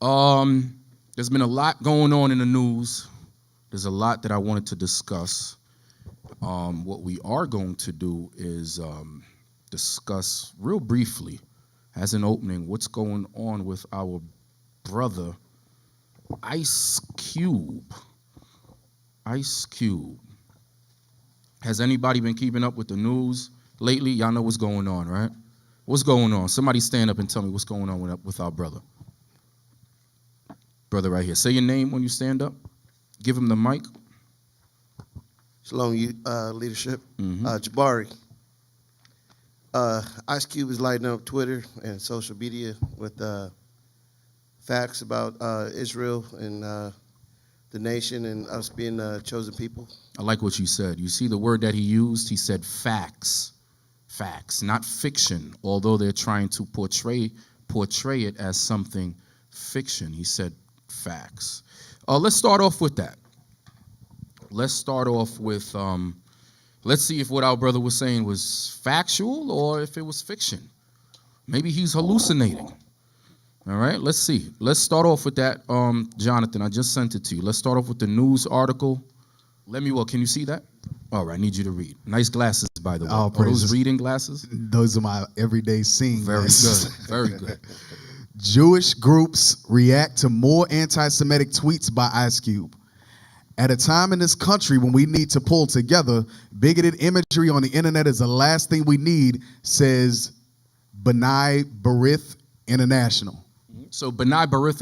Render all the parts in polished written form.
There's been a lot going on in the news. There's a lot that I wanted to discuss. What we are going to do is discuss real briefly, as an opening, what's going on with our brother Ice Cube. Ice Cube. Has anybody been keeping up with the news lately? Y'all know what's going on, right? What's going on? Somebody stand up and tell me what's going on with our brother. Brother right here. Say your name when you stand up. Give him the mic. Shalom, leadership. Jabari. Ice Cube is lighting up Twitter and social media with facts about Israel and the nation and us being chosen people. I like what you said. You see the word that he used? He said facts. Facts, not fiction, although they're trying to portray it as something fiction. He said facts. Let's start off with that. Let's start off with, let's see if what our brother was saying was factual or if it was fiction. Maybe he's hallucinating. All right, let's see. Let's start off with that, Jonathan. I just sent it to you. Let's start off with the news article. Can you see that? All right, I need you to read. Nice glasses, by the way. Are those reading glasses? Those are my everyday seeing glasses. Very good, very good. Jewish groups react to more anti-Semitic tweets by Ice Cube. At a time in this country when we need to pull together, bigoted imagery on the internet is the last thing we need, says B'nai B'rith International. So B'nai B'rith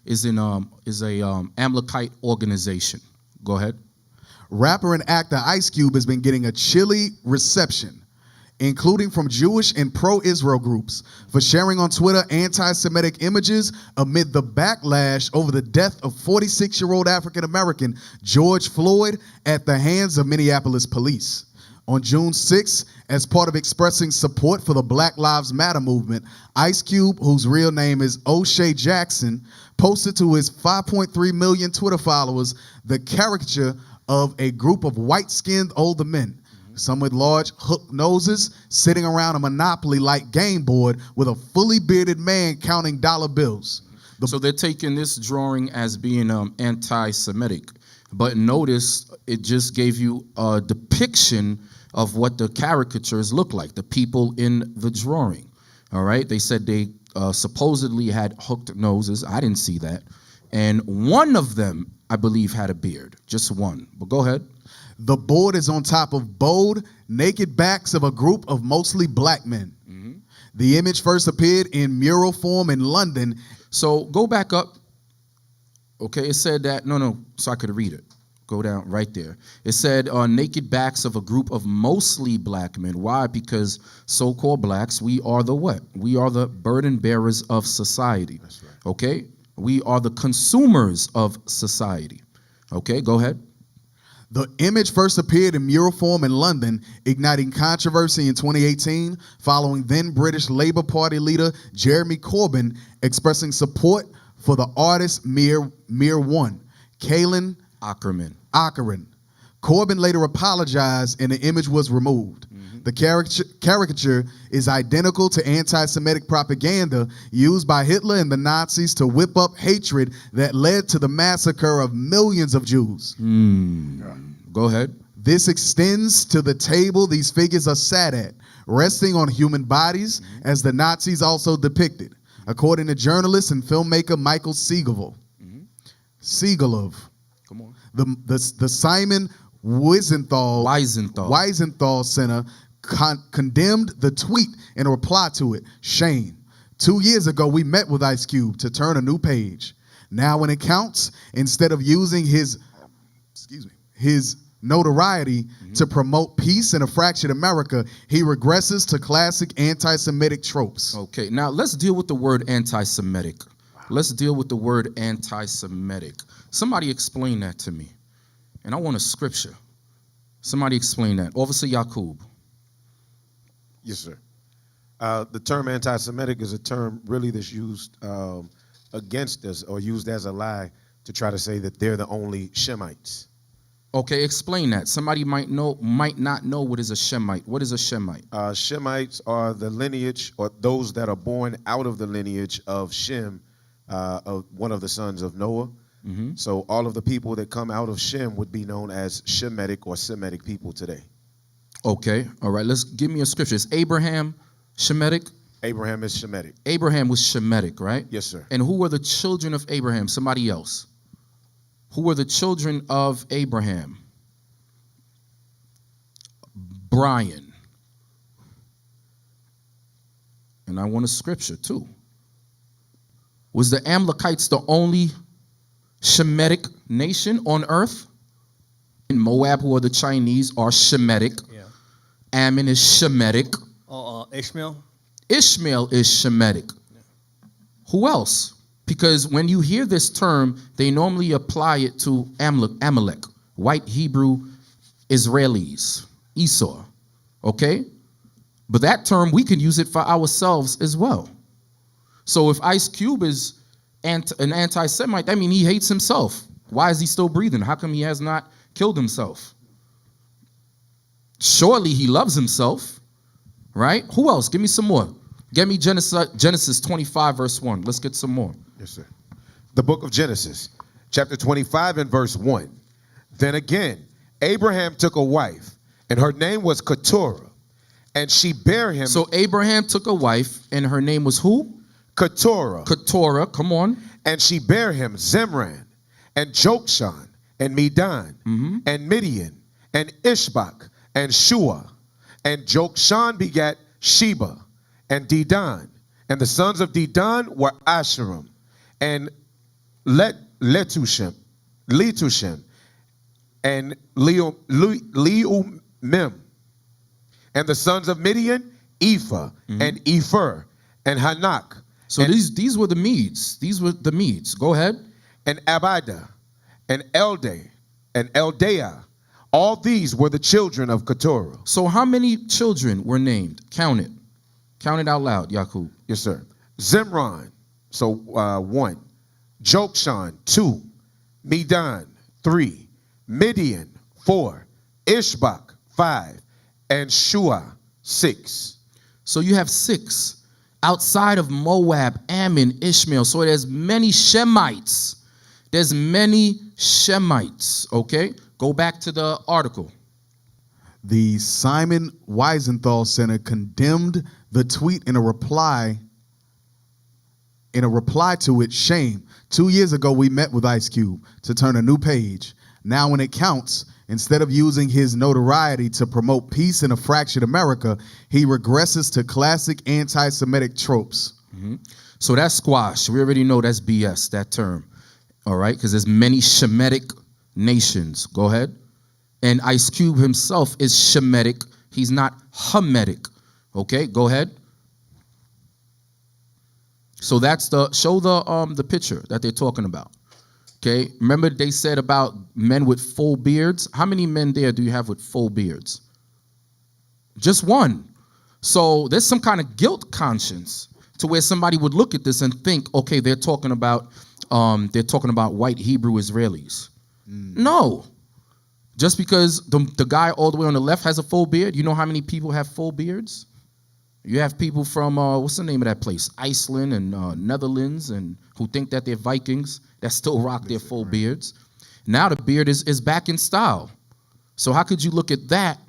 is a Amalekite organization. Go ahead. Rapper and actor Ice Cube has been getting a chilly reception, including from Jewish and pro-Israel groups, for sharing on Twitter anti-Semitic images amid the backlash over the death of 46-year-old African-American George Floyd at the hands of Minneapolis police. On June 6th, as part of expressing support for the Black Lives Matter movement, Ice Cube, whose real name is O'Shea Jackson, posted to his 5.3 million Twitter followers the caricature of a group of white-skinned older men, some with large hooked noses, sitting around a Monopoly-like game board with a fully bearded man counting dollar bills. So they're taking this drawing as being anti-Semitic, but notice it just gave you a depiction of what the caricatures look like, the people in the drawing. All right, they said they supposedly had hooked noses. I didn't see that. And one of them, I believe, had a beard, just one. But go ahead. The board is on top of bold, naked backs of a group of mostly black men. The image first appeared in mural form in London. So go back up. Okay, it said that, so I could read it. Go down right there. It said naked backs of a group of mostly black men. Why? Because so-called blacks, we are the what? We are the burden bearers of society. That's right. Okay? We are the consumers of society. Okay, go ahead. The image first appeared in mural form in London, igniting controversy in 2018 following then British Labour Party leader Jeremy Corbyn expressing support for the artist Mere One, Kaylin Ackerman. Corbyn later apologized and the image was removed. The caricature is identical to anti-Semitic propaganda used by Hitler and the Nazis to whip up hatred that led to the massacre of millions of Jews. Go ahead. This extends to the table these figures are sat at, resting on human bodies, as the Nazis also depicted, according to journalist and filmmaker Michael Siegelov. Come on. The Simon Wiesenthal Center condemned the tweet in a reply to it. Shame. 2 years ago, we met with Ice Cube to turn a new page. Now when it counts, instead of using his notoriety to promote peace in a fractured America, he regresses to classic anti-Semitic tropes. Okay, now let's deal with the word anti-Semitic. Let's deal with the word anti-Semitic. Somebody explain that to me. And I want a scripture. Somebody explain that. Officer Yakub. Yes, sir. The term anti-Semitic is a term really that's used against us or used as a lie to try to say that they're the only Shemites. Okay, explain that. Somebody might not know what is a Shemite. What is a Shemite? Shemites are the lineage, or those that are born out of the lineage of Shem, of one of the sons of Noah. So all of the people that come out of Shem would be known as Shemitic or Semitic people today. Okay, all right, let's give me a scripture. Is Abraham Shemitic? Abraham is Shemitic. Abraham was Shemitic, right? Yes, sir. And who were the children of Abraham? Somebody else. Who were the children of Abraham? Brian. And I want a scripture too. Was the Amalekites the only Shemitic nation on earth? In Moab, who are the Chinese, are Shemitic. Yeah. Ammon is Shemitic. Ishmael? Ishmael is Shemitic. Who else? Because when you hear this term, they normally apply it to Amalek, white Hebrew Israelis, Esau. Okay? But that term, we can use it for ourselves as well. So if Ice Cube is an anti-Semite, that means he hates himself. Why is he still breathing? How come he has not killed himself? Surely he loves himself, right? Who else? Give me some more. Give me Genesis 25, verse 1. Let's get some more. Yes, sir. The book of Genesis, chapter 25 and verse 1. Then again, Abraham took a wife, and her name was Keturah, and she bare him. So Abraham took a wife, and her name was who? Keturah. Keturah, come on. And she bare him Zimran, and Jokshan, and Medan, and Midian, and Ishbak, and Shua. And Jokshan begat Sheba, and Dedan. And the sons of Dedan were Asherim, and Letushim, and Leumim. And the sons of Midian, Ephah, and Epher, and Hanak. So and, these were the Medes. These were the Medes. Go ahead. And Abida, and Elde, and Eldeah. All these were the children of Keturah. So how many children were named? Count it. Count it out loud, Yaqub. Yes, sir. Zimran, so 1. Jokshan, 2. Medan, 3. Midian, 4. Ishbak, 5. And Shua, 6. So you have 6 outside of Moab, Ammon, Ishmael. So there's many Shemites. There's many Shemites, okay? Go back to the article. The Simon Wiesenthal Center condemned the tweet in a reply to it. Shame. 2 years ago, we met with Ice Cube to turn a new page. Now when it counts, instead of using his notoriety to promote peace in a fractured America, he regresses to classic anti-Semitic tropes. So that's squash. We already know that's BS, that term. All right, because there's many Shemitic nations. Go ahead. And Ice Cube himself is Shemitic. He's not Hamitic. Okay, go ahead. So that's show the picture that they're talking about. Okay, remember they said about men with full beards? How many men there do you have with full beards? Just one. So there's some kind of guilt conscience to where somebody would look at this and think, okay, they're talking about white Hebrew Israelis. No. Just because the guy all the way on the left has a full beard, you know how many people have full beards? You have people from, what's the name of that place? Iceland and Netherlands, and who think that they're Vikings that still rock their full beards. Now the beard is back in style. So how could you look at that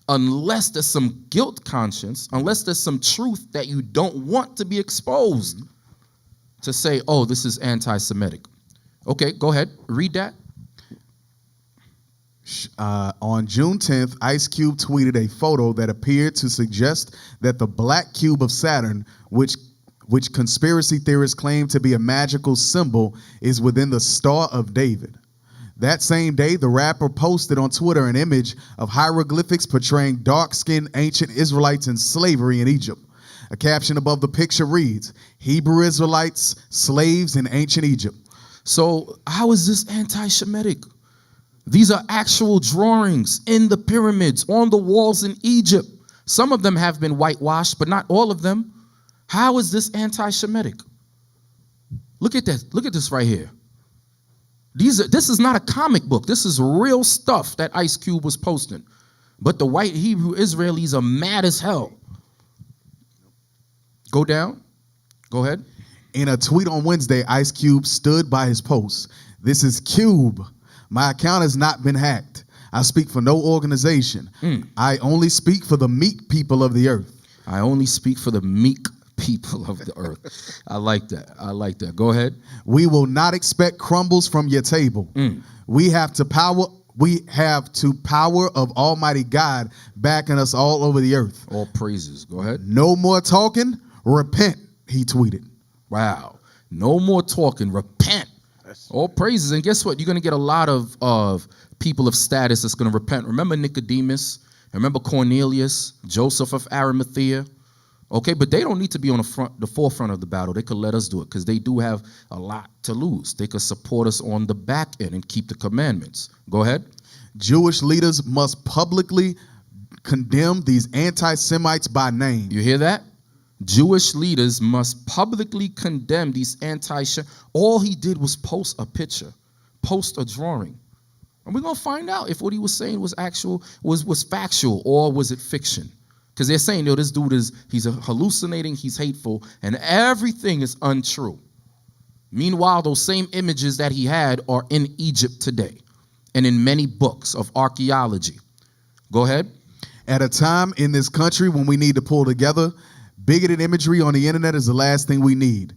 unless there's some guilt conscience, unless there's some truth that you don't want to be exposed to say, oh, this is anti-Semitic. Okay, go ahead. Read that. On June 10th, Ice Cube tweeted a photo that appeared to suggest that the black cube of Saturn, which conspiracy theorists claim to be a magical symbol, is within the Star of David. That same day, the rapper posted on Twitter an image of hieroglyphics portraying dark-skinned ancient Israelites in slavery in Egypt. A caption above the picture reads, "Hebrew Israelites, slaves in ancient Egypt." So how is this anti-Shemitic? These are actual drawings in the pyramids, on the walls in Egypt. Some of them have been whitewashed, but not all of them. How is this anti-Shemitic? Look at that. Look at this right here. This is not a comic book. This is real stuff that Ice Cube was posting. But the white Hebrew Israelis are mad as hell. Go down. Go ahead. In a tweet on Wednesday, Ice Cube stood by his post. This is Cube. My account has not been hacked. I speak for no organization. I only speak for the meek people of the earth. I only speak for the meek people of the earth. I like that. I like that. Go ahead. We will not expect crumbles from your table. We have to power of Almighty God backing us all over the earth. All praises. Go ahead. No more talking. Repent, he tweeted. Wow. No more talking. Repent. All praises. And guess what? You're going to get a lot of people of status that's going to repent. Remember Nicodemus? Remember Cornelius? Joseph of Arimathea? Okay, but they don't need to be on the forefront of the battle. They could let us do it because they do have a lot to lose. They could support us on the back end and keep the commandments. Go ahead. Jewish leaders must publicly condemn these anti-Semites by name. You hear that? Jewish leaders must publicly condemn these All he did was post a picture, post a drawing. And we're going to find out if what he was saying was factual or was it fiction. Because they're saying, this dude he's hallucinating, he's hateful, and everything is untrue. Meanwhile, those same images that he had are in Egypt today and in many books of archaeology. Go ahead. At a time in this country when we need to pull together, bigoted imagery on the internet is the last thing we need.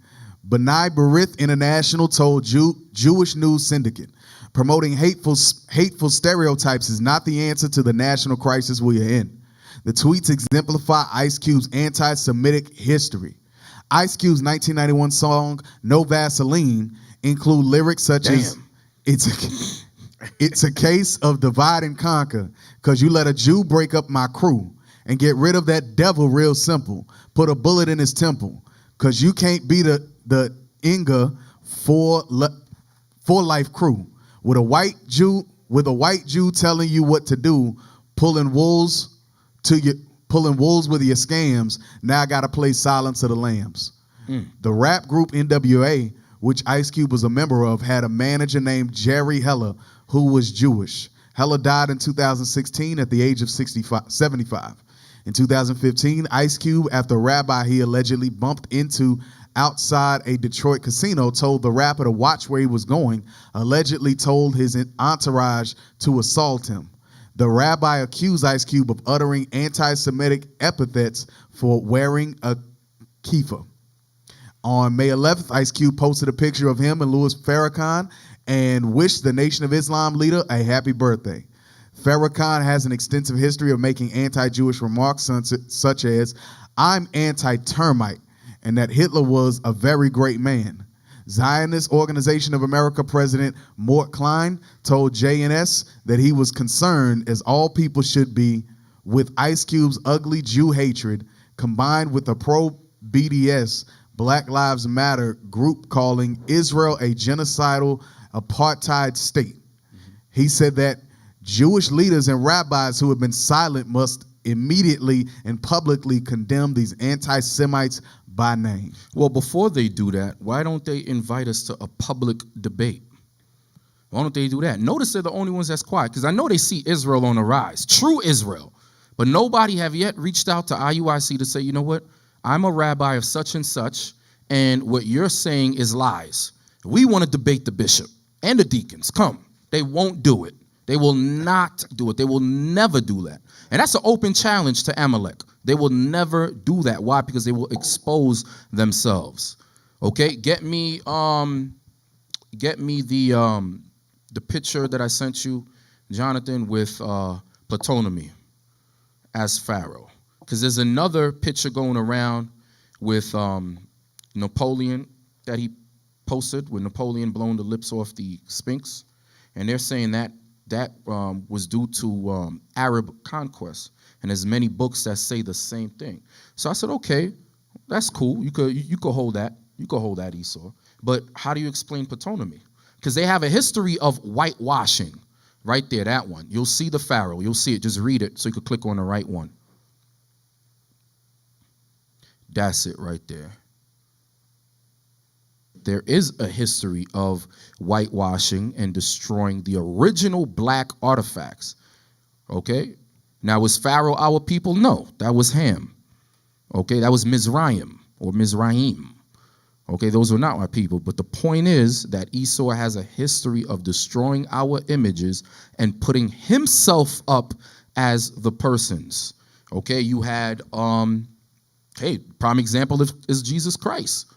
B'nai B'rith International told Jewish News Syndicate, promoting hateful stereotypes is not the answer to the national crisis we are in. The tweets exemplify Ice Cube's anti-Semitic history. Ice Cube's 1991 song, No Vaseline, include lyrics such as, it's a case of divide and conquer, because you let a Jew break up my crew, and get rid of that devil real simple. Put a bullet in his temple, because you can't be the Inga for life crew. With a white Jew telling you what to do, pulling wolves with your scams. Now I gotta play Silence of the Lambs. The rap group NWA, which Ice Cube was a member of, had a manager named Jeriah who was Jewish. Hella died in 2016 at the age of 75. In 2015, Ice Cube, after a rabbi he allegedly bumped into outside a Detroit casino, told the rapper to watch where he was going, allegedly told his entourage to assault him. The rabbi accused Ice Cube of uttering anti-Semitic epithets for wearing a kippah. On May 11th, Ice Cube posted a picture of him and Louis Farrakhan and wished the Nation of Islam leader a happy birthday. Farrakhan has an extensive history of making anti-Jewish remarks such as, I'm anti-termite, and that Hitler was a very great man. Zionist Organization of America President Mort Klein told JNS that he was concerned, as all people should be, with Ice Cube's ugly Jew hatred combined with a pro-BDS Black Lives Matter group calling Israel a genocidal apartheid state. He said that Jewish leaders and rabbis who have been silent must immediately and publicly condemn these anti-Semites by name. Well, before they do that, why don't they invite us to a public debate? Why don't they do that? Notice they're the only ones that's quiet, because I know they see Israel on the rise, true Israel. But nobody have yet reached out to IUIC to say, you know what? I'm a rabbi of such and such, and what you're saying is lies. We want to debate the bishop and the deacons. Come. They won't do it. They will not do it. They will never do that. And that's an open challenge to Amalek. They will never do that. Why? Because they will expose themselves. Okay, get me the picture that I sent you, Jonathan, with Ptolemy as Pharaoh. Because there's another picture going around with Napoleon that he posted, with Napoleon blowing the lips off the Sphinx. And they're saying that was due to Arab conquest. And there's many books that say the same thing. So I said, okay, that's cool. You could hold that. You could hold that, Esau. But how do you explain Ptolemy? Because they have a history of whitewashing. Right there, that one. You'll see the Pharaoh. You'll see it. Just read it so you could click on the right one. That's it right there. There is a history of whitewashing and destroying the original black artifacts. Okay? Now, was Pharaoh our people? No, that was Ham. Okay, that was Mizraim or Mizraim. Okay, those were not my people. But the point is that Esau has a history of destroying our images and putting himself up as the persons. Okay, you had, prime example is Jesus Christ.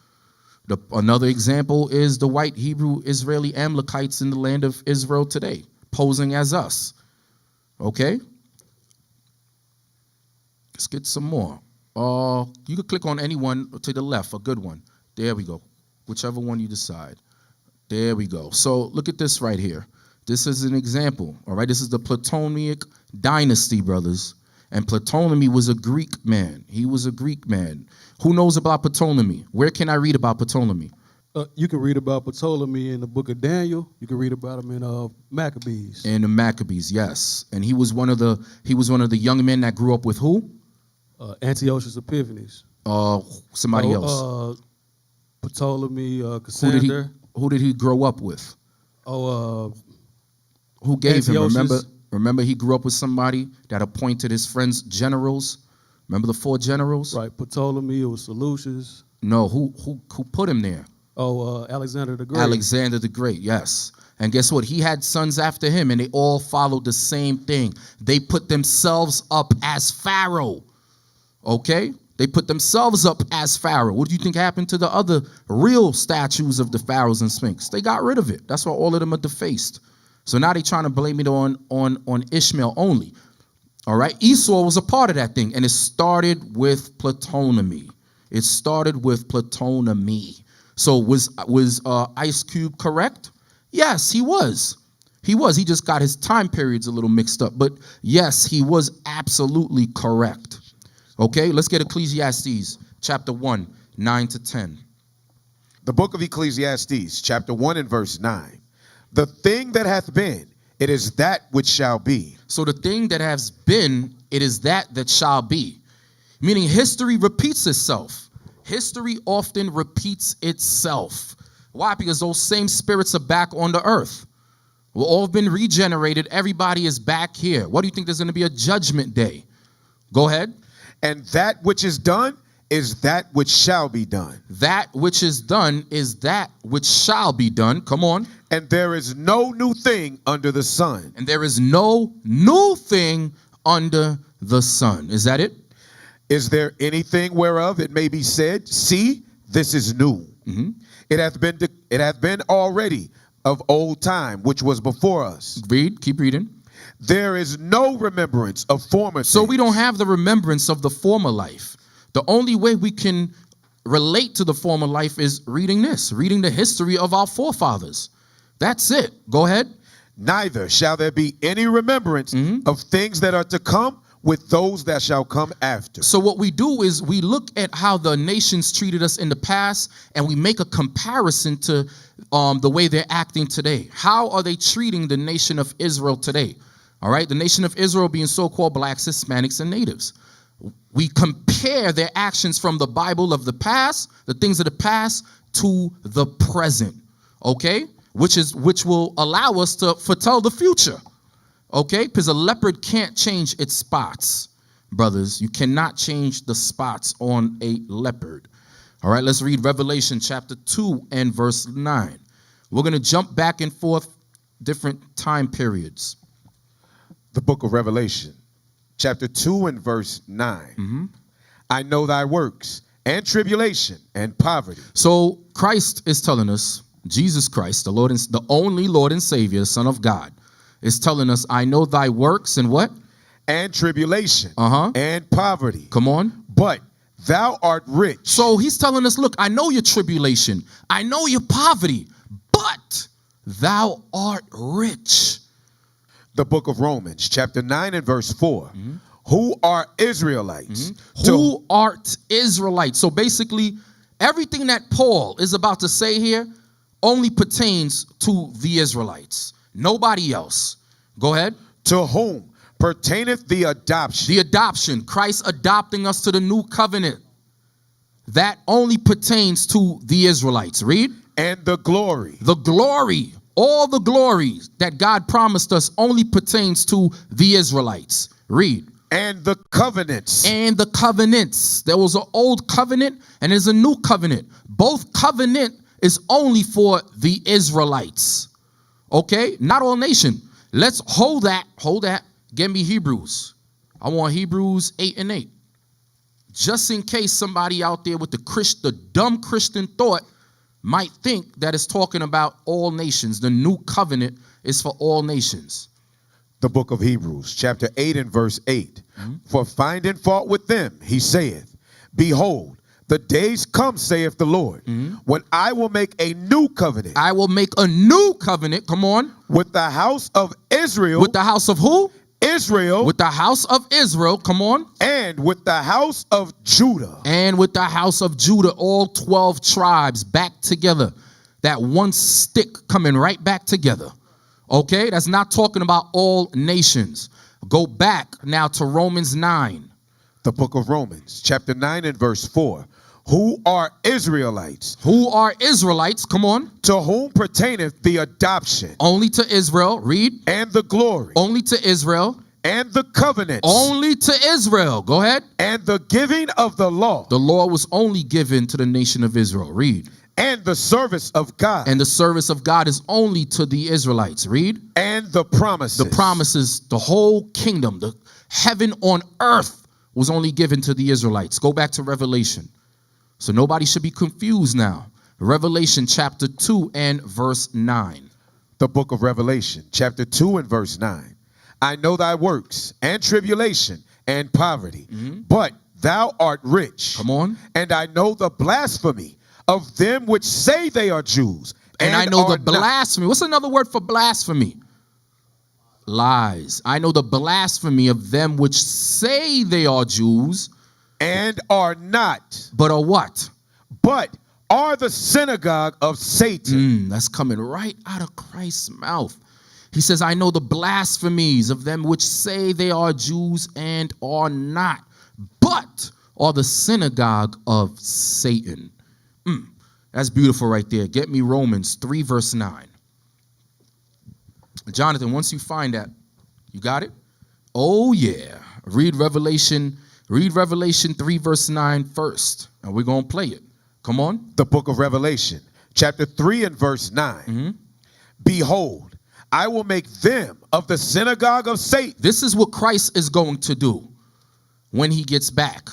Another example is the white Hebrew Israeli Amalekites in the land of Israel today, posing as us. Okay? Let's get some more. You could click on any one to the left, a good one. There we go. Whichever one you decide. There we go. So look at this right here. This is an example. All right, this is the Ptolemaic dynasty, brothers. And Ptolemy was a Greek man. He was a Greek man. Who knows about Ptolemy? Where can I read about Ptolemy? You can read about Ptolemy in the book of Daniel. You can read about him in Maccabees. In the Maccabees, yes. And he was one of the young men that grew up with who? Antiochus Epiphanes. Somebody else. Ptolemy, Cassander. Who did he grow up with? Who Who gave Antiochus. him? Remember he grew up with somebody that appointed his friends generals. Remember the 4 generals? Right, Ptolemy, it was Seleucus. No, who put him there? Alexander the Great. Alexander the Great, yes. And guess what? He had sons after him, and they all followed the same thing. They put themselves up as Pharaoh. Okay? They put themselves up as Pharaoh. What do you think happened to the other real statues of the pharaohs and sphinx? They got rid of it. That's why all of them are defaced. So now they're trying to blame it on Ishmael only. All right? Esau was a part of that thing, and it started with Ptolemy. It started with Ptolemy. So was Ice Cube correct? Yes, he was. He was. He just got his time periods a little mixed up. But yes, he was absolutely correct. Okay, let's get Ecclesiastes chapter 1, 9 to 10. The book of Ecclesiastes, chapter 1 and verse 9. The thing that hath been, it is that which shall be. So the thing that has been, it is that shall be. Meaning history repeats itself. History often repeats itself. Why? Because those same spirits are back on the earth. We've all been regenerated. Everybody is back here. What do you think? There's going to be a judgment day? Go ahead. And that which is done is that which shall be done. That which is done is that which shall be done. Come on. And there is no new thing under the sun. And there is no new thing under the sun. Is that it? Is there anything whereof it may be said, see, this is new? Mm-hmm. It hath been already of old time, which was before us. Read. Keep reading. There is no remembrance of former So things. we don't have the remembrance of the former life. The only way we can relate to the former life is reading this, reading the history of our forefathers. That's it. Go ahead. Neither shall there be any remembrance of things that are to come with those that shall come after. So what we do is we look at how the nations treated us in the past, and we make a comparison to the way they're acting today. How are they treating the nation of Israel today? All right, the nation of Israel being so-called blacks, Hispanics, and natives. We compare their actions from the Bible of the past, the things of the past, to the present, okay? Which will allow us to foretell the future, okay? Because a leopard can't change its spots, brothers. You cannot change the spots on a leopard. All right, let's read Revelation chapter 2 and verse 9. We're going to jump back and forth different time periods. The book of Revelation, chapter 2 and verse 9. I know thy works and tribulation and poverty. So Christ is telling us, Jesus Christ, the Lord, the only Lord and Savior, Son of God, is telling us, I know thy works and what? And tribulation and poverty. Come on. But thou art rich. So he's telling us, look, I know your tribulation. I know your poverty, but thou art rich. The book of Romans, chapter 9 and verse 4. Who are Israelites? Who art Israelites? So basically, everything that Paul is about to say here only pertains to the Israelites. Nobody else. Go ahead. To whom pertaineth the adoption. The adoption, Christ adopting us to the new covenant. That only pertains to the Israelites. Read. And the glory. The glory. All the glory that God promised us only pertains to the Israelites. Read. And the covenants. And the covenants. There was an old covenant and there's a new covenant. Both covenant is only for the Israelites. Okay? Not all nation. Let's hold that. Hold that. Give me Hebrews. I want Hebrews 8 and 8. Just in case somebody out there with the dumb Christian thought might think that it's talking about all nations. The new covenant is for all nations. The book of Hebrews, chapter 8 and verse 8. For finding fault with them, he saith, behold, the days come, saith the Lord, when I will make a new covenant. I will make a new covenant, come on. With the house of Israel. With the house of who? Israel. With the house of Israel, come on. And with the house of Judah. And with the house of Judah, all 12 tribes back together. That one stick coming right back together. Okay, that's not talking about all nations. Go back now to Romans 9. The book of Romans, chapter 9 and verse 4. Who are Israelites? Who are Israelites? Come on. To whom pertaineth the adoption? Only to Israel. Read. And the glory. Only to Israel. And the covenants. Only to Israel. Go ahead. And the giving of the law. The law was only given to the nation of Israel. Read. And the service of God. And the service of God is only to the Israelites. Read. And the promises. The promises, the whole kingdom, the heaven on earth was only given to the Israelites. Go back to Revelation. So nobody should be confused now. Revelation chapter 2 and verse 9. The book of Revelation, chapter 2 and verse 9. I know thy works and tribulation and poverty, but thou art rich. Come on. And I know the blasphemy of them which say they are Jews. And I know the blasphemy. What's another word for blasphemy? Lies. I know the blasphemy of them which say they are Jews. And are not. But are what? But are the synagogue of Satan. That's coming right out of Christ's mouth. He says, I know the blasphemies of them which say they are Jews and are not, but are the synagogue of Satan. That's beautiful right there. Get me Romans 3 verse 9. Jonathan, once you find that, you got it? Oh yeah. Read Revelation 3 verse 9 first, and we're going to play it. Come on. The book of Revelation, chapter 3 and verse 9. Behold, I will make them of the synagogue of Satan. This is what Christ is going to do when he gets back.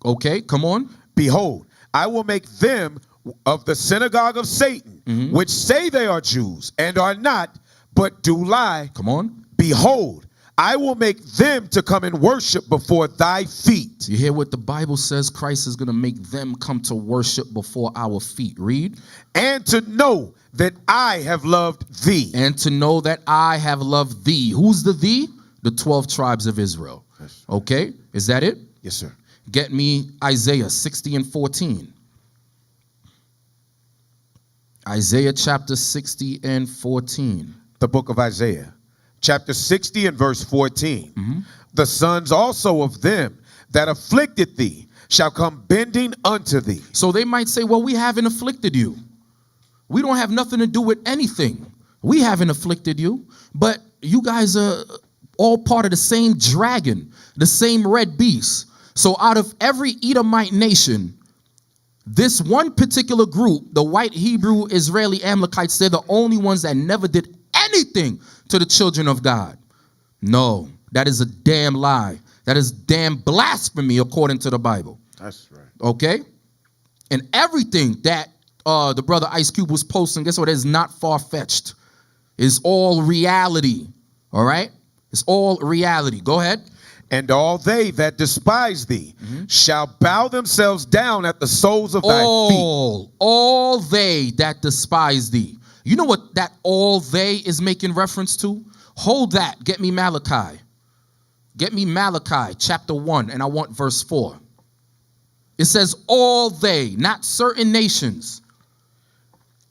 Okay, come on. Behold, I will make them of the synagogue of Satan, which say they are Jews and are not, but do lie. Come on. Behold, I will make them to come and worship before thy feet. You hear what the Bible says? Christ is going to make them come to worship before our feet. Read. And to know that I have loved thee. And to know that I have loved thee. Who's the thee? The 12 tribes of Israel. Okay, is that it? Yes, sir. Get me Isaiah 60 and 14. Isaiah chapter 60 and 14. The book of Isaiah, chapter 60 and verse 14. The sons also of them that afflicted thee shall come bending unto thee. So they might say, well, we haven't afflicted you. We don't have nothing to do with anything. We haven't afflicted you, but you guys are all part of the same dragon, the same red beast. So out of every Edomite nation, this one particular group, the white Hebrew Israeli Amalekites, they're the only ones that never did anything to the children of God. No, that is a damn lie. That is damn blasphemy according to the Bible. That's right. Okay? And everything that the brother Ice Cube was posting, guess what? It is not far-fetched. It's all reality. All right? It's all reality. Go ahead. And all they that despise thee shall bow themselves down at the soles of thy feet. All they that despise thee. You know what that all they is making reference to? Hold that. Get me Malachi. Get me Malachi chapter 1, and I want verse 4. It says all they, not certain nations.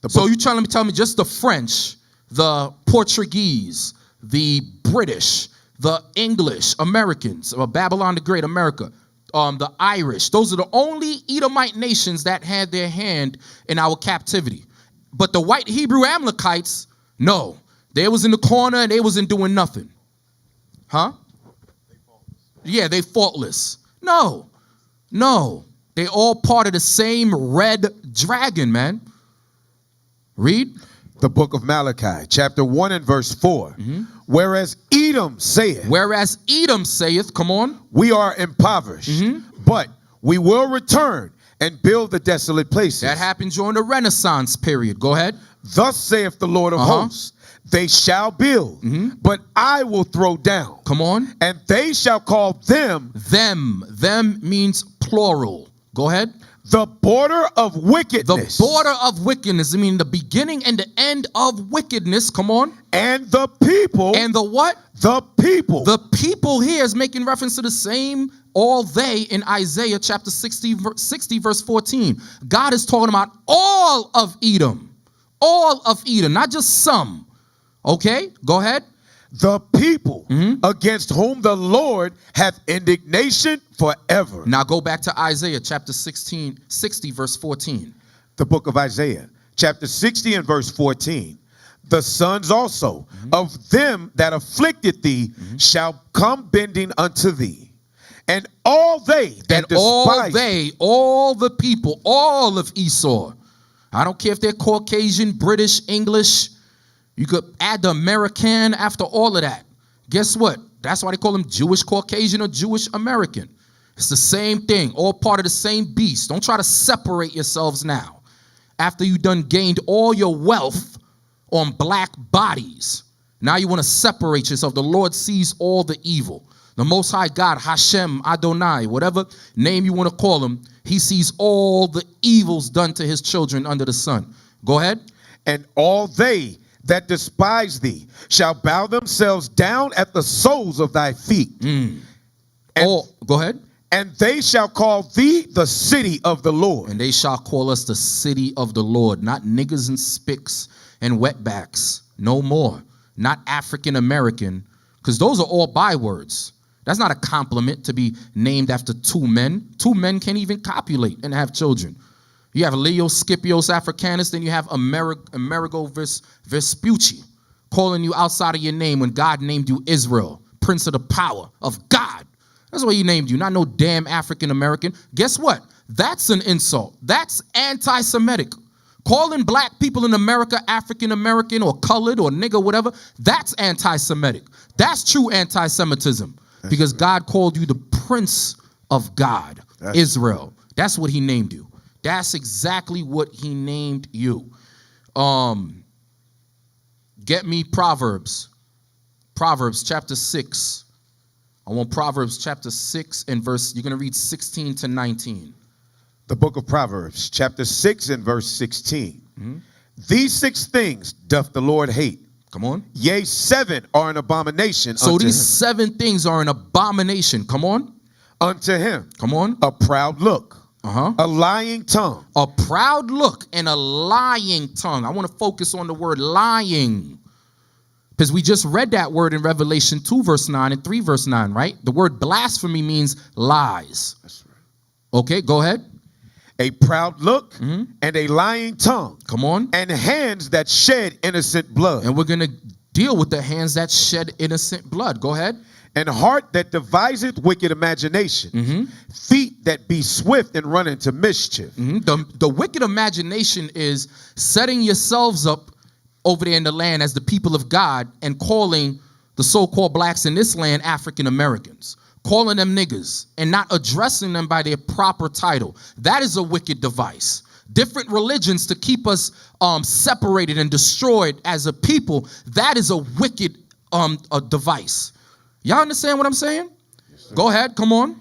So you're trying to tell me just the French, the Portuguese, the British, the English, Americans, Babylon the Great, America, the Irish. Those are the only Edomite nations that had their hand in our captivity. But the white Hebrew Amalekites, no. They was in the corner and they wasn't doing nothing. Huh? Yeah, they faultless. No. They all part of the same red dragon, man. Read. The book of Malachi, chapter 1 and verse 4. Whereas Edom saith, Come on. we are impoverished, but we will return and build the desolate places. That happened during the Renaissance period. Go ahead. Thus saith the Lord of hosts, they shall build, but I will throw down. Come on. And they shall call them. Them means plural. Go ahead. The border of wickedness. The border of wickedness. I mean, the beginning and the end of wickedness. Come on. And the people. And the what? The people. The people here is making reference to the same all they in Isaiah chapter 60 verse 14. God is talking about all of Edom. All of Edom, not just some. Okay, go ahead. The people against whom the Lord hath indignation forever. Now go back to Isaiah chapter 60 verse 14. The book of Isaiah, chapter 60 and verse 14. The sons also of them that afflicted thee shall come bending unto thee. And all they that despise all the people, all of Esau. I don't care if they're Caucasian, British, English. You could add the American after all of that. Guess what? That's why they call them Jewish Caucasian or Jewish American. It's the same thing, all part of the same beast. Don't try to separate yourselves now. After you done gained all your wealth on black bodies, now you want to separate yourself. The Lord sees all the evil. The Most High God, Hashem, Adonai, whatever name you want to call him, he sees all the evils done to his children under the sun. Go ahead. And all they that despise thee shall bow themselves down at the soles of thy feet. Go ahead. And they shall call thee the city of the Lord. And they shall call us the city of the Lord. Not niggas and spicks and wetbacks. No more. Not African American. Because those are all bywords. That's not a compliment to be named after two men. Two men can't even copulate and have children. You have Leo Scipios Africanus, then you have Amerigo Vespucci calling you outside of your name when God named you Israel, Prince of the Power of God. That's what he named you, not no damn African American. Guess what? That's an insult. That's anti-Semitic. Calling black people in America African American or colored or nigger, whatever, that's anti-Semitic. That's true anti-Semitism because God called you the Prince of God, Israel. That's what he named you. That's exactly what he named you. Get me Proverbs. Proverbs chapter 6. I want Proverbs chapter 6 and verse, you're going to read 16 to 19. The book of Proverbs, chapter 6 and verse 16. These 6 things doth the Lord hate. Come on. Yea, 7 are an abomination so unto these him. 7 things are an abomination. Come on. Unto him. Come on. A proud look. A lying tongue. A proud look and a lying tongue. I want to focus on the word lying. Because we just read that word in Revelation 2 verse 9 and 3 verse 9, right? The word blasphemy means lies. That's right. Okay, go ahead. A proud look and a lying tongue. Come on. And hands that shed innocent blood. And we're going to deal with the hands that shed innocent blood. Go ahead. And heart that deviseth wicked imagination. Feet that be swift and run into mischief. The wicked imagination is setting yourselves up over there in the land as the people of God and calling the so-called blacks in this land African Americans. Calling them niggas and not addressing them by their proper title. That is a wicked device. Different religions to keep us separated and destroyed as a people. That is a wicked a device. Y'all understand what I'm saying? Yes, go ahead. Come on.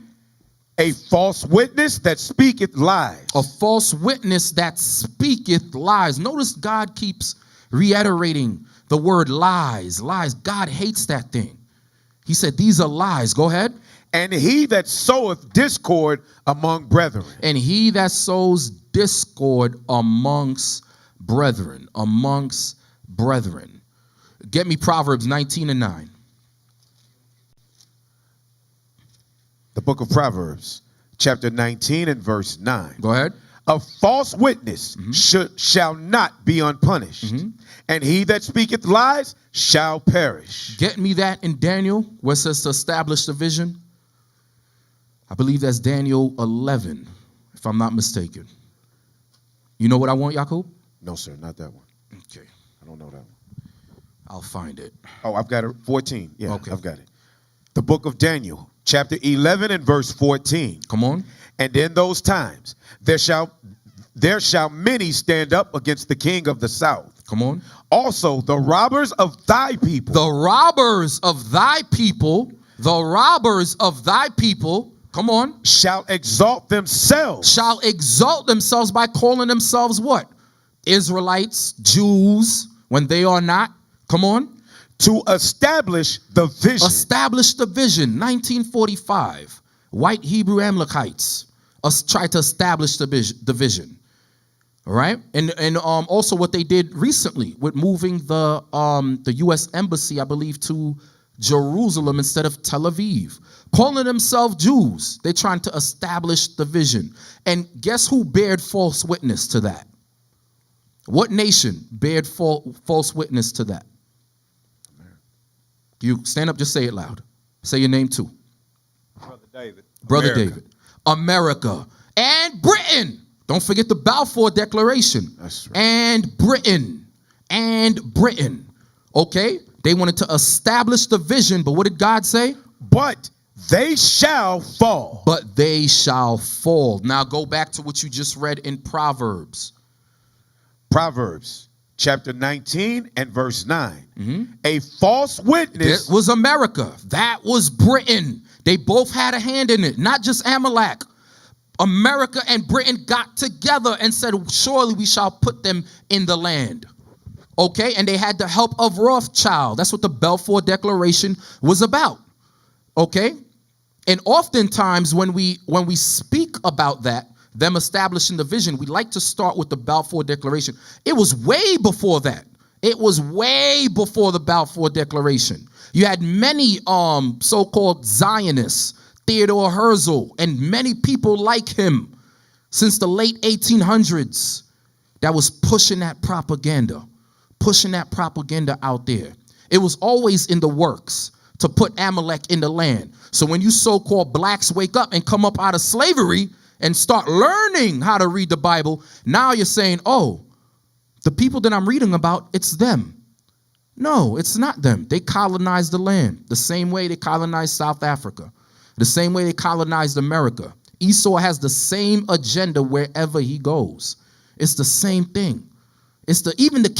A false witness that speaketh lies. A false witness that speaketh lies. Notice God keeps reiterating the word lies. Lies. God hates that thing. He said these are lies. Go ahead. And he that soweth discord among brethren. And he that sows discord amongst brethren. Amongst brethren. Get me Proverbs 19 and 9. The book of Proverbs, chapter 19 and verse 9. Go ahead. A false witness shall not be unpunished, and he that speaketh lies shall perish. Get me that in Daniel, where it says to establish the vision. I believe that's Daniel 11, if I'm not mistaken. You know what I want, Jacob? No, sir, not that one. Okay, I don't know that one. I'll find it. Oh, I've got it. 14. Yeah, Okay. I've got it. The book of Daniel, chapter 11 and verse 14. Come on. And in those times there shall many stand up against the king of the south. Come on. Also the robbers of thy people. The robbers of thy people, come on, shall exalt themselves. shall exalt themselves by calling themselves what? Israelites, Jews, when they are not. Come on. To establish the vision. Establish the vision, 1945. White Hebrew Amalekites tried to establish the vision. All right, and also what they did recently with moving the U.S. Embassy, I believe, to Jerusalem instead of Tel Aviv, calling themselves Jews. They're trying to establish the vision. And guess who bared false witness to that? What nation bared false witness to that? You stand up, just say it loud. Say your name too. Brother David. Brother America. David. America. And Britain. Don't forget the Balfour Declaration. That's right. And Britain. Okay? They wanted to establish the vision, but what did God say? But they shall fall. But they shall fall. Now go back to what you just read in Proverbs. Proverbs chapter 19 and verse 9. A false witness. It was America. That was Britain. They both had a hand in it, not just Amalek. America and Britain got together and said, surely we shall put them in the land. Okay, and they had the help of Rothschild. That's what the Balfour Declaration was about. Okay, and oftentimes when we speak about that, them establishing the vision, we like to start with the Balfour Declaration. It was way before that. It was way before the Balfour Declaration. You had many so-called Zionists, Theodore Herzl, and many people like him since the late 1800s that was pushing that propaganda out there. It was always in the works to put Amalek in the land. So when you so-called blacks wake up and come up out of slavery and start learning how to read the Bible, now you're saying, oh, the people that I'm reading about, it's them. No, it's not them. They colonized the land the same way they colonized South Africa, the same way they colonized America. Esau has the same agenda wherever he goes. It's the same thing. Even the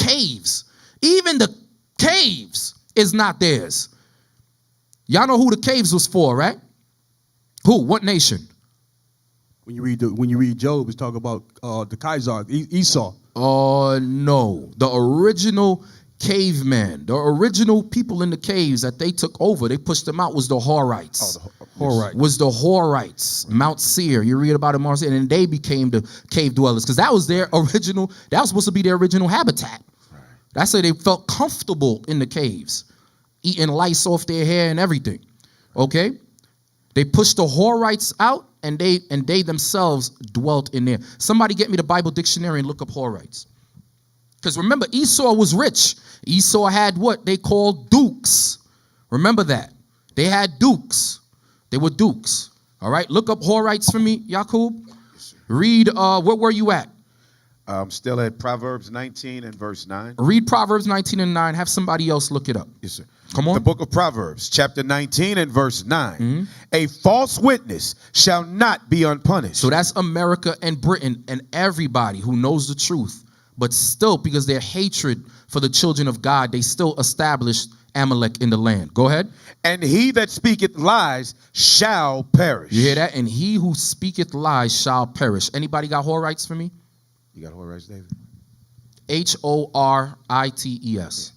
caves is not theirs. Y'all know who the caves was for, right? Who? What nation? When you read Job, it's talking about the Kaiser, Esau. No. The original caveman, the original people in the caves that they took over, they pushed them out, was the Horites. Horites. Was the Horites, Mount Seir. You read about it, Mount Seir, and they became the cave dwellers because that was their original. That was supposed to be their original habitat. Right. That's why they felt comfortable in the caves, eating lice off their hair and everything. Okay, they pushed the Horites out, and they themselves dwelt in there. Somebody get me the Bible dictionary and look up Horites. Because remember, Esau was rich. Esau had what they called dukes. Remember that. They had dukes. They were dukes. All right, look up Horites for me, Yakub. Yes, read, where were you at? I'm still at Proverbs 19 and verse 9. Read Proverbs 19 and 9. Have somebody else look it up. Yes, sir. Come on. The book of Proverbs, chapter 19 and verse 9. A false witness shall not be unpunished. So that's America and Britain and everybody who knows the truth. But still, because their hatred for the children of God, they still established Amalek in the land. Go ahead. And he that speaketh lies shall perish. You hear that? And he who speaketh lies shall perish. Anybody got Horites for me? You got Horites, David? Horites.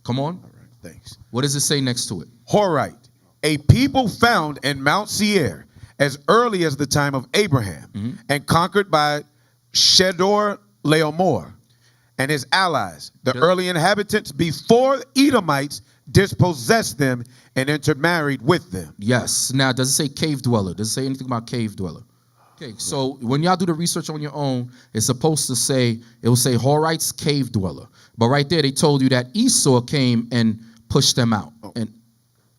Come on. All right, thanks. What does it say next to it? Horite, a people found in Mount Seir as early as the time of Abraham, and conquered by Chedorlaomer and his allies, the early inhabitants before Edomites dispossessed them and intermarried with them. Yes. Now, does it say cave dweller? Does it say anything about cave dweller? Okay, so when y'all do the research on your own, it's supposed to say, it will say Horites, cave dweller. But right there, they told you that Esau came and pushed them out. And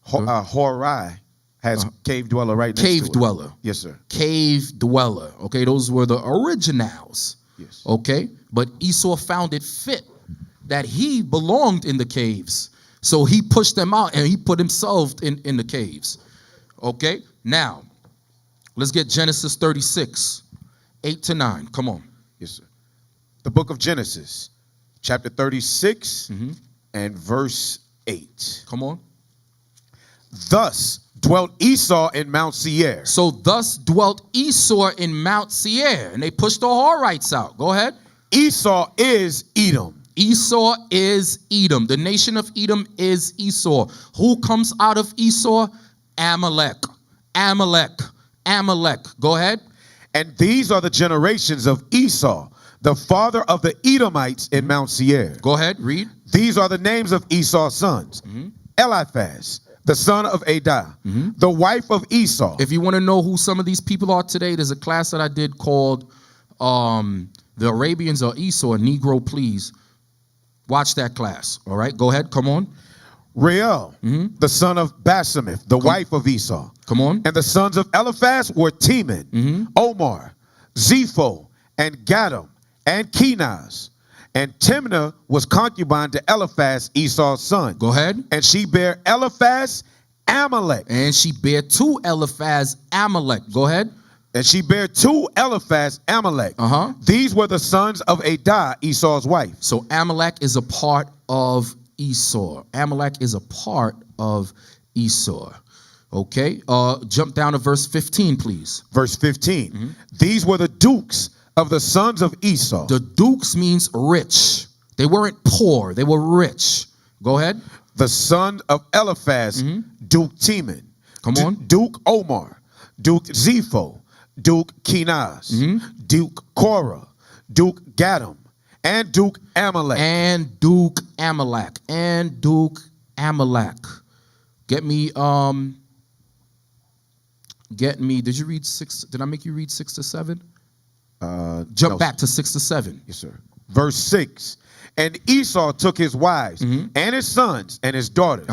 Horai Has cave dweller right next to Cave it. dweller. Yes, sir. Cave dweller. Okay, those were the originals. Yes. Okay, but Esau found it fit that he belonged in the caves. So he pushed them out and he put himself in the caves. Okay, now let's get Genesis 36, 8 to 9. Come on. Yes, sir. The book of Genesis, chapter 36 and verse 8. Come on. Thus dwelt Esau in Mount Seir. So thus dwelt Esau in Mount Seir, and they pushed the Horites out. Go ahead. Esau is Edom. Esau is Edom. The nation of Edom is Esau. Who comes out of Esau? Amalek. Amalek. Amalek. Go ahead. And these are the generations of Esau, the father of the Edomites in Mount Seir. Go ahead. Read. These are the names of Esau's sons. Eliphaz, the son of Adah, the wife of Esau. If you want to know who some of these people are today, there's a class that I did called The Arabians Are Esau, Negro Please. Watch that class. All right. Go ahead. Come on. Reuel, the son of Basemith, the wife of Esau. Come on. And the sons of Eliphaz were Teman, Omar, Zepho, and Gadam, and Kenaz. And Timnah was concubine to Eliphaz, Esau's son. Go ahead. And she bare Eliphaz Amalek. And she bare two Eliphaz Amalek. Go ahead. And she bare two Eliphaz Amalek. These were the sons of Adah, Esau's wife. So Amalek is a part of Esau. Amalek is a part of Esau. Okay. Jump down to verse 15, please. Verse 15. These were the dukes of the sons of Esau. The dukes means rich. They weren't poor. They were rich. Go ahead. The son of Eliphaz, Duke Teman. Come on. Duke Omar, Duke Zepho, Duke Kenaz, Duke Korah, Duke Gadam, and Duke Amalek. And Duke Amalek. And Duke Amalek. Get me, did you read 6? Did I make you read 6 to 7? Jump back to 6 to 7. Yes, sir. Verse 6. And Esau took his wives and his sons and his daughters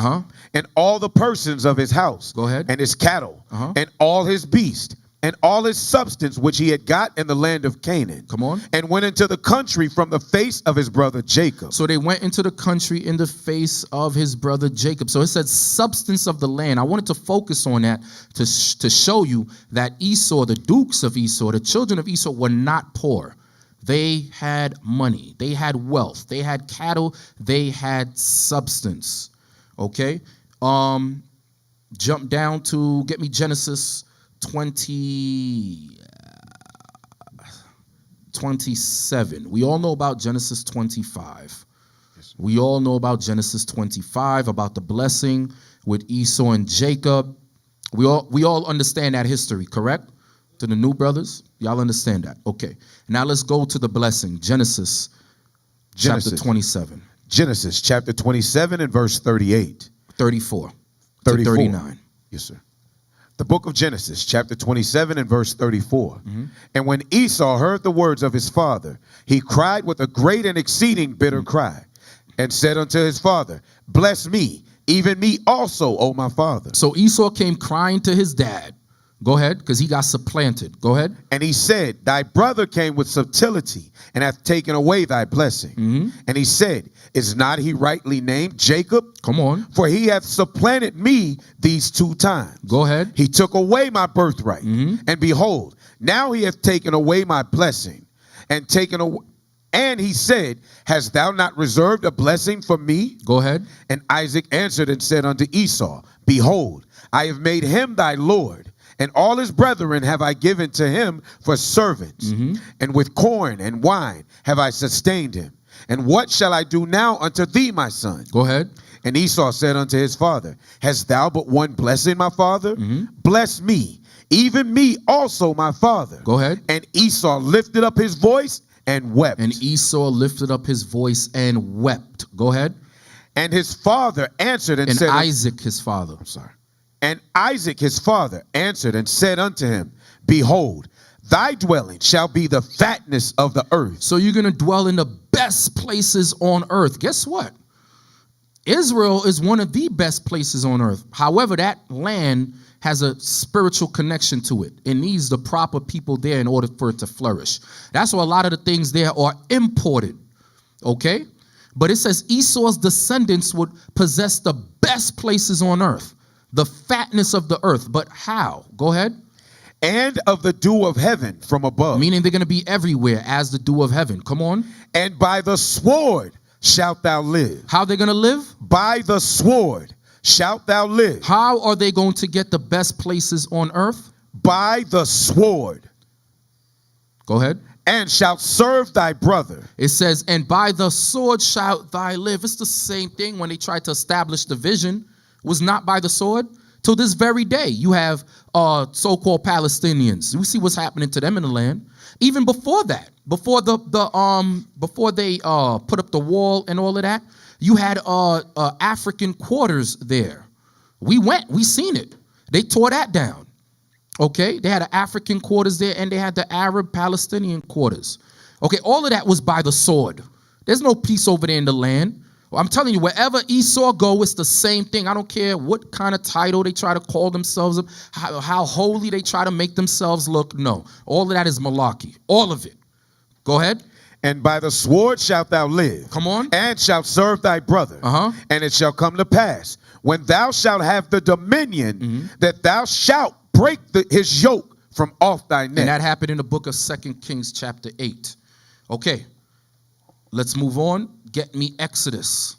and all the persons of his house. Go ahead. And his cattle and all his beasts and all his substance which he had got in the land of Canaan. Come on. And went into the country from the face of his brother Jacob. So they went into the country in the face of his brother Jacob. So it said substance of the land. I wanted to focus on that to show you that Esau, the dukes of Esau, the children of Esau were not poor. They had money. They had wealth. They had cattle. They had substance. Okay. Jump down to, get me Genesis 27. We all know about Genesis 25. We all know about Genesis 25, about the blessing with Esau and Jacob. We all understand that history, correct? To the new brothers, y'all understand that. Okay. Now let's go to the blessing. Genesis chapter 27. Genesis chapter 27 and verse 38. 34. 34. 39. Yes, sir. The book of Genesis, chapter 27 and verse 34. And when Esau heard the words of his father, he cried with a great and exceeding bitter cry, and said unto his father, bless me, even me also, O my father. So Esau came crying to his dad. Go ahead, because he got supplanted. Go ahead. And he said, thy brother came with subtlety and hath taken away thy blessing. And he said, is not he rightly named Jacob? Come on. For he hath supplanted me these 2 times. Go ahead. He took away my birthright. And behold, now he hath taken away my blessing and taken away. And he said, hast thou not reserved a blessing for me? Go ahead. And Isaac answered and said unto Esau, behold, I have made him thy Lord, and all his brethren have I given to him for servants. And with corn and wine have I sustained him. And what shall I do now unto thee, my son? Go ahead. And Esau said unto his father, hast thou but one blessing, my father? Bless me, even me also, my father. Go ahead. And Esau lifted up his voice and wept. And Esau lifted up his voice and wept. Go ahead. And his father answered and said, Isaac, his father. I'm sorry. And Isaac his father answered and said unto him, behold, thy dwelling shall be the fatness of the earth. So you're going to dwell in the best places on earth. Guess what? Israel is one of the best places on earth. However, that land has a spiritual connection to it. It needs the proper people there in order for it to flourish. That's why a lot of the things there are imported. Okay? But it says Esau's descendants would possess the best places on earth, the fatness of the earth. But how? Go ahead. And of the dew of heaven from above. Meaning they're going to be everywhere as the dew of heaven. Come on. And by the sword shalt thou live. How they going to live? By the sword shalt thou live. How are they going to get the best places on earth? By the sword. Go ahead. And shalt serve thy brother. It says, and by the sword shalt thou live. It's the same thing when they tried to establish the vision. Was not by the sword. Till this very day, you have so-called Palestinians. We see what's happening to them in the land. Even before that, before before they put up the wall and all of that, you had African quarters there. We seen it. They tore that down. Okay, they had an African quarters there, and they had the Arab Palestinian quarters. Okay, all of that was by the sword. There's no peace over there in the land. Well, I'm telling you, wherever Esau go, it's the same thing. I don't care what kind of title they try to call themselves, how holy they try to make themselves look. No, all of that is malarkey. All of it. Go ahead. And by the sword shalt thou live. Come on. And shalt serve thy brother. And it shall come to pass, when thou shalt have the dominion, that thou shalt break his yoke from off thy neck. And that happened in the book of 2 Kings chapter 8. Okay, let's move on. Get me Exodus.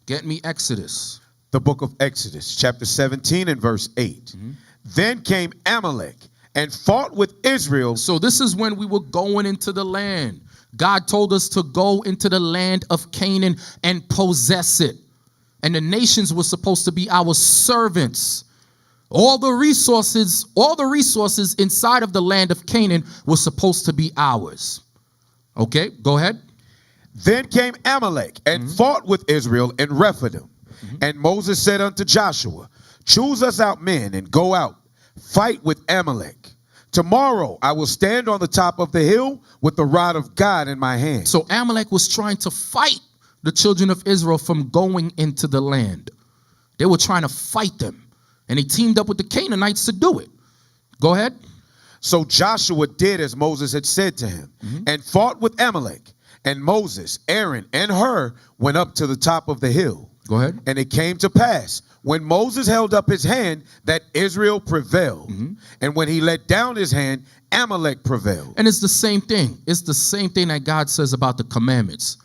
Get me Exodus. The book of Exodus, chapter 17 and verse 8. Then came Amalek and fought with Israel. So this is when we were going into the land. God told us to go into the land of Canaan and possess it. And the nations were supposed to be our servants. All the resources inside of the land of Canaan were supposed to be ours. Okay, go ahead. Then came Amalek and fought with Israel in Rephidim. And Moses said unto Joshua, choose us out men and go out, fight with Amalek. Tomorrow I will stand on the top of the hill with the rod of God in my hand. So Amalek was trying to fight the children of Israel from going into the land. They were trying to fight them. And they teamed up with the Canaanites to do it. Go ahead. So Joshua did as Moses had said to him and fought with Amalek. And Moses, Aaron, and Hur went up to the top of the hill. Go ahead. And it came to pass, when Moses held up his hand, that Israel prevailed. And when he let down his hand, Amalek prevailed. And it's the same thing. It's the same thing that God says about the commandments.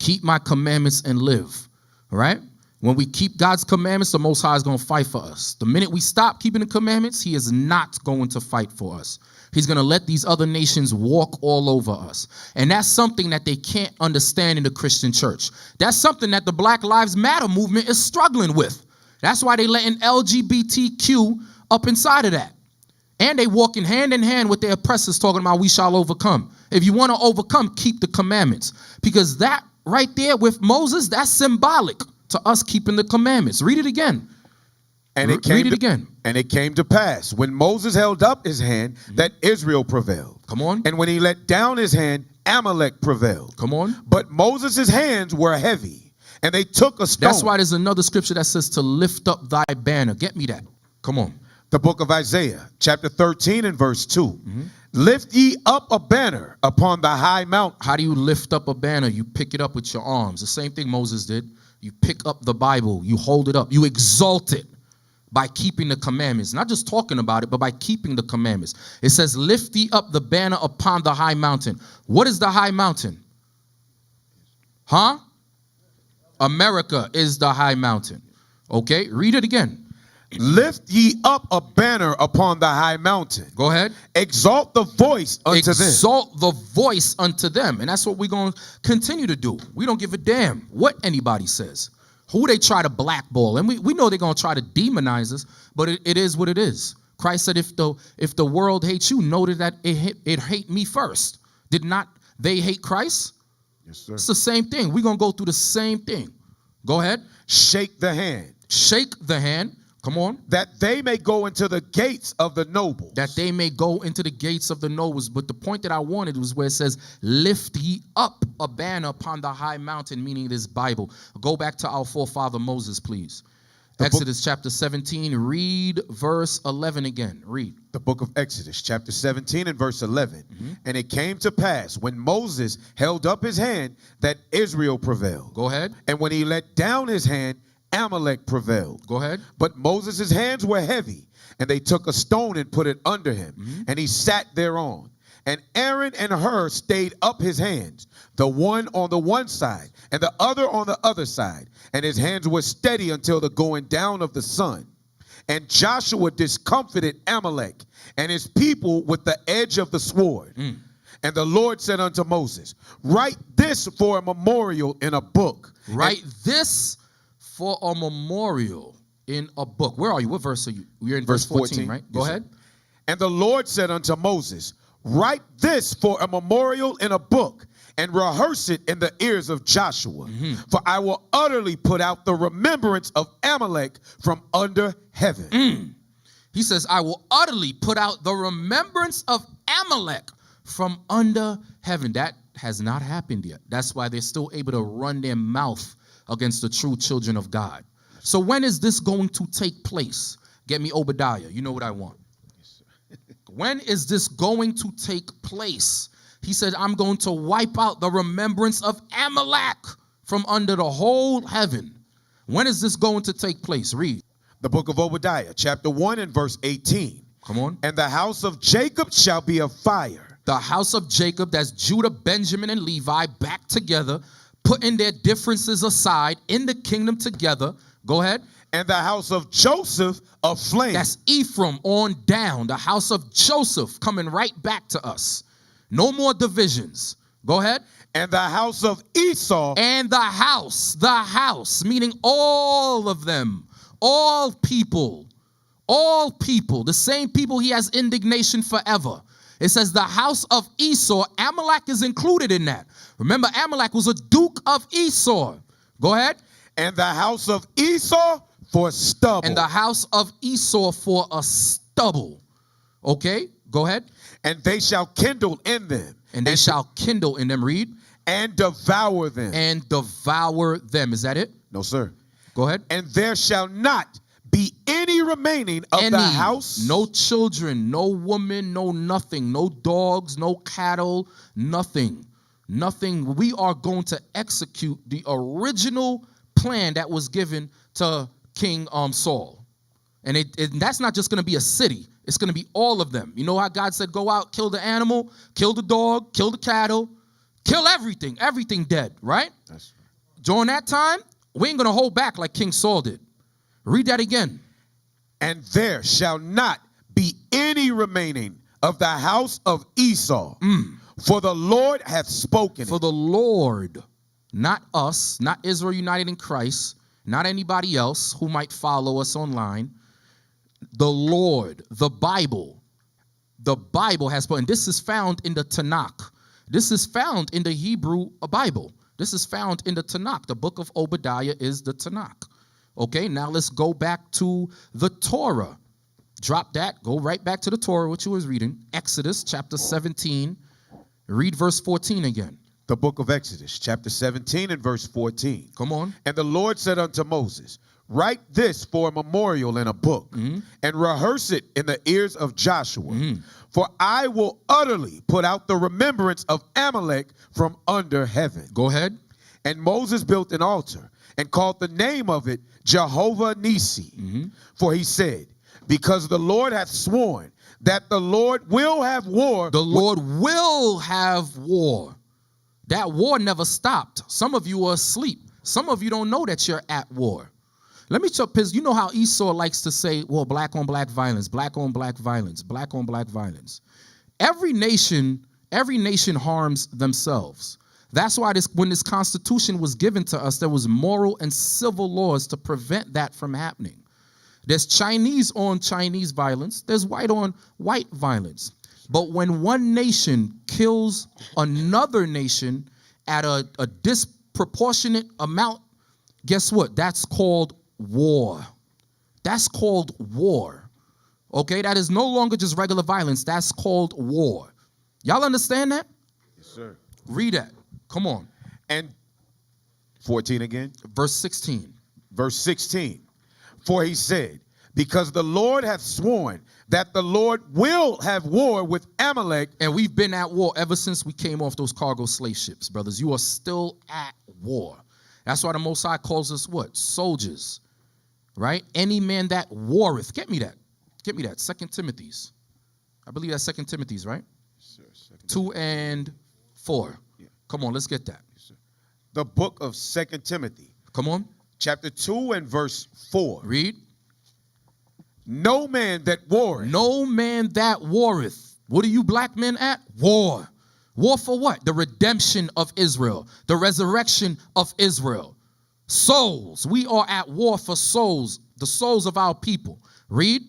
Keep my commandments and live. All right? When we keep God's commandments, the Most High is going to fight for us. The minute we stop keeping the commandments, he is not going to fight for us. He's going to let these other nations walk all over us. And that's something that they can't understand in the Christian church. That's something that the Black Lives Matter movement is struggling with. That's why they letting LGBTQ up inside of that. And they walking hand in hand with their oppressors talking about we shall overcome. If you want to overcome, keep the commandments. Because that right there with Moses, that's symbolic to us keeping the commandments. Read it again. And it came to pass, when Moses held up his hand, that Israel prevailed. Come on. And when he let down his hand, Amalek prevailed. Come on. But Moses' hands were heavy, and they took a stone. That's why there's another scripture that says to lift up thy banner. Get me that. Come on. The book of Isaiah, chapter 13 and verse 2. Lift ye up a banner upon the high mountain. How do you lift up a banner? You pick it up with your arms. The same thing Moses did. You pick up the Bible. You hold it up. You exalt it by keeping the commandments. Not just talking about it, but by keeping the commandments. It says, lift ye up the banner upon the high mountain. What is the high mountain? Huh? America is the high mountain. Okay, read it again. Lift ye up a banner upon the high mountain. Go ahead. Exalt the voice unto them. Exalt the voice unto them. And that's what we're going to continue to do. We don't give a damn what anybody says. Who they try to blackball. And we know they're going to try to demonize us, but it is what it is. Christ said, if the world hates you, know that it hate me first. Did not they hate Christ? Yes, sir. It's the same thing. We're going to go through the same thing. Go ahead. Shake the hand. Shake the hand. Come on. that they may go into the gates of the nobles. That they may go into the gates of the nobles. But the point that I wanted was where it says, lift ye up a banner upon the high mountain, meaning this Bible. Go back to our forefather Moses, please. Exodus chapter 17, read verse 11 again. Read. The book of Exodus, chapter 17 and verse 11. And it came to pass when Moses held up his hand that Israel prevailed. Go ahead. And when he let down his hand, Amalek prevailed. Go ahead. But Moses' hands were heavy, and they took a stone and put it under him, and he sat thereon. And Aaron and Hur stayed up his hands, the one on the one side and the other on the other side. And his hands were steady until the going down of the sun. And Joshua discomfited Amalek and his people with the edge of the sword. And the Lord said unto Moses, write this for a memorial in a book. Write this for a memorial in a book. Where are you? What verse are you? You're in verse 14, right? Go ahead. And the Lord said unto Moses, write this for a memorial in a book, and rehearse it in the ears of Joshua. For I will utterly put out the remembrance of Amalek from under heaven. He says, I will utterly put out the remembrance of Amalek from under heaven. That has not happened yet. That's why they're still able to run their mouth against the true children of God. So when is this going to take place? Get me Obadiah. You know what I want. When is this going to take place? He said, I'm going to wipe out the remembrance of Amalek from under the whole heaven. When is this going to take place? Read. The book of Obadiah, chapter 1 and verse 18. Come on. And the house of Jacob shall be a fire. The house of Jacob, that's Judah, Benjamin, and Levi, back together, putting their differences aside in the kingdom together. Go ahead. And the house of Joseph a flame. That's Ephraim on down. The house of Joseph coming right back to us. No more divisions. Go ahead. And the house of Esau. And the house, meaning all of them, all people, the same people he has indignation forever. It says the house of Esau, Amalek is included in that. Remember, Amalek was a duke of Esau. Go ahead. And the house of Esau for stubble. And the house of Esau for a stubble. Okay, go ahead. And they shall kindle in them. And they shall kindle in them. Read. And devour them. And devour them. Is that it? No, sir. Go ahead. And there shall not be any remaining of the house. No children, no woman, no nothing, no dogs, no cattle, nothing. Nothing. We are going to execute the original plan that was given to King Saul. And that's not just going to be a city. It's going to be all of them. You know how God said, go out, kill the animal, kill the dog, kill the cattle, kill everything. Everything dead, right? That's right. During that time, we ain't going to hold back like King Saul did. Read that again. And there shall not be any remaining of the house of Esau. For the Lord hath spoken. For the Lord, not us, not Israel united in Christ, not anybody else who might follow us online. The Lord, the Bible has spoken. This is found in the Tanakh. This is found in the Hebrew Bible. This is found in the Tanakh. The book of Obadiah is the Tanakh. Okay, now let's go back to the Torah. Drop that. Go right back to the Torah, what you was reading. Exodus chapter 17. Read verse 14 again. The book of Exodus, chapter 17 and verse 14. Come on. And the Lord said unto Moses, write this for a memorial in a book, and rehearse it in the ears of Joshua. For I will utterly put out the remembrance of Amalek from under heaven. Go ahead. And Moses built an altar and called the name of it Jehovah Nissi. For he said, because the Lord hath sworn that the Lord will have war. The Lord will have war. That war never stopped. Some of you are asleep. Some of you don't know that you're at war. Let me tell you, because you know how Esau likes to say, well, black on black violence, black on black violence, black on black violence. Every nation harms themselves. That's why when this Constitution was given to us, there was moral and civil laws to prevent that from happening. There's Chinese on Chinese violence. There's white on white violence. But when one nation kills another nation at a disproportionate amount, guess what? That's called war. That's called war. Okay, that is no longer just regular violence. That's called war. Y'all understand that? Yes, sir. Read that. Come on. And 14 again. Verse 16. Verse 16. For he said, because the Lord hath sworn that the Lord will have war with Amalek. And we've been at war ever since we came off those cargo slave ships, brothers. You are still at war. That's why the Most High calls us what? Soldiers. Right? Any man that warreth. Get me that. Get me that. 2 Timothy's. I believe that's 2 Timothy's, right? Yes, sir. 2 and 4. Yeah. Come on, let's get that. Yes, sir. The book of 2 Timothy, Come on. chapter 2 and verse 4. Read. No man that warreth. No man that warreth. What are you black men at? War. War for what? The redemption of Israel. The resurrection of Israel. Souls. We are at war for souls. The souls of our people. Read.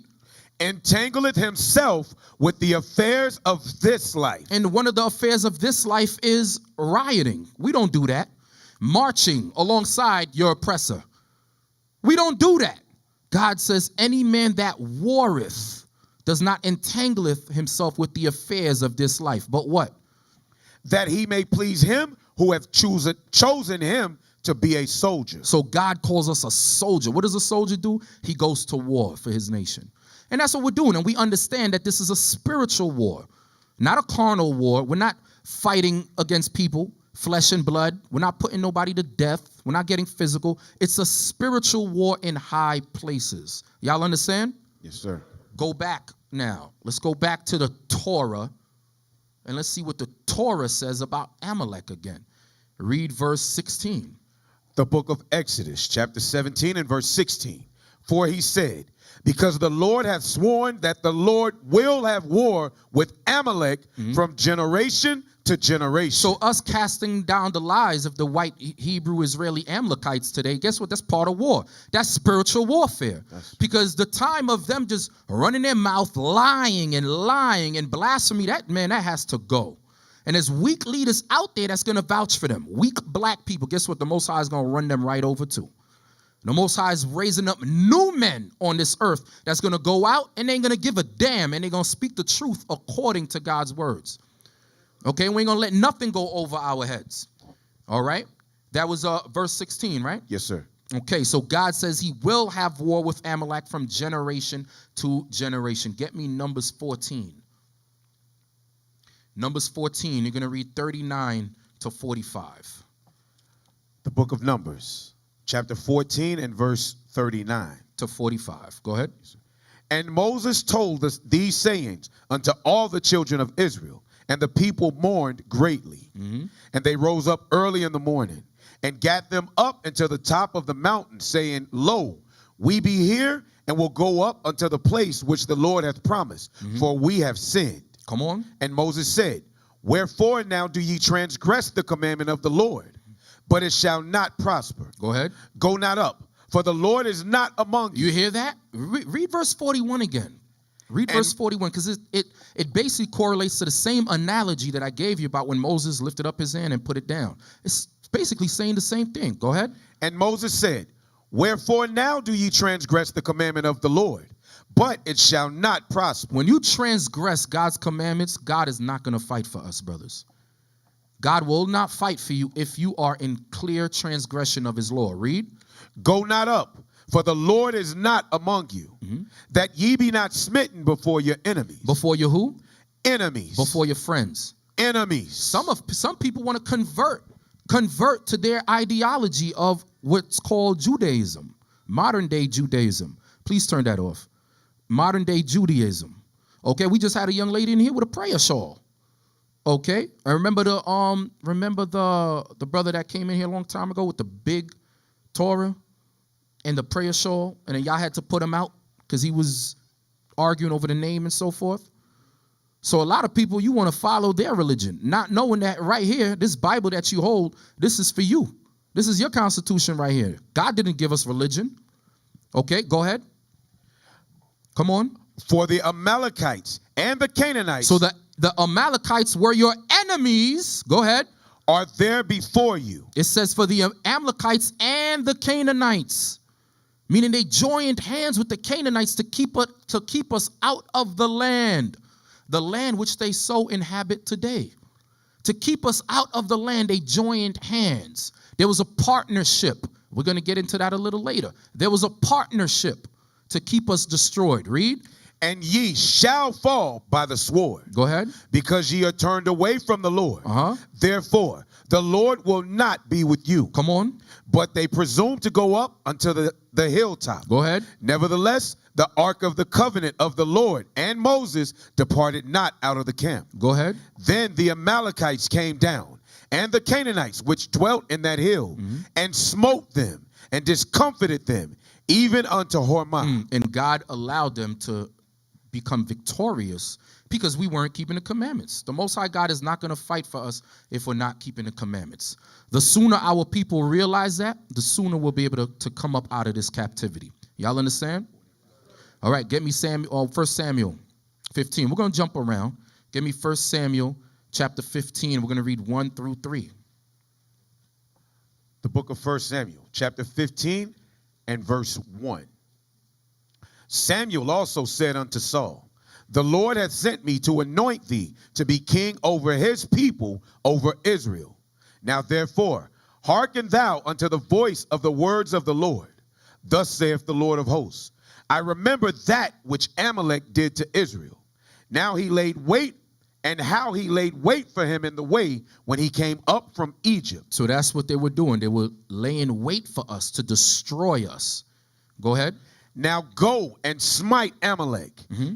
Entangleth himself with the affairs of this life. And one of the affairs of this life is rioting. We don't do that. Marching alongside your oppressor. We don't do that. God says, any man that warreth does not entangleth himself with the affairs of this life. But what? That he may please him who hath chosen him to be a soldier. So God calls us a soldier. What does a soldier do? He goes to war for his nation. And that's what we're doing. And we understand that this is a spiritual war, not a carnal war. We're not fighting against people, flesh and blood. We're not putting nobody to death. We're not getting physical. It's a spiritual war in high places. Y'all understand? Yes, sir. Go back now. Let's go back to the Torah. And let's see what the Torah says about Amalek again. Read verse 16. The book of Exodus, chapter 17 and verse 16. For he said, because the Lord hath sworn that the Lord will have war with Amalek from generation to generation. So us casting down the lies of the white Hebrew Israeli Amalekites today, guess what? That's part of war. That's spiritual warfare. Because the time of them just running their mouth, lying and blasphemy, that has to go. And there's weak leaders out there that's going to vouch for them. Weak black people. Guess what? The Most High is going to run them right over too. The Most High is raising up new men on this earth that's going to go out and they ain't going to give a damn and they're going to speak the truth according to God's words. Okay, we ain't going to let nothing go over our heads. All right? That was verse 16, right? Yes, sir. Okay, so God says he will have war with Amalek from generation to generation. Get me Numbers 14. Numbers 14, you're going to read 39 to 45. The book of Numbers, chapter 14 and verse 39 to 45. Go ahead. And Moses told us these sayings unto all the children of Israel, and the people mourned greatly. And they rose up early in the morning and gat them up into the top of the mountain, saying, Lo, we be here, and will go up unto the place which the Lord hath promised, for we have sinned. Come on. And Moses said, wherefore now do ye transgress the commandment of the Lord? But it shall not prosper. Go ahead. Go not up, for the Lord is not among you. You hear that? Read verse 41 again. Read verse 41, because it basically correlates to the same analogy that I gave you about when Moses lifted up his hand and put it down. It's basically saying the same thing. Go ahead. And Moses said, wherefore now do ye transgress the commandment of the Lord? But it shall not prosper. When you transgress God's commandments, God is not going to fight for us, brothers. God will not fight for you if you are in clear transgression of his law. Read. Go not up, for the Lord is not among you, that ye be not smitten before your enemies. Before your who? Enemies. Before your friends. Enemies. Some people want to convert to their ideology of what's called Judaism, modern day Judaism. Please turn that off. Modern day Judaism. Okay, we just had a young lady in here with a prayer shawl. Okay, I remember the brother that came in here a long time ago with the big Torah and the prayer shawl, and then y'all had to put him out because he was arguing over the name and so forth. So a lot of people, you want to follow their religion, not knowing that right here, this Bible that you hold, this is for you. This is your constitution right here. God didn't give us religion. Okay, go ahead. Come on. For the Amalekites and the Canaanites. So the Amalekites were your enemies. Go ahead. Are there before you. It says for the Amalekites and the Canaanites. meaning they joined hands with the Canaanites to keep us out of the land which they so inhabit today. To keep us out of the land, they joined hands. There was a partnership. We're going to get into that a little later. There was a partnership to keep us destroyed. Read. And ye shall fall by the sword. Go ahead. Because ye are turned away from the Lord. Uh-huh. Therefore, the Lord will not be with you. Come on. But they presume to go up unto the hilltop. Go ahead. Nevertheless, the ark of the covenant of the Lord and Moses departed not out of the camp. Go ahead. Then the Amalekites came down, and the Canaanites which dwelt in that hill, and smote them, and discomfited them, even unto Hormah. And God allowed them to become victorious because we weren't keeping the commandments. The Most High God is not going to fight for us if we're not keeping the commandments. The sooner our people realize that, the sooner we'll be able to come up out of this captivity. Y'all understand? All right, get me 1 Samuel 15. We're going to jump around. Get me 1 Samuel chapter 15. We're going to read 1 through 3. The book of 1 Samuel, chapter 15 and verse 1. Samuel also said unto Saul, the Lord hath sent me to anoint thee to be king over his people, over Israel. Now therefore, hearken thou unto the voice of the words of the Lord. Thus saith the Lord of hosts, I remember that which Amalek did to Israel. Now he laid wait, and how he laid wait for him in the way when he came up from Egypt. So that's what they were doing. They were laying wait for us to destroy us. Go ahead. Now go and smite Amalek,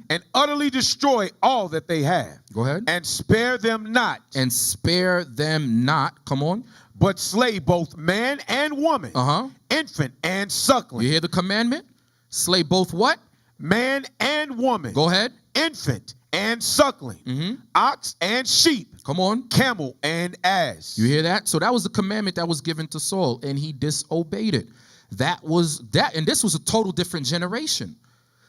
and utterly destroy all that they have. Go ahead. And spare them not. And spare them not. Come on. But slay both man and woman, infant and suckling. You hear the commandment? Slay both what? Man and woman. Go ahead. Infant and suckling. Ox and sheep. Come on. Camel and ass. You hear that? So that was the commandment that was given to Saul, and he disobeyed it. And this was a total different generation.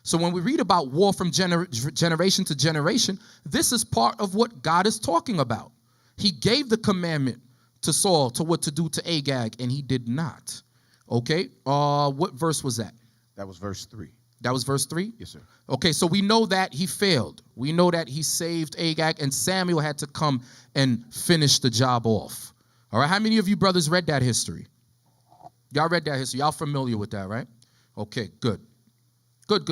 So when we read about war from generation to generation, this is part of what God is talking about. He gave the commandment to Saul to what to do to Agag, and he did not. Okay, what verse was that? That was verse 3. That was verse 3? Yes, sir. Okay, so we know that he failed. We know that he saved Agag, and Samuel had to come and finish the job off. All right, how many of you brothers read that history? Y'all read that history. Y'all familiar with that, right? Okay, good. Good.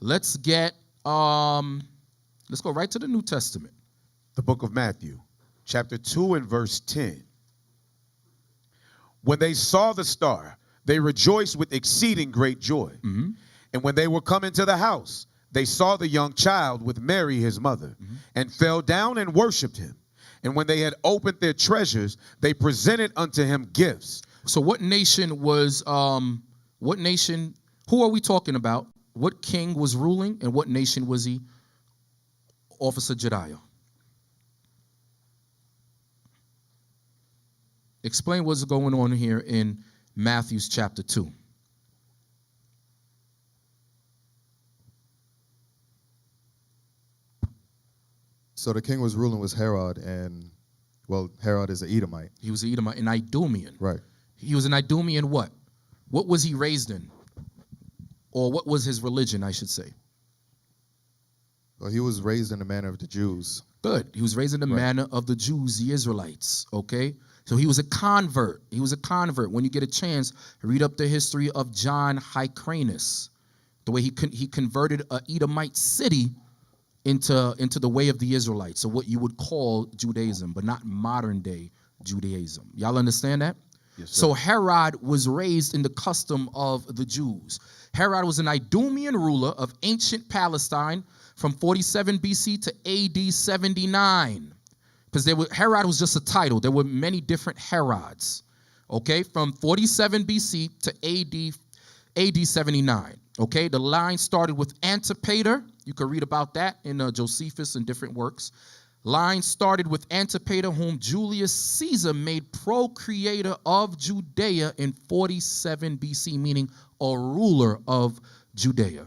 Let's get, let's go right to the New Testament. The book of Matthew, chapter 2 and verse 10. When they saw the star, they rejoiced with exceeding great joy. And when they were come into the house, they saw the young child with Mary his mother, and fell down and worshipped him. And when they had opened their treasures, they presented unto him gifts. So what nation, who are we talking about? What king was ruling, and what nation was he? Officer Jeriah. Explain what's going on here in Matthew's chapter 2. So the king was ruling was Herod, and, well, Herod is an Edomite. He was an Edomite, an Idumean. Right. He was an Idumean what? What was he raised in? Or what was his religion, I should say? Well, he was raised in the manner of the Jews. Good. He was raised in the manner of the Jews, the Israelites, okay? So he was a convert. He was a convert. When you get a chance, read up the history of John Hyrcanus, the way he converted an Edomite city into the way of the Israelites, so what you would call Judaism, but not modern-day Judaism. Y'all understand that? Yes, sir. So Herod was raised in the custom of the Jews. Herod was an Idumean ruler of ancient Palestine from 47 BC to AD 79. Because Herod was just a title. There were many different Herods. Okay, from 47 BC to AD 79. Okay, the line started with Antipater. You can read about that in Josephus and different works. Line started with Antipater, whom Julius Caesar made procreator of Judea in 47 BC, meaning a ruler of Judea.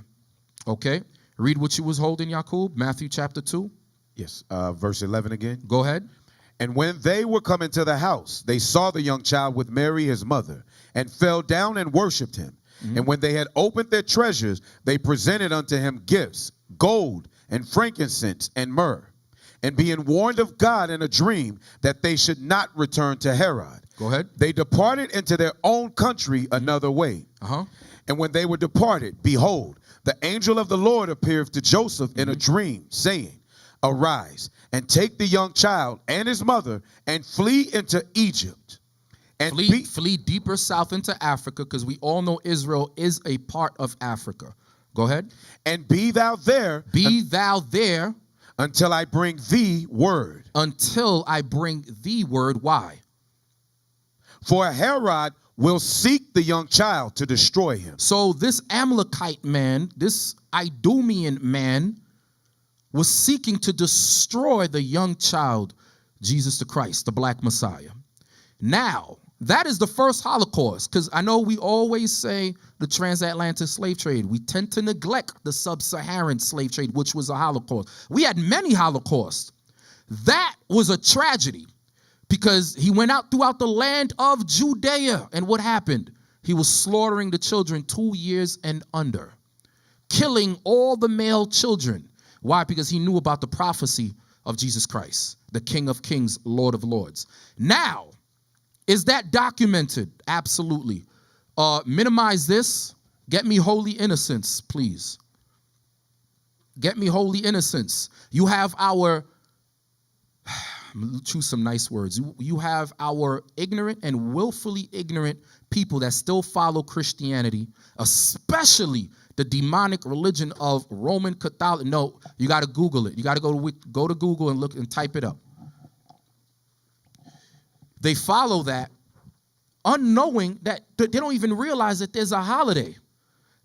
Okay, read what you was holding, Yaqub, Matthew chapter 2. Yes, verse 11 again. Go ahead. And when they were come into the house, they saw the young child with Mary his mother, and fell down and worshipped him. And when they had opened their treasures, they presented unto him gifts, gold and frankincense and myrrh. And being warned of God in a dream that they should not return to Herod, Go ahead. they departed into their own country another way. And when they were departed, behold, the angel of the Lord appeared to Joseph in a dream, saying, Arise, and take the young child and his mother, and flee into Egypt. And Flee deeper south into Africa, because we all know Israel is a part of Africa. Go ahead. And be thou there. Be thou there. Until I bring thee word. Until I bring thee word. Why? For Herod will seek the young child to destroy him. So this Amalekite man, this Idumean man, was seeking to destroy the young child, Jesus the Christ, the black Messiah. Now, that is the first Holocaust, because I know we always say the transatlantic slave trade. We tend to neglect the sub-Saharan slave trade, which was a Holocaust. We had many Holocausts. That was a tragedy, because he went out throughout the land of Judea, and what happened? He was slaughtering the children 2 years and under, killing all the male children. Why? Because he knew about the prophecy of Jesus Christ, the King of Kings, Lord of Lords. Now, is that documented? Absolutely. Minimize this. Get me holy innocence, please. Get me holy innocence. You have our, choose some nice words. You have our ignorant and willfully ignorant people that still follow Christianity, especially the demonic religion of Roman Catholic. No, you got to Google it. You got to go to Google and look and type it up. They follow that unknowing that they don't even realize that there's a holiday.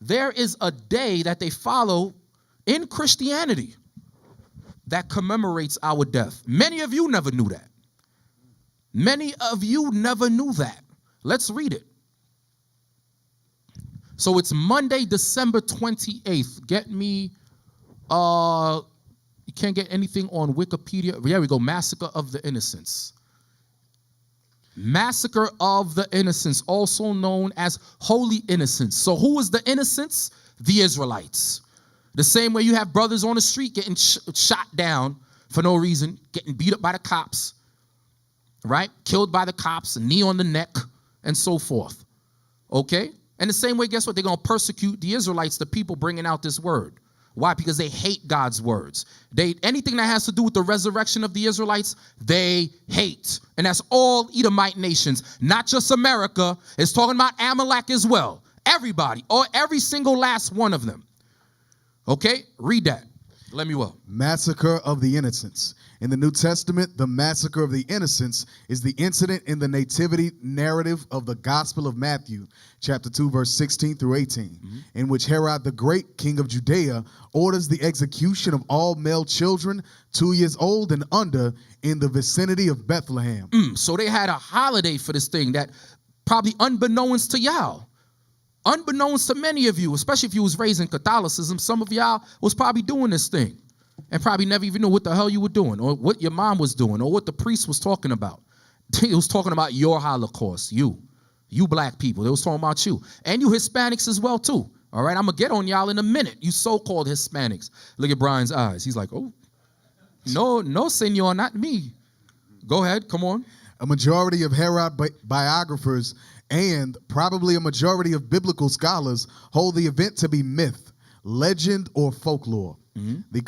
There is a day that they follow in Christianity that commemorates our death. Many of you never knew that. Many of you never knew that. Let's read it. So it's Monday, December 28th. Get me, you can't get anything on Wikipedia. There we go, Massacre of the Innocents. Massacre of the Innocents, also known as Holy Innocents. So who is the innocents? The Israelites. The same way you have brothers on the street getting shot down for no reason, getting beat up by the cops, right? Killed by the cops, a knee on the neck, and so forth. Okay? And the same way, guess what? They're going to persecute the Israelites, the people bringing out this word. Why? Because they hate God's words. Anything that has to do with the resurrection of the Israelites, they hate. And that's all Edomite nations, not just America. It's talking about Amalek as well. Everybody, or every single last one of them. Okay? Read that. Let me well. Massacre of the Innocents. In the New Testament, the massacre of the innocents is the incident in the nativity narrative of the Gospel of Matthew, chapter 2, verse 16 through 18, in which Herod the Great, king of Judea, orders the execution of all male children 2 years old and under in the vicinity of Bethlehem. So they had a holiday for this thing that probably unbeknownst to y'all, unbeknownst to many of you, especially if you was raised in Catholicism, some of y'all was probably doing this thing and probably never even knew what the hell you were doing or what your mom was doing or what the priest was talking about. He was talking about your Holocaust, you black people. They was talking about you. And you Hispanics as well, too. All right, I'm going to get on y'all in a minute, you so-called Hispanics. Look at Brian's eyes. He's like, oh, no, senor, not me. Go ahead, come on. A majority of Herod biographers and probably a majority of biblical scholars hold the event to be myth, legend, or folklore. The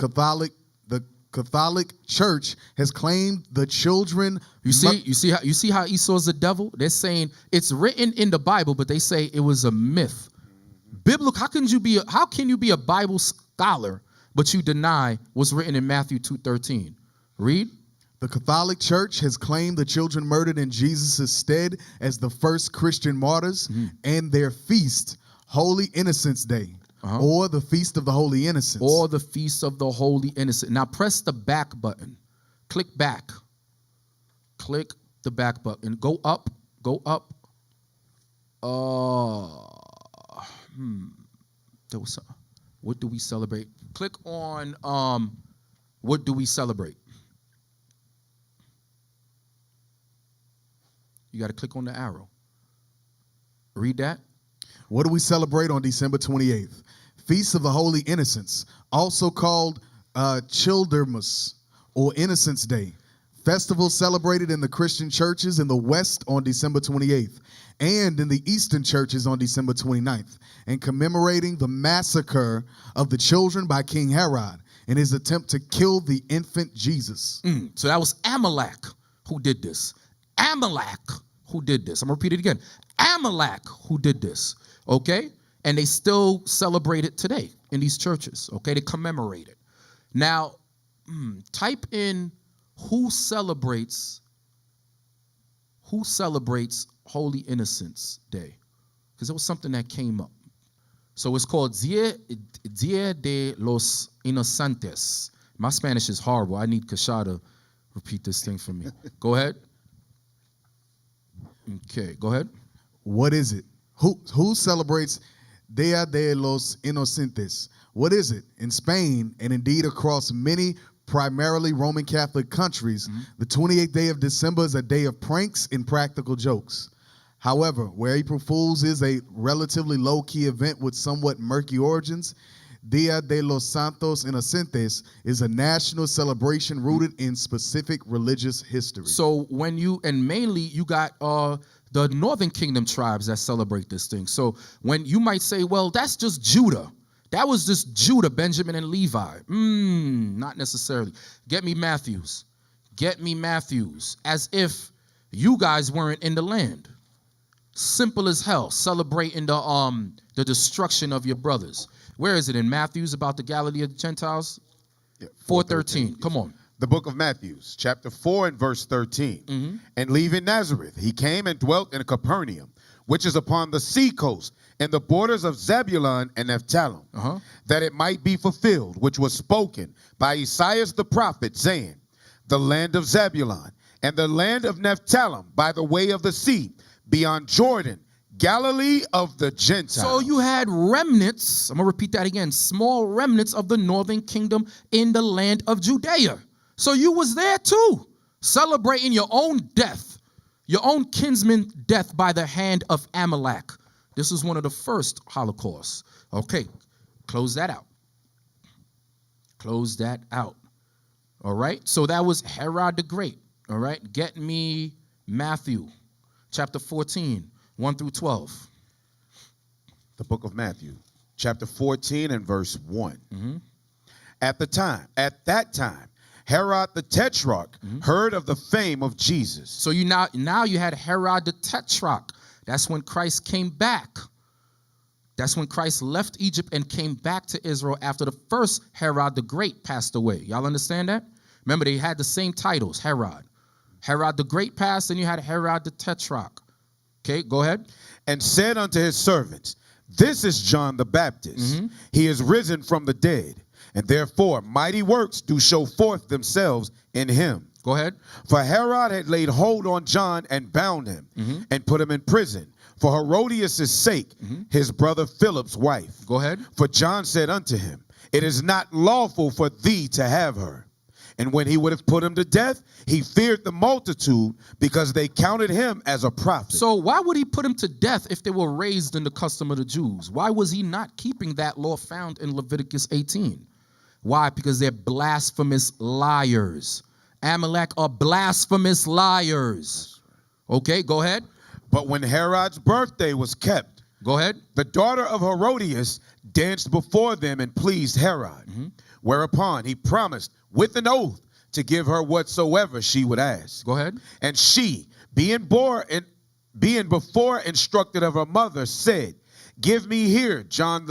Catholic Church has claimed the children. You see how Esau's the devil? They're saying it's written in the Bible, but they say it was a myth. Biblical. How can you be a Bible scholar, but you deny what's written in Matthew 2:13? Read. The Catholic Church has claimed the children murdered in Jesus' stead as the first Christian martyrs and their feast, Holy Innocents' Day, or the Feast of the Holy Innocents. Or the Feast of the Holy Innocent. Now press the back button. Click back. Click the back button. Go up. Go up. What do we celebrate? Click on what do we celebrate? You got to click on the arrow. Read that. What do we celebrate on December 28th? Feast of the Holy Innocents, also called Childermas or Innocents Day. Festival celebrated in the Christian churches in the West on December 28th and in the Eastern churches on December 29th, and commemorating the massacre of the children by King Herod in his attempt to kill the infant Jesus. So that was Amalek who did this. Amalek who did this. I'm going to repeat it again. Amalek who did this. Okay? And they still celebrate it today in these churches. Okay? They commemorate it. Now, type in who celebrates Holy Innocents Day, because it was something that came up. So it's called Dia de los Inocentes. My Spanish is horrible. I need Kasha to repeat this thing for me. Go ahead. Okay, go ahead. What is it? Who celebrates Dia de los Inocentes? What is it? In Spain, and indeed across many primarily Roman Catholic countries, the 28th day of December is a day of pranks and practical jokes. However, where April Fool's is a relatively low-key event with somewhat murky origins, Dia de los Santos Inocentes is a national celebration rooted in specific religious history. So when you, and mainly you got the Northern Kingdom tribes that celebrate this thing. So when you might say, well, that's just Judah. That was just Judah, Benjamin, and Levi. Not necessarily. Get me Matthews. Get me Matthews. As if you guys weren't in the land. Simple as hell. Celebrating the destruction of your brothers. Where is it in Matthews about the Galilee of the Gentiles? Yeah, 4:13. Come on. The book of Matthew, chapter 4 and verse 13. And leaving Nazareth, he came and dwelt in Capernaum, which is upon the sea coast, in the borders of Zebulun and Naphtali, that it might be fulfilled, which was spoken by Isaiah the prophet, saying, the land of Zebulun and the land of Naphtali by the way of the sea, beyond Jordan, Galilee of the Gentiles. So you had remnants, I'm going to repeat that again, small remnants of the northern kingdom in the land of Judea. So you was there too, celebrating your own death, your own kinsman death by the hand of Amalek. This is one of the first Holocausts. Okay, close that out. Close that out. All right, so that was Herod the Great. All right, get me Matthew chapter 14, 1 through 12. The book of Matthew, chapter 14 and verse 1. At that time, Herod the Tetrarch heard of the fame of Jesus. So you now you had Herod the Tetrarch. That's when Christ came back. That's when Christ left Egypt and came back to Israel after the first Herod the Great passed away. Y'all understand that? Remember, they had the same titles, Herod. Herod the Great passed, and you had Herod the Tetrarch. Okay, go ahead. And said unto his servants, this is John the Baptist. He is risen from the dead, and therefore mighty works do show forth themselves in him. Go ahead. For Herod had laid hold on John and bound him and put him in prison for Herodias' sake, his brother Philip's wife. Go ahead. For John said unto him, it is not lawful for thee to have her. And when he would have put him to death, he feared the multitude because they counted him as a prophet. So why would he put him to death if they were raised in the custom of the Jews? Why was he not keeping that law found in Leviticus 18? Why? Because they're blasphemous liars. Amalek are blasphemous liars. Okay, go ahead. But when Herod's birthday was kept, go ahead. The daughter of Herodias danced before them and pleased Herod. Whereupon he promised with an oath to give her whatsoever she would ask. Go ahead. And she, being before instructed of her mother, said, give me here John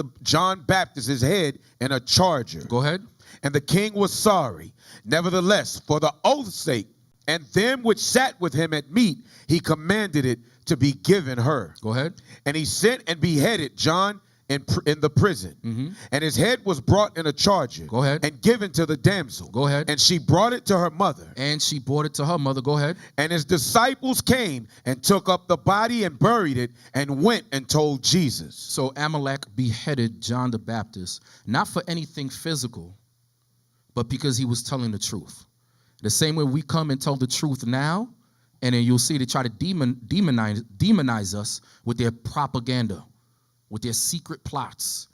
Baptist's head in a charger. Go ahead. And the king was sorry. Nevertheless, for the oath's sake, and them which sat with him at meat, he commanded it to be given her. Go ahead. And he sent and beheaded John in the prison. And his head was brought in a charger. Go ahead. And given to the damsel. Go ahead. And she brought it to her mother. And she brought it to her mother. Go ahead. And his disciples came and took up the body and buried it and went and told Jesus. So Amalek beheaded John the Baptist, not for anything physical, but because he was telling the truth. The same way we come and tell the truth now, And then you'll see they try to demonize us with their propaganda, with their secret plots.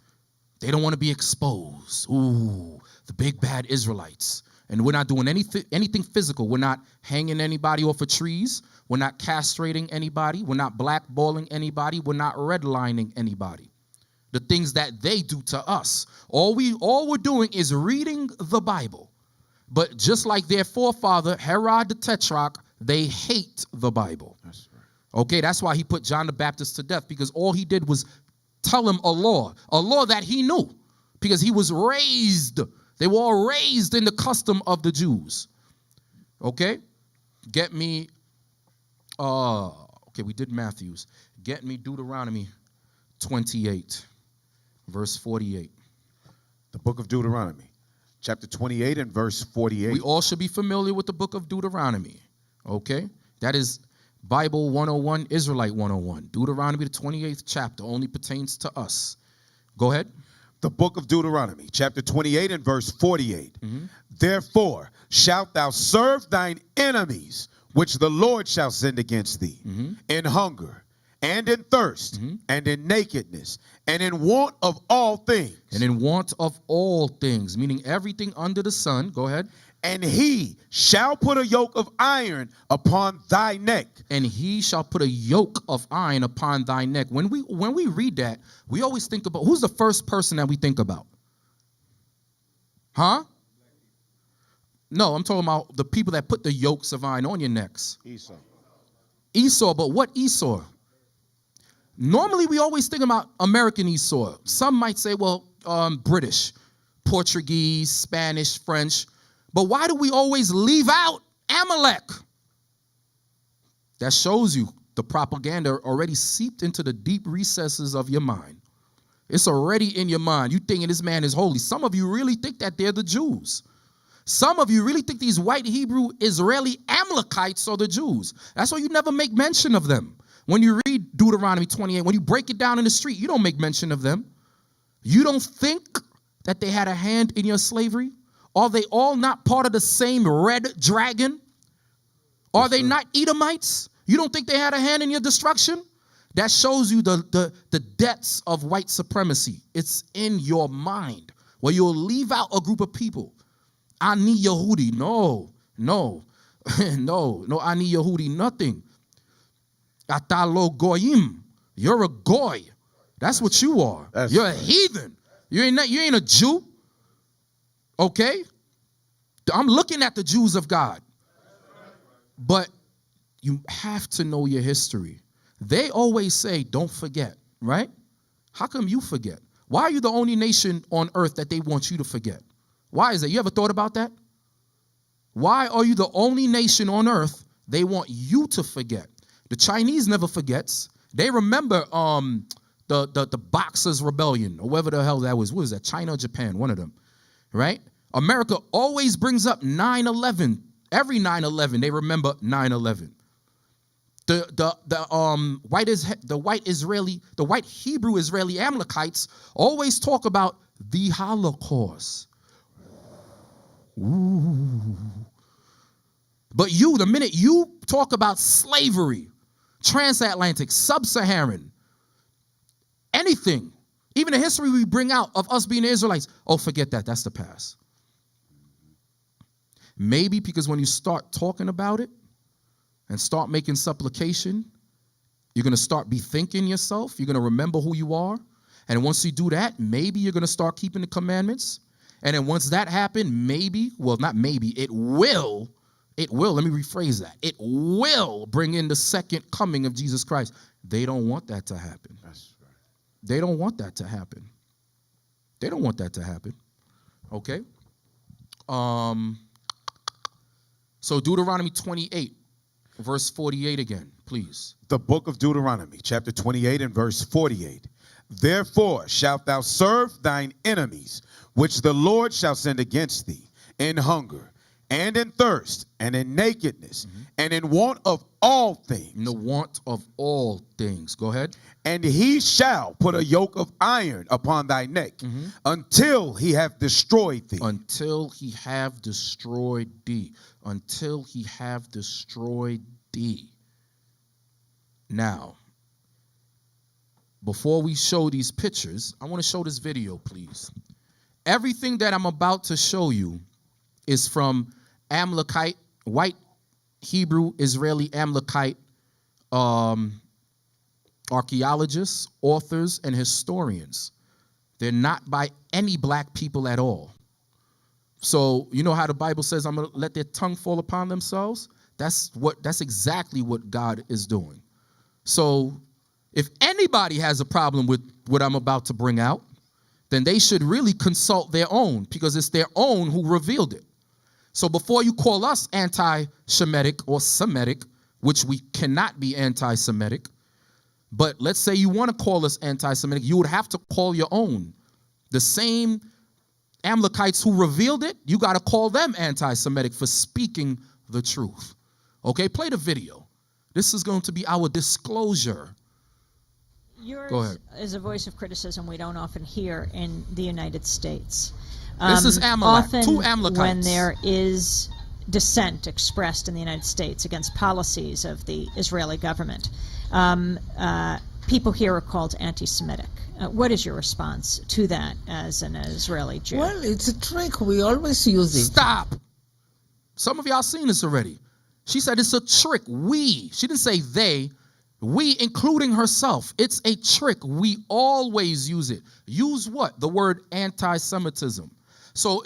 They don't want to be exposed. Ooh, the big bad Israelites. And we're not doing anything physical. We're not hanging anybody off of trees. We're not castrating anybody. We're not blackballing anybody. We're not redlining anybody. The things that they do to us. All we're doing is reading the Bible. But just like their forefather, Herod the Tetrarch, they hate the Bible. That's right. Okay, that's why he put John the Baptist to death, because all he did was tell him a law that he knew, because he was raised. They were all raised in the custom of the Jews. Okay, get me, okay, we did Matthew's. Get me Deuteronomy 28, verse 48. The book of Deuteronomy, chapter 28 and verse 48. We all should be familiar with the book of Deuteronomy. Okay, that is Bible 101, Israelite 101. Deuteronomy, the 28th chapter, only pertains to us. Go ahead. The book of Deuteronomy, chapter 28 and verse 48. Therefore shalt thou serve thine enemies, which the Lord shall send against thee, in hunger, and in thirst, and in nakedness, and in want of all things. And in want of all things, meaning everything under the sun. Go ahead. And he shall put a yoke of iron upon thy neck. And he shall put a yoke of iron upon thy neck. When we read that, we always think about, who's the first person that we think about? Huh? No, I'm talking about the people that put the yokes of iron on your necks. Esau. Esau, but what Esau? Normally, we always think about American Esau. Some might say, well, British, Portuguese, Spanish, French. But why do we always leave out Amalek? That shows you the propaganda already seeped into the deep recesses of your mind. It's already in your mind. You thinking this man is holy. Some of you really think that they're the Jews. Some of you really think these white Hebrew Israeli Amalekites are the Jews. That's why you never make mention of them. When you read Deuteronomy 28, when you break it down in the street, you don't make mention of them. You don't think that they had a hand in your slavery? Are they all not part of the same red dragon? Are they not Edomites? You don't think they had a hand in your destruction? That shows you the depths of white supremacy. It's in your mind, where you'll leave out a group of people. Ani Yehudi, no, Ani Yehudi, nothing. Atalo Goyim, you're a goy. That's what you are. You're a heathen. You ain't a Jew. Okay? I'm looking at the Jews of God. But you have to know your history. They always say, don't forget, right? How come you forget? Why are you the only nation on earth that they want you to forget? Why is that? You ever thought about that? Why are you the only nation on earth they want you to forget? The Chinese never forgets. They remember the Boxers' Rebellion, or whatever the hell that was. What was that? China or Japan? One of them, right? America always brings up 9/11. Every 9/11, they remember 9/11. The white Hebrew Israeli Amalekites always talk about the Holocaust. Ooh. But the minute you talk about slavery, transatlantic, sub-Saharan, anything, even the history we bring out of us being Israelites, oh, forget that. That's the past. Maybe because when you start talking about it and start making supplication, you're going to start bethinking yourself. You're going to remember who you are. And once you do that, maybe you're going to start keeping the commandments. And then once that happens, it will, let me rephrase that. It will bring in the second coming of Jesus Christ. They don't want that to happen. That's right. They don't want that to happen. They don't want that to happen. Okay? So Deuteronomy 28, verse 48 again, please. The book of Deuteronomy, chapter 28 and verse 48. Therefore shalt thou serve thine enemies, which the Lord shall send against thee, in hunger, and in thirst, and in nakedness, and in want of all things. In the want of all things. Go ahead. And he shall put a yoke of iron upon thy neck, until he have destroyed thee. Until he have destroyed thee. Until he have destroyed D. Now, before we show these pictures, I want to show this video, please. Everything that I'm about to show you is from Amalekite, white Hebrew, Israeli Amalekite archaeologists, authors, and historians. They're not by any black people at all. So you know how the Bible says, I'm going to let their tongue fall upon themselves? That's exactly what God is doing. So if anybody has a problem with what I'm about to bring out, then they should really consult their own, because it's their own who revealed it. So before you call us anti-Shemitic or Semitic, which we cannot be anti-Semitic, but let's say you want to call us anti-Semitic, you would have to call your own. The same Amalekites who revealed it, you got to call them anti-Semitic for speaking the truth. Okay, play the video. This is going to be our disclosure. Yours Go ahead. is a voice of criticism we don't often hear in the United States. This is Amalek, Often two Amalekites. when there is dissent expressed in the United States against policies of the Israeli government, people here are called anti-Semitic. What is your response to that as an Israeli Jew? Well, it's a trick. We always use it. Stop. Some of y'all seen this already. She said it's a trick. We. She didn't say they. We, including herself. It's a trick. We always use it. Use what? The word anti-Semitism. So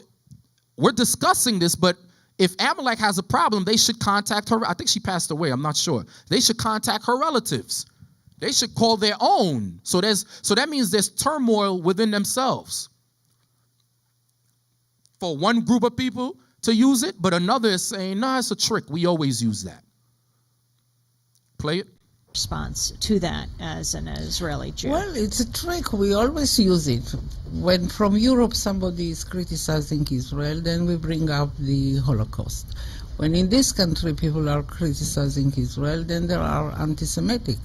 we're discussing this, but if Amalek has a problem, they should contact her. I think she passed away. I'm not sure. They should contact her relatives. They should call their own. So that means there's turmoil within themselves. For one group of people to use it, but another is saying, no, it's a trick. We always use that. Play it. Response to that as an Israeli Jew? Well, it's a trick. We always use it. When from Europe somebody is criticizing Israel, then we bring up the Holocaust. When in this country people are criticizing Israel, then there are anti-Semitic.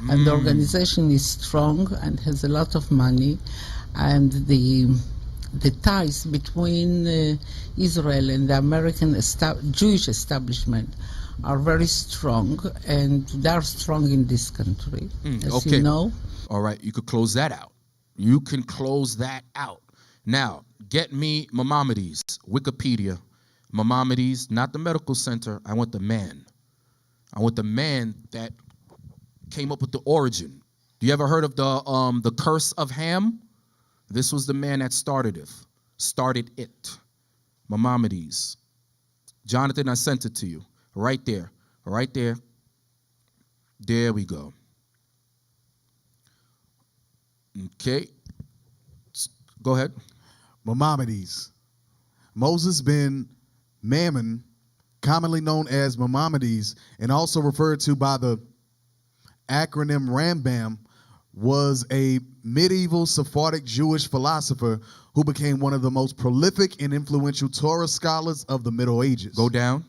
And the organization is strong and has a lot of money, and the ties between Israel and the American Jewish establishment are very strong, and they are strong in this country, as you know. All right, you could close that out. You can close that out. Now, get me Maimonides, Wikipedia. Maimonides, not the medical center. I want the man. I want the man that came up with the origin. Do you ever heard of the curse of Ham? This was the man that started it. Maimonides. Jonathan, I sent it to you. Right there. Right there. There we go. Okay. Go ahead. Maimonides. Moses ben Mammon, commonly known as Maimonides, and also referred to by the acronym Rambam, was a medieval Sephardic Jewish philosopher who became one of the most prolific and influential Torah scholars of the Middle Ages. Go down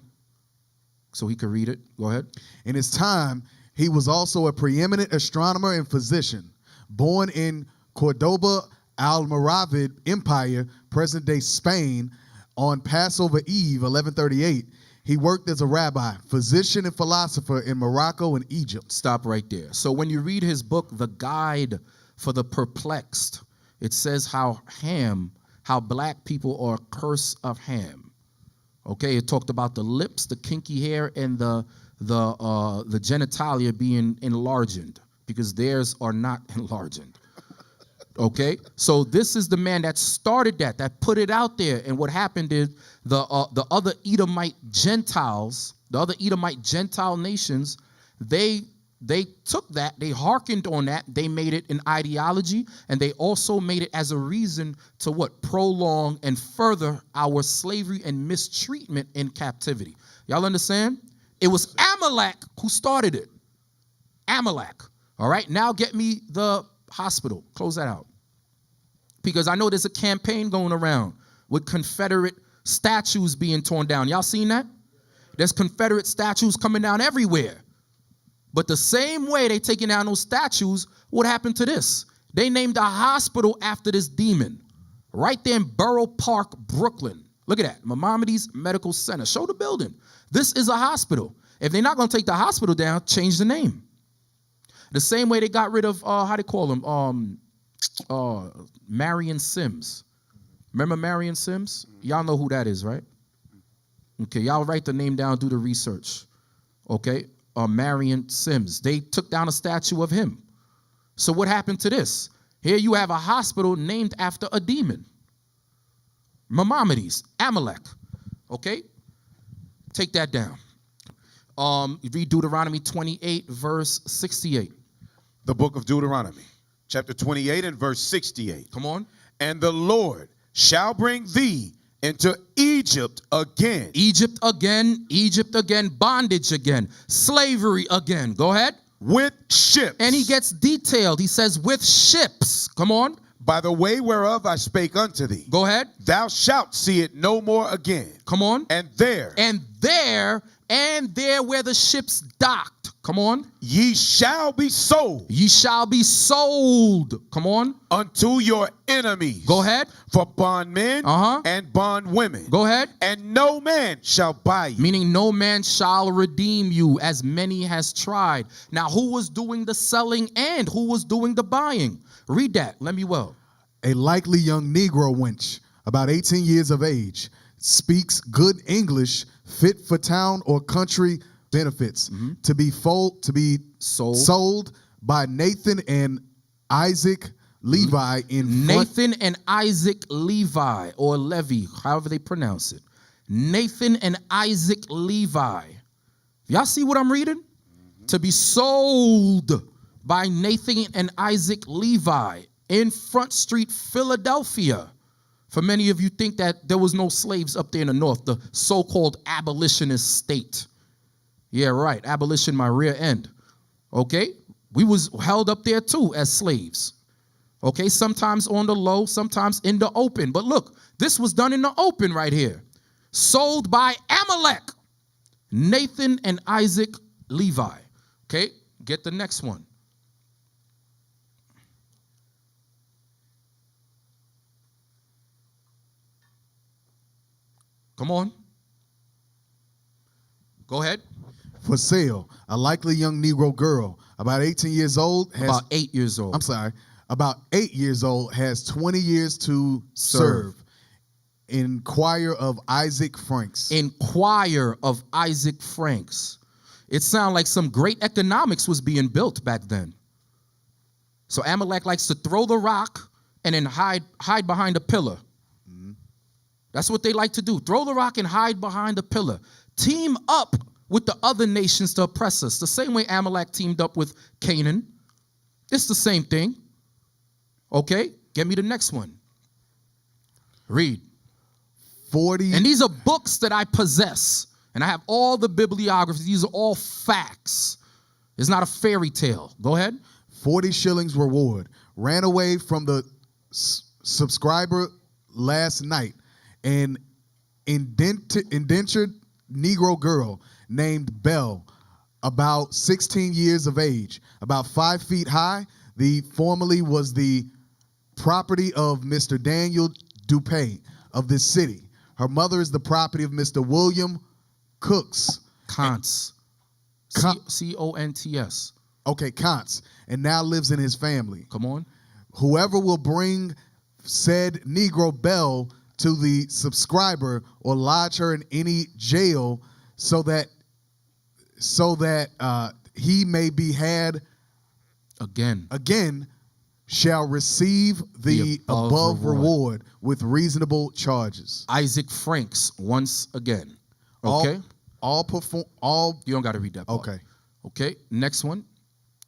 so he could read it. Go ahead. In his time, he was also a preeminent astronomer and physician. Born in Cordoba, Almoravid Empire, present-day Spain, on Passover Eve, 1138, he worked as a rabbi, physician, and philosopher in Morocco and Egypt. Stop right there. So when you read his book, The Guide for the Perplexed, it says how black people are a curse of Ham. Okay, it talked about the lips, the kinky hair, and the genitalia being enlarged, because theirs are not enlarged. Okay, so this is the man that started that put it out there. And what happened is the other Edomite Gentiles, the other Edomite Gentile nations, they took that, they hearkened on that, they made it an ideology, and they also made it as a reason to what? Prolong and further our slavery and mistreatment in captivity. Y'all understand? It was Amalek who started it. Amalek. All right, now get me the hospital. Close that out. Because I know there's a campaign going around with Confederate statues being torn down. Y'all seen that? There's Confederate statues coming down everywhere. But the same way they taking down those statues, what happened to this? They named a hospital after this demon. Right there in Borough Park, Brooklyn. Look at that. Maimonides Medical Center. Show the building. This is a hospital. If they're not going to take the hospital down, change the name. The same way they got rid of, how they call him, Marion Sims. Remember Marion Sims? Y'all know who that is, right? Okay, y'all write the name down, do the research. Okay, Marion Sims. They took down a statue of him. So what happened to this? Here you have a hospital named after a demon. Maimonides, Amalek. Okay, take that down. Read Deuteronomy 28, verse 68. The book of Deuteronomy, chapter 28 and verse 68. Come on. And the Lord shall bring thee into Egypt again. Egypt again, bondage again, slavery again. Go ahead. With ships. And he gets detailed. He says, with ships. Come on. By the way whereof I spake unto thee. Go ahead. Thou shalt see it no more again. Come on. And there where the ships docked. Come on. Ye shall be sold. Ye shall be sold. Come on. Unto your enemies. Go ahead. For bondmen and bondwomen. Go ahead. And no man shall buy you. Meaning no man shall redeem you, as many has tried. Now, who was doing the selling and who was doing the buying? Read that. Let me well. A likely young Negro wench, about 18 years of age, speaks good English, fit for town or country benefits, to be sold by Nathan and Isaac Levi in Nathan and Isaac Levi, or Levi, however they pronounce it. Nathan and Isaac Levi. Y'all see what I'm reading? To be sold by Nathan and Isaac Levi in Front Street, Philadelphia. For many of you think that there was no slaves up there in the north, the so-called abolitionist state. Yeah, right. Abolition, my rear end. Okay? We was held up there too as slaves. Okay? Sometimes on the low, sometimes in the open. But look, this was done in the open right here. Sold by Amalek. Nathan and Isaac Levi. Okay? Get the next one. Come on. Go ahead. For sale, a likely young Negro girl, about 18 years old. About 8 years old. I'm sorry. About 8 years old, has 20 years to serve. Inquire of Isaac Franks. Inquire of Isaac Franks. It sounded like some great economics was being built back then. So Amalek likes to throw the rock and then hide behind a pillar. That's what they like to do. Throw the rock and hide behind a pillar. Team up with the other nations to oppress us. The same way Amalek teamed up with Canaan. It's the same thing. Okay? Get me the next one. Read. 40. And these are books that I possess. And I have all the bibliographies. These are all facts. It's not a fairy tale. Go ahead. 40 shillings reward. Ran away from the subscriber last night. An indentured Negro girl named Belle, about 16 years of age, about 5 feet high. Formerly was the property of Mr. Daniel Dupay of this city. Her mother is the property of Mr. William Cooks. Conts. C-O-N-T-S. Okay, Conts. And now lives in his family. Come on. Whoever will bring said Negro Belle to the subscriber or lodge her in any jail so that he may be had again shall receive the above reward with reasonable charges. Isaac Franks once again. Okay? All you don't got to read that part. Okay. Okay, next one.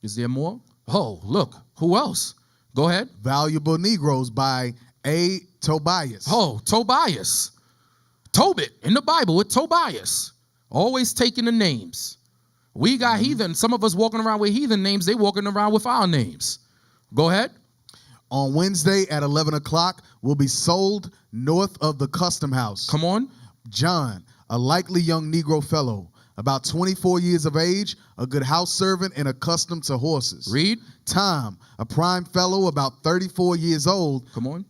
Is there more? Oh, look. Who else? Go ahead. Valuable Negroes by A. Tobias. Oh, Tobias. Tobit in the Bible with Tobias. Always taking the names. We got heathen. Some of us walking around with heathen names. They walking around with our names. Go ahead. On Wednesday at 11 o'clock will be sold north of the Custom House. Come on. John, a likely young Negro fellow, about 24 years of age, a good house servant and accustomed to horses. Read. Tom, a prime fellow, about 34 years old. Come on.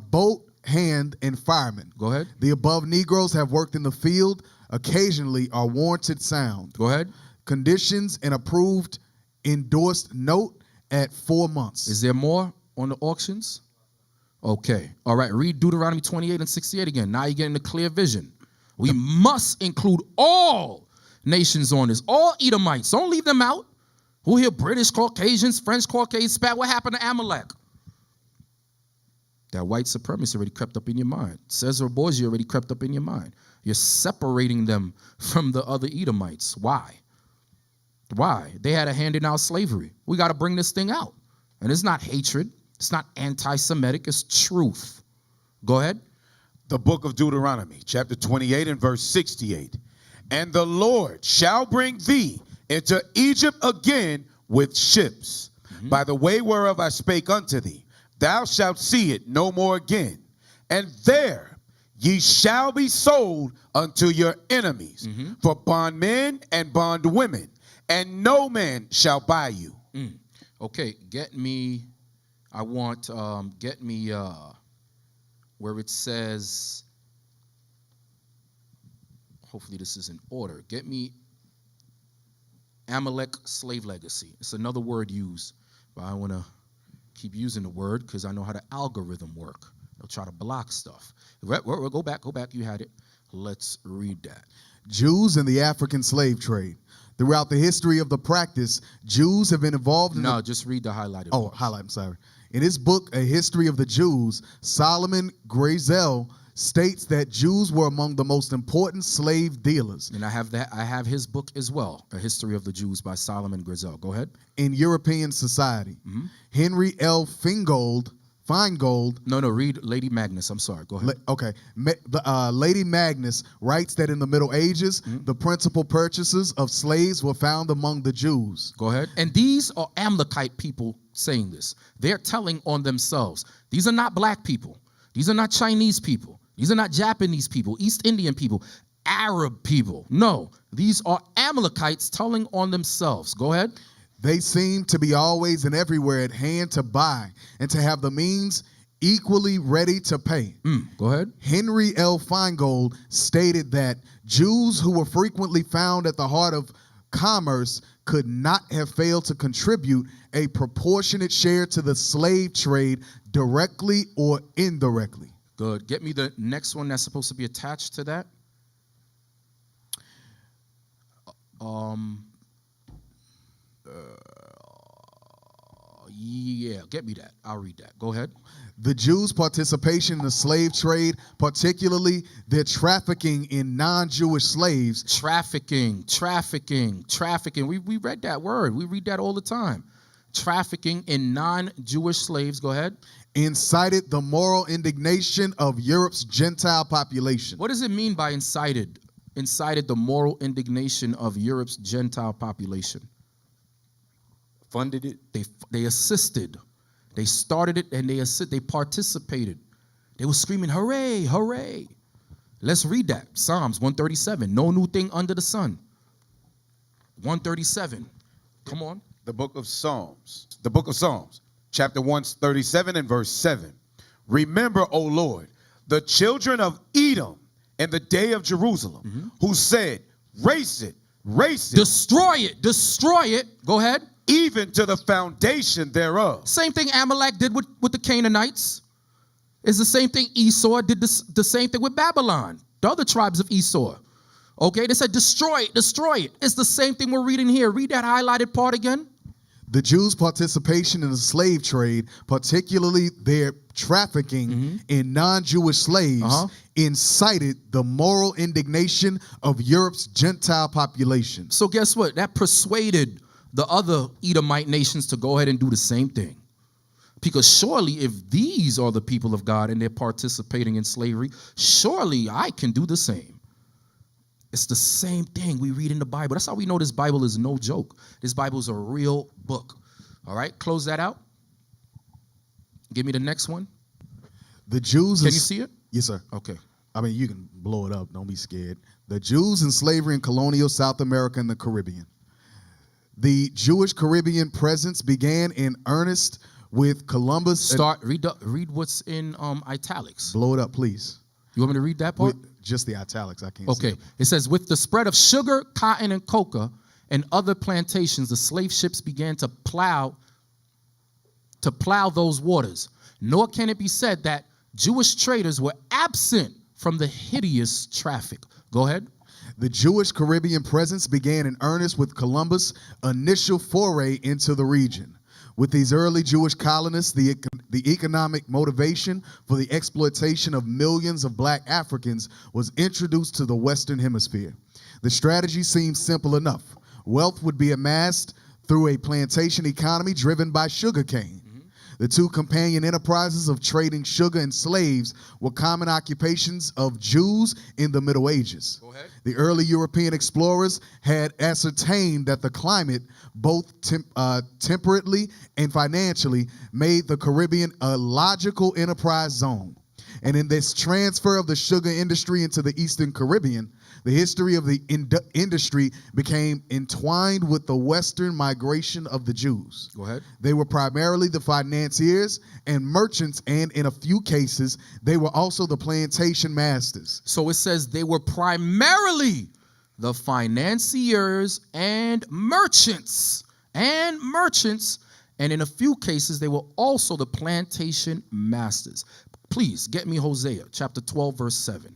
Boat hand and fireman. Go ahead. The above Negroes have worked in the field occasionally are warranted sound. Go ahead. Conditions and approved endorsed note at 4 months. Is there more on the auctions? Okay. All right. Read Deuteronomy 28 and 68 again. Now you're getting the clear vision. We must include all nations on this. All Edomites. Don't leave them out. Who here? British Caucasians, French Caucasians, Spat. What happened to Amalek? That white supremacy already crept up in your mind. Cesar Borgia already crept up in your mind. You're separating them from the other Edomites. Why? Why? They had a hand in our slavery. We got to bring this thing out. And it's not hatred. It's not anti-Semitic. It's truth. Go ahead. The book of Deuteronomy, chapter 28 and verse 68. And the Lord shall bring thee into Egypt again with ships, by the way whereof I spake unto thee. Thou shalt see it no more again. And there ye shall be sold unto your enemies for bondmen and bondwomen, and no man shall buy you. Okay, get me where it says, hopefully this is in order. Get me Amalek slave legacy. It's another word used, but I want to keep using the word because I know how the algorithm work. They'll try to block stuff. Go back, you had it. Let's read that. Jews and the African slave trade. Throughout the history of the practice, Jews have been involved in just read the highlighted. I'm sorry. In his book, A History of the Jews, Solomon Grazel states that Jews were among the most important slave dealers. And I have his book as well, A History of the Jews by Solomon Grazel. Go ahead. In European society. Henry L. Feingold. No, read Lady Magnus. I'm sorry. Go ahead. Lady Magnus writes that in the Middle Ages, the principal purchasers of slaves were found among the Jews. Go ahead. And these are Amalekite people saying this. They're telling on themselves. These are not black people. These are not Chinese people. These are not Japanese people, East Indian people, Arab people. No, these are Amalekites telling on themselves. Go ahead. They seem to be always and everywhere at hand to buy and to have the means equally ready to pay. Go ahead. Henry L. Feingold stated that Jews who were frequently found at the heart of commerce could not have failed to contribute a proportionate share to the slave trade directly or indirectly. Good. Get me the next one that's supposed to be attached to that. Yeah, get me that. I'll read that. Go ahead. The Jews' participation in the slave trade, particularly their trafficking in non-Jewish slaves. Trafficking. We read that word. We read that all the time. Trafficking in non-Jewish slaves. Go ahead. Incited the moral indignation of Europe's Gentile population. What does it mean by incited? Incited the moral indignation of Europe's Gentile population. Funded it. They assisted. They started it and they participated. They were screaming, hooray, hooray. Let's read that. Psalms 137. No new thing under the sun. 137. Come on. The book of Psalms. Chapter 137 and verse 7. Remember, O Lord, the children of Edom in the day of Jerusalem, who said, race it. Destroy it. Go ahead. Even to the foundation thereof. Same thing Amalek did with the Canaanites. It's the same thing Esau did, the same thing with Babylon, the other tribes of Esau. Okay, they said destroy it. It's the same thing we're reading here. Read that highlighted part again. The Jews' participation in the slave trade, particularly their trafficking in non-Jewish slaves, incited the moral indignation of Europe's Gentile population. So guess what? That persuaded the other Edomite nations to go ahead and do the same thing. Because surely if these are the people of God and they're participating in slavery, surely I can do the same. It's the same thing we read in the Bible. That's how we know this Bible is no joke. This Bible is a real book. All right, close that out. Give me the next one. The Jews. Can you see it? Yes, sir. Okay. I mean, you can blow it up. Don't be scared. The Jews in slavery in colonial South America and the Caribbean. The Jewish Caribbean presence began in earnest with Columbus. Read what's in italics. Blow it up, please. You want me to read that part? Just the italics. I can't see Okay. it. It says, with the spread of sugar, cotton, and coca and other plantations, the slave ships began to plow those waters. Nor can it be said that Jewish traders were absent from the hideous traffic. Go ahead. The Jewish Caribbean presence began in earnest with Columbus' initial foray into the region. With these early Jewish colonists, the economic motivation for the exploitation of millions of black Africans was introduced to the Western Hemisphere. The strategy seemed simple enough. Wealth would be amassed through a plantation economy driven by sugarcane. The two companion enterprises of trading sugar and slaves were common occupations of Jews in the Middle Ages. Go ahead. The early European explorers had ascertained that the climate, both temperately and financially, made the Caribbean a logical enterprise zone. And in this transfer of the sugar industry into the Eastern Caribbean, the history of the industry became entwined with the Western migration of the Jews. Go ahead. They were primarily the financiers and merchants, and in a few cases, they were also the plantation masters. So it says they were primarily the financiers and merchants. And in a few cases, they were also the plantation masters. Please get me Hosea chapter 12, verse 7.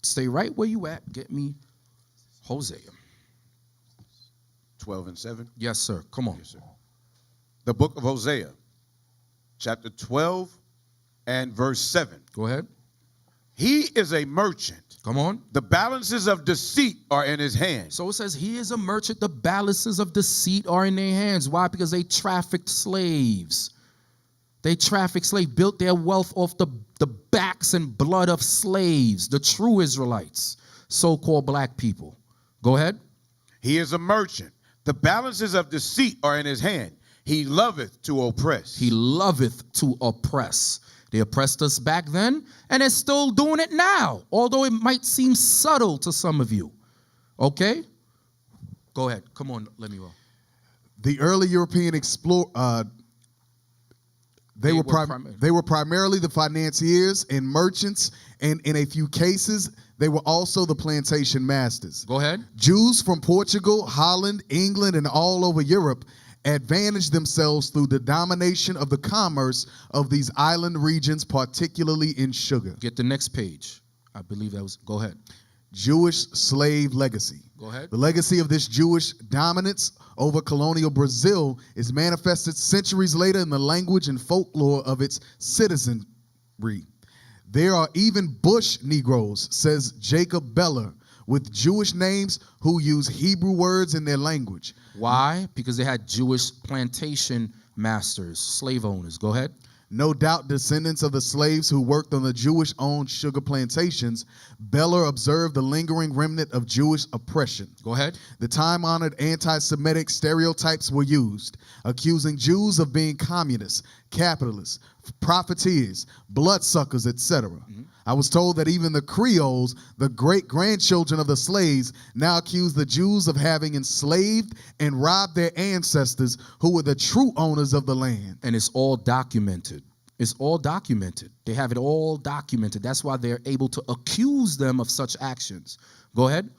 Stay right where you at. Get me Hosea. 12 and 7. Yes, sir. Come on. Yes, sir. The book of Hosea, chapter 12 and verse 7. Go ahead. He is a merchant. Come on. The balances of deceit are in his hand. So it says he is a merchant. The balances of deceit are in their hands. Why? Because they trafficked slaves. They trafficked slaves, built their wealth off the backs and blood of slaves, the true Israelites, so-called black people. Go ahead. He is a merchant. The balances of deceit are in his hand. He loveth to oppress. He loveth to oppress. They oppressed us back then, and they're still doing it now, although it might seem subtle to some of you. Okay? Go ahead. Come on, let me roll. The early European They were primarily the financiers and merchants, and in a few cases, they were also the plantation masters. Go ahead. Jews from Portugal, Holland, England, and all over Europe advantaged themselves through the domination of the commerce of these island regions, particularly in sugar. Get the next page. I believe that was, go ahead. Jewish slave legacy. Go ahead. The legacy of this Jewish dominance over colonial Brazil is manifested centuries later in the language and folklore of its citizenry. There are even bush Negroes, says Jacob Beller, with Jewish names who use Hebrew words in their language. Why? Because they had Jewish plantation masters, slave owners. Go ahead. No doubt descendants of the slaves who worked on the Jewish-owned sugar plantations, Beller observed the lingering remnant of Jewish oppression. Go ahead. The time-honored anti-Semitic stereotypes were used, accusing Jews of being communists, capitalists, profiteers, bloodsuckers, etc. I was told that even the Creoles, the great-grandchildren of the slaves, now accuse the Jews of having enslaved and robbed their ancestors who were the true owners of the land. And it's all documented. It's all documented. They have it all documented. That's why they're able to accuse them of such actions. Go ahead.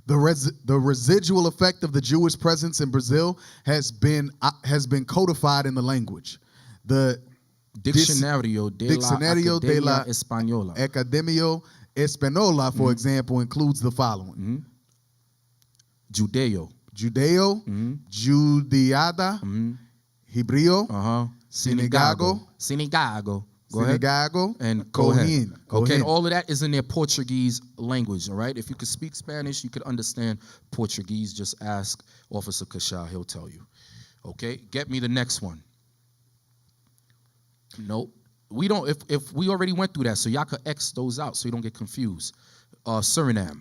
The residual effect of the Jewish presence in Brazil has been codified in the language. The Diccionario de la Española. Academia Española, for example, includes the following. Judeo. Judeada, Hebreo, Sinagogo. Go ahead. And Kohen. Okay, all of that is in their Portuguese language, all right? If you could speak Spanish, you could understand Portuguese. Just ask Officer Kasha, he'll tell you. Okay, get me the next one. Nope. We don't, if we already went through that, so y'all could X those out so you don't get confused. Suriname.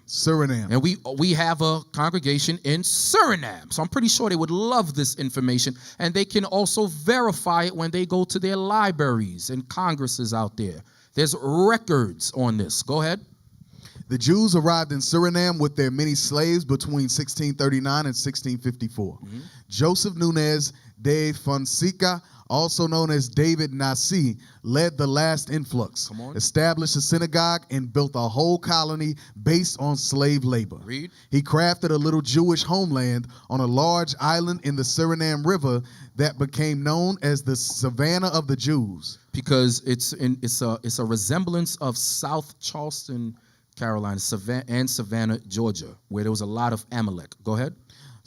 And we have a congregation in Suriname. So I'm pretty sure they would love this information. And they can also verify it when they go to their libraries and congresses out there. There's records on this. Go ahead. The Jews arrived in Suriname with their many slaves between 1639 and 1654. Joseph Nunes de Fonseca, also known as David Nasi, led the last influx, Come on. established a synagogue, and built a whole colony based on slave labor. Read. He crafted a little Jewish homeland on a large island in the Suriname River that became known as the Savannah of the Jews. Because it's a resemblance of South Charleston, Carolina, and Savannah, Georgia, where there was a lot of Amalek. Go ahead.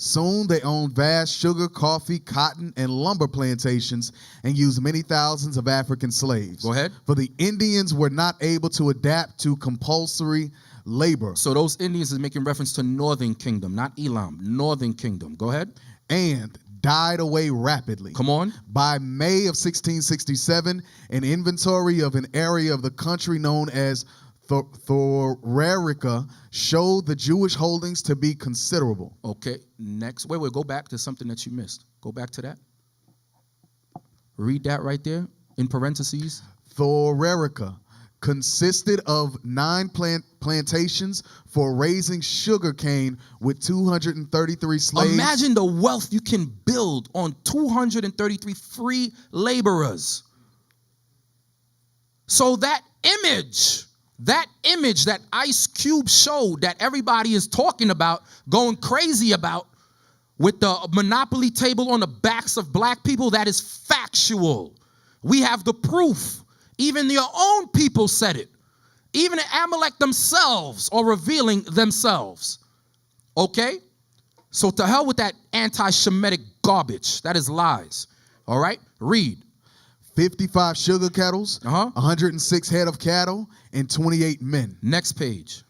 Soon they owned vast sugar, coffee, cotton, and lumber plantations and used many thousands of African slaves. Go ahead. For the Indians were not able to adapt to compulsory labor So those Indians is making reference to Northern Kingdom, not Elam. Northern Kingdom. Go ahead. and died away rapidly. Come on. By May of 1667, an inventory of an area of the country known as Thorarica showed the Jewish holdings to be considerable. Okay. Next. Wait. Go back to something that you missed. Go back to that. Read that right there in parentheses. Thorarica consisted of 9 plantations for raising sugar cane with 233 slaves. Imagine the wealth you can build on 233 free laborers. So that image that Ice Cube showed that everybody is talking about, going crazy about, with the monopoly table on the backs of black people, that is factual. We have the proof. Even their own people said it. Even the Amalek themselves are revealing themselves. Okay? So to hell with that anti-Shemitic garbage. That is lies. All right? Read. 55 sugar kettles, Uh-huh. 106 head of cattle, and 28 men. Next page.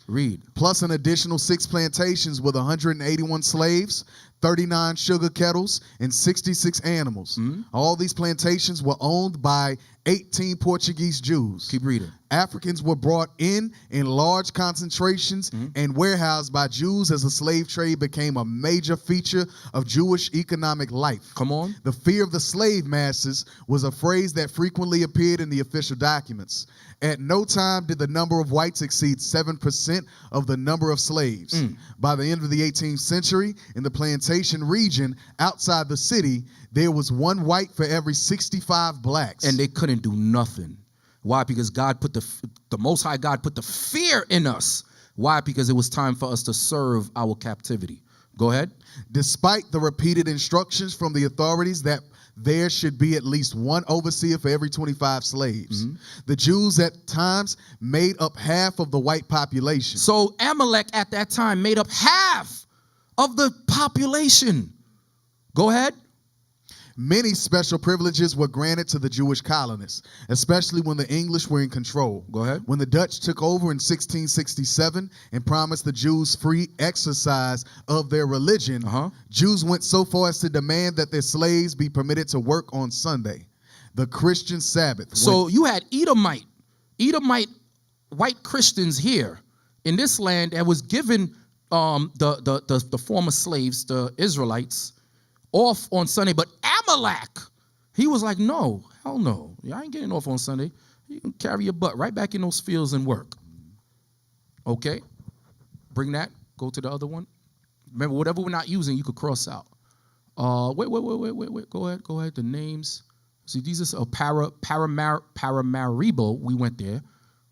Read. Plus an additional 6 plantations with 181 slaves, 39 sugar kettles, and 66 animals. All these plantations were owned by 18 Portuguese Jews. Keep reading. Africans were brought in large concentrations and warehoused by Jews as the slave trade became a major feature of Jewish economic life. Come on. The fear of the slave masses was a phrase that frequently appeared in the official documents. At no time did the number of whites exceed 7% of the number of slaves. By the end of the 18th century, in the plantation region outside the city, there was 1 white for every 65 blacks. And they couldn't do nothing. Why? Because God put the Most High God put the fear in us. Why? Because it was time for us to serve our captivity. Go ahead. Despite the repeated instructions from the authorities that there should be at least 1 overseer for every 25 slaves, the Jews at times made up half of the white population. So Amalek at that time made up half of the population. Go ahead. Many special privileges were granted to the Jewish colonists, especially when the English were in control. Go ahead. When the Dutch took over in 1667 and promised the Jews free exercise of their religion, Jews went so far as to demand that their slaves be permitted to work on Sunday, the Christian Sabbath. So you had Edomite white Christians here in this land that was given the former slaves, the Israelites, off on Sunday, but Amalek, he was like, no, hell no. I ain't getting off on Sunday. You can carry your butt right back in those fields and work. Okay? Bring that. Go to the other one. Remember, whatever we're not using, you could cross out. Wait. Go ahead. The names. See, these are Paramaribo. We went there.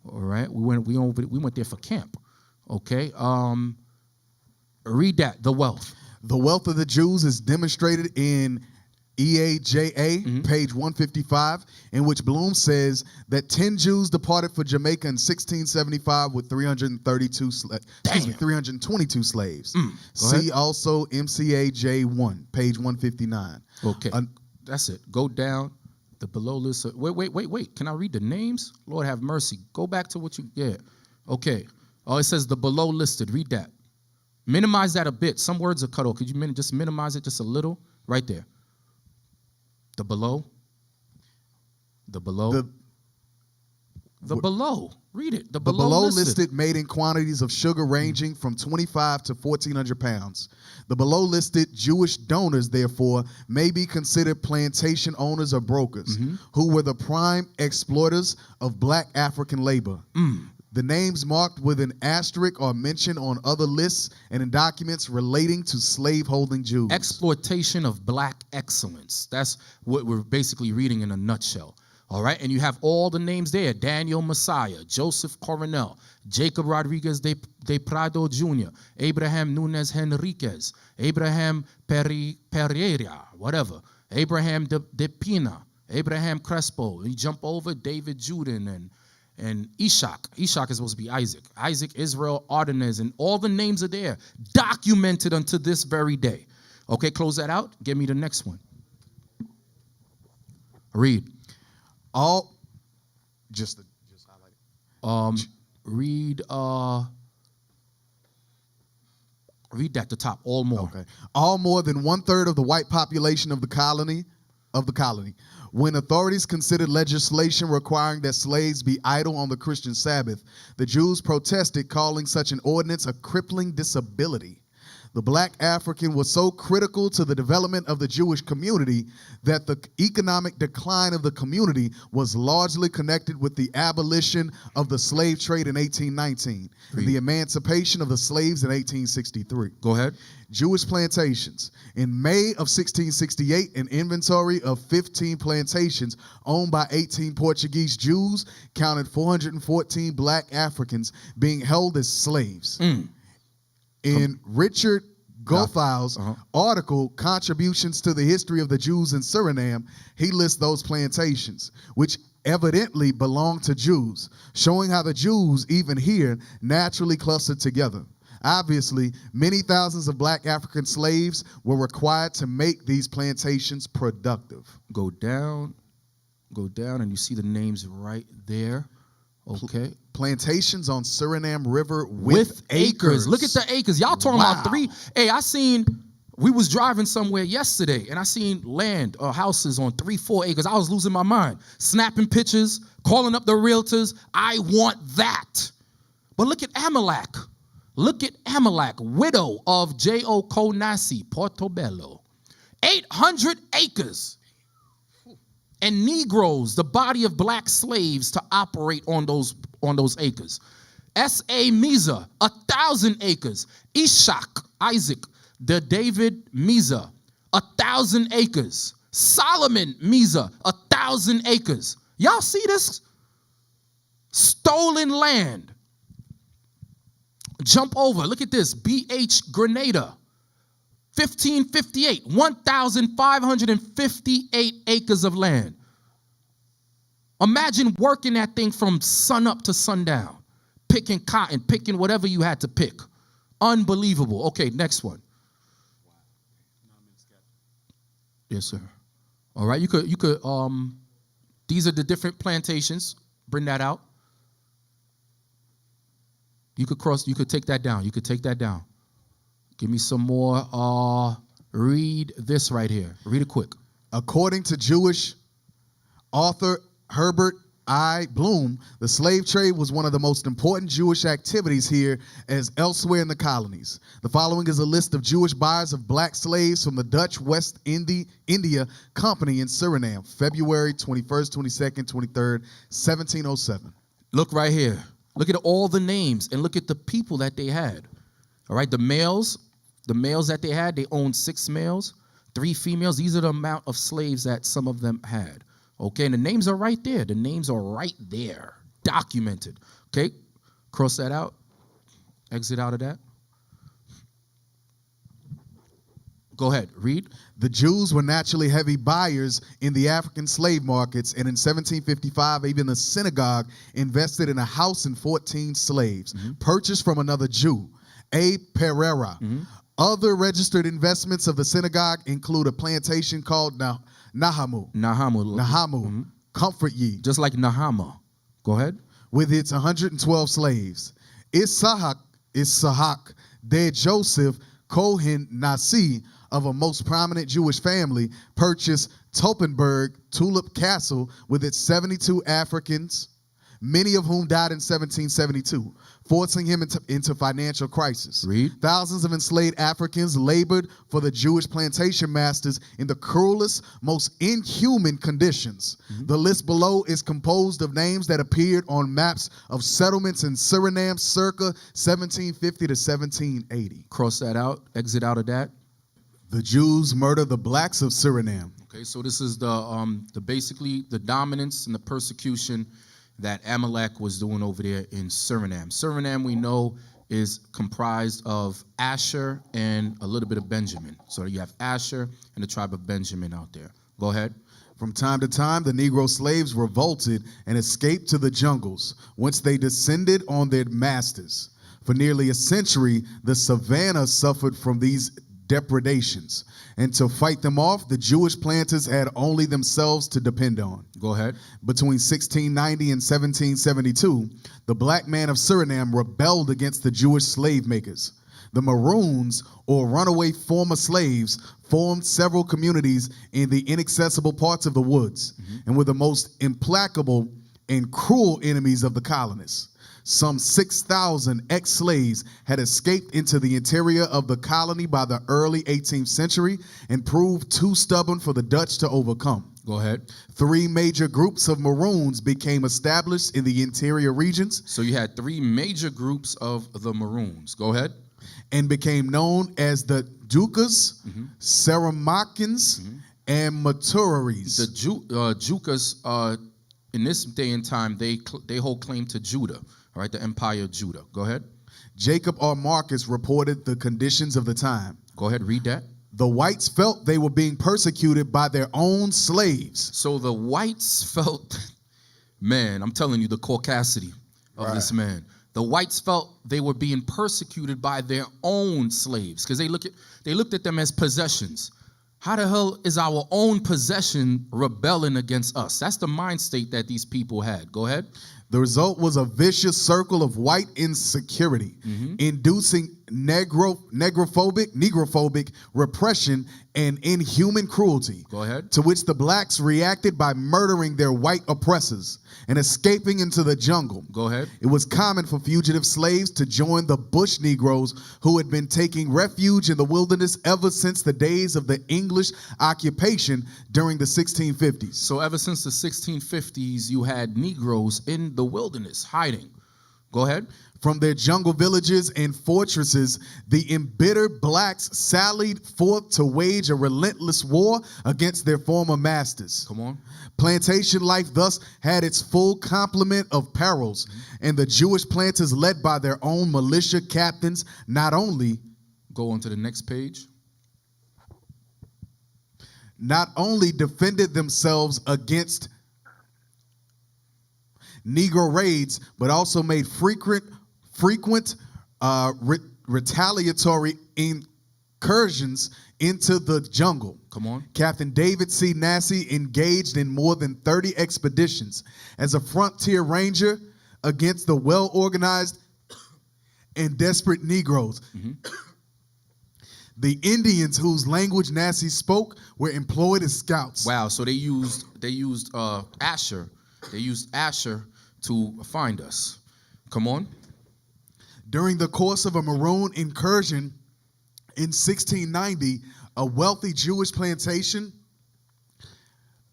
All right. We went there for camp. Okay. Read that. The wealth. The wealth of the Jews is demonstrated in EAJA, page 155, in which Bloom says that 10 Jews departed for Jamaica in 1675 with 322 slaves. See also MCAJ1, page 159. Okay, that's it. Go down the below list. Wait. Can I read the names? Lord have mercy. Go back to what you, Okay. Oh, it says the below listed. Read that. Minimize that a bit. Some words are cut off. Could you just minimize it just a little? Right there. The below. The below. The below. Read it. The below listed made in quantities of sugar ranging from 25 to 1,400 pounds. The below listed Jewish donors, therefore, may be considered plantation owners or brokers who were the prime exploiters of black African labor. The names marked with an asterisk are mentioned on other lists and in documents relating to slaveholding Jews. Exploitation of black excellence. That's what we're basically reading in a nutshell. All right, and you have all the names there: Daniel Messiah, Joseph Coronel, Jacob Rodriguez de Prado Jr., Abraham Nunez Henriquez, Abraham Pereira, whatever, Abraham de Pina, Abraham Crespo. You jump over David Juden and Ishak. Ishak is supposed to be Isaac. Isaac, Israel, Ardenez, and all the names are there, documented unto this very day. Okay, close that out. Give me the next one. Read. All, just highlight it. Read that, the top, all more. Okay. All more than 1/3 of the white population of the colony. When authorities considered legislation requiring that slaves be idle on the Christian Sabbath, the Jews protested, calling such an ordinance a crippling disability. The black African was so critical to the development of the Jewish community that the economic decline of the community was largely connected with the abolition of the slave trade in 1819 and the emancipation of the slaves in 1863. Go ahead. Jewish plantations. In May of 1668, an inventory of 15 plantations owned by 18 Portuguese Jews counted 414 black Africans being held as slaves. In Richard Gottheil's article, Contributions to the History of the Jews in Suriname, he lists those plantations, which evidently belonged to Jews, showing how the Jews, even here, naturally clustered together. Obviously, many thousands of black African slaves were required to make these plantations productive. Go down, and you see the names right there. Okay. Plantations on Suriname River with acres. Look at the acres. Y'all talking about 3. Hey, we was driving somewhere yesterday, and I seen land or houses on 3-4 acres. I was losing my mind. Snapping pictures, calling up the realtors. I want that. But look at Amalek. Widow of J.O. Konasi, Portobello. 800 acres. And Negroes, the body of black slaves to operate on those acres. S.A. Meza, 1,000 acres. Ishak, Isaac, the David Meza, 1,000 acres. Solomon Meza, 1,000 acres. Y'all see this? Stolen land. Jump over. Look at this. B.H. Grenada. 1558, 1,558 acres of land. Imagine working that thing from sun up to sundown, picking cotton, picking whatever you had to pick. Unbelievable. Okay, next one. Yes, sir. All right, you could these are the different plantations. Bring that out. You could take that down. Give me some more. Read this right here. Read it quick. According to Jewish author Herbert I. Bloom, the slave trade was one of the most important Jewish activities here as elsewhere in the colonies. The following is a list of Jewish buyers of black slaves from the Dutch West India Company in Suriname, February 21st, 22nd, 23rd, 1707. Look right here. Look at all the names and look at the people that they had. All right, the males that they had, they owned 6 males, 3 females. These are the amount of slaves that some of them had. Okay, and the names are right there. Documented. Okay, cross that out. Exit out of that. Go ahead, read. The Jews were naturally heavy buyers in the African slave markets, and in 1755, even the synagogue invested in a house and 14 slaves, purchased from another Jew, A. Pereira. Other registered investments of the synagogue include a plantation called Nahamu, comfort ye. Just like Nahama. Go ahead. With its 112 slaves. Ishak de Joseph Cohen Nasi, of a most prominent Jewish family, purchased Toppenberg Tulip Castle with its 72 Africans, many of whom died in 1772, forcing him into financial crisis. Read. Thousands of enslaved Africans labored for the Jewish plantation masters in the cruelest, most inhuman conditions. The list below is composed of names that appeared on maps of settlements in Suriname circa 1750 to 1780. Cross that out. Exit out of that. The Jews murder the blacks of Suriname. Okay, so this is the basically the dominance and the persecution that Amalek was doing over there in Suriname. Suriname, we know, is comprised of Asher and a little bit of Benjamin. So you have Asher and the tribe of Benjamin out there. Go ahead. From time to time, the Negro slaves revolted and escaped to the jungles, whence they descended on their masters. For nearly a century, the savannah suffered from these depredations. And to fight them off, the Jewish planters had only themselves to depend on. Go ahead. Between 1690 and 1772, the black man of Suriname rebelled against the Jewish slave makers. The Maroons, or runaway former slaves, formed several communities in the inaccessible parts of the woods and were the most implacable and cruel enemies of the colonists. Some 6,000 ex-slaves had escaped into the interior of the colony by the early 18th century and proved too stubborn for the Dutch to overcome. Go ahead. 3 major groups of Maroons became established in the interior regions So you had 3 major groups of the Maroons. Go ahead. and became known as the Dukas, Saramacans, and Maturis. The Jukas, in this day and time, they hold claim to Judah, all right, the empire of Judah. Go ahead. Jacob R. Marcus reported the conditions of the time. Go ahead, read that. The whites felt they were being persecuted by their own slaves. So the whites felt, man, I'm telling you, the caucasity of this man. The whites felt they were being persecuted by their own slaves because they looked at them as possessions. How the hell is our own possession rebelling against us? That's the mind state that these people had. Go ahead. The result was a vicious circle of white insecurity, inducing negrophobic repression and inhuman cruelty. Go ahead. To which the blacks reacted by murdering their white oppressors and escaping into the jungle. Go ahead. It was common for fugitive slaves to join the bush Negroes who had been taking refuge in the wilderness ever since the days of the English occupation during the 1650s. So ever since the 1650s, you had Negroes in the wilderness hiding. Go ahead. From their jungle villages and fortresses, the embittered blacks sallied forth to wage a relentless war against their former masters. Come on. Plantation life thus had its full complement of perils, and the Jewish planters, led by their own militia captains, not only Go on to the next page. defended themselves against Negro raids, but also made frequent retaliatory incursions into the jungle. Come on. Captain David C. Nassy engaged in more than 30 expeditions as a frontier ranger against the well-organized and desperate Negroes. The Indians, whose language Nassy spoke, were employed as scouts. Wow. So they used Asher. They used Asher to find us. Come on. During the course of a Maroon incursion in 1690, a wealthy Jewish plantation.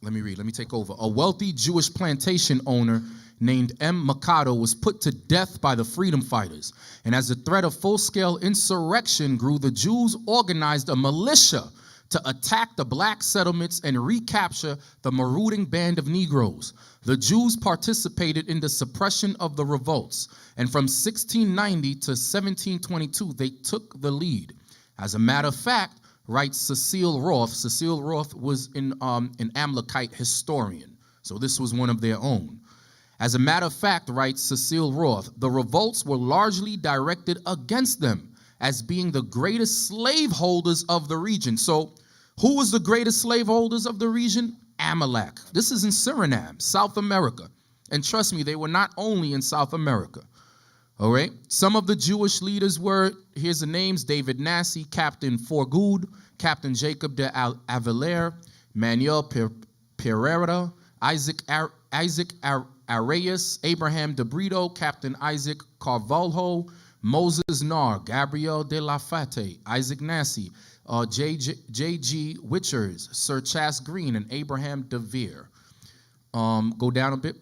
Let me take over. A wealthy Jewish plantation owner named M. Mikado was put to death by the freedom fighters. And as the threat of full-scale insurrection grew, the Jews organized a militia to attack the black settlements and recapture the marauding band of Negroes. The Jews participated in the suppression of the revolts, and from 1690 to 1722, they took the lead. As a matter of fact, writes Cecile Roth was an Amalekite historian, so this was one of their own. As a matter of fact, writes Cecile Roth, the revolts were largely directed against them as being the greatest slaveholders of the region. So who was the greatest slaveholders of the region? Amalek. This is in Suriname, South America. And trust me, they were not only in South America. All right. Some of the Jewish leaders were, here's the names: David Nassy, Captain Forgood, Captain Jacob de Avilés, Manuel Pereira, Isaac Arias, Abraham de Brito, Captain Isaac Carvalho, Moses Nar, Gabriel de la Fate, Isaac Nassy, J.G. Witchers, Sir Chas Green, and Abraham de Vere. Go down a bit.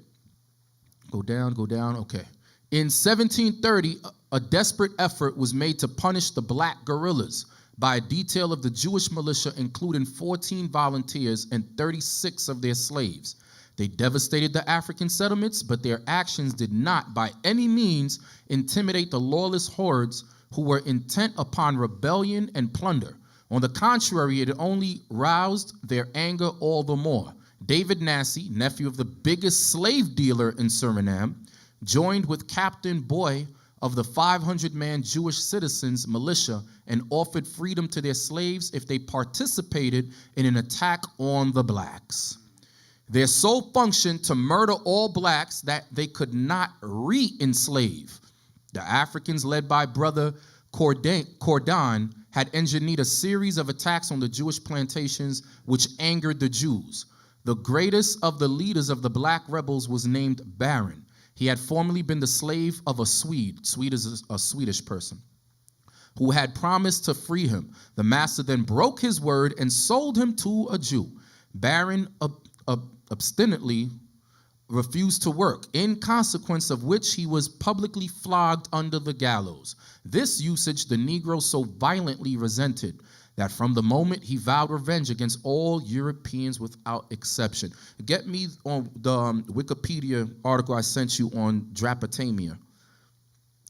Go down, okay. In 1730, a desperate effort was made to punish the black guerrillas by a detail of the Jewish militia, including 14 volunteers and 36 of their slaves. They devastated the African settlements, but their actions did not by any means intimidate the lawless hordes who were intent upon rebellion and plunder. On the contrary, it only roused their anger all the more. David Nassy, nephew of the biggest slave dealer in Suriname, joined with Captain Boy of the 500-man Jewish citizens militia and offered freedom to their slaves if they participated in an attack on the blacks. Their sole function to murder all blacks that they could not re-enslave. The Africans, led by Brother Cordon, had engineered a series of attacks on the Jewish plantations which angered the Jews. The greatest of the leaders of the black rebels was named Baron. He had formerly been the slave of a Swede. Swede is a Swedish person, who had promised to free him. The master then broke his word and sold him to a Jew. Baron obstinately refused to work, in consequence of which he was publicly flogged under the gallows. This usage the Negro so violently resented that from the moment he vowed revenge against all Europeans without exception. Get me on the Wikipedia article I sent you on Drapetamia.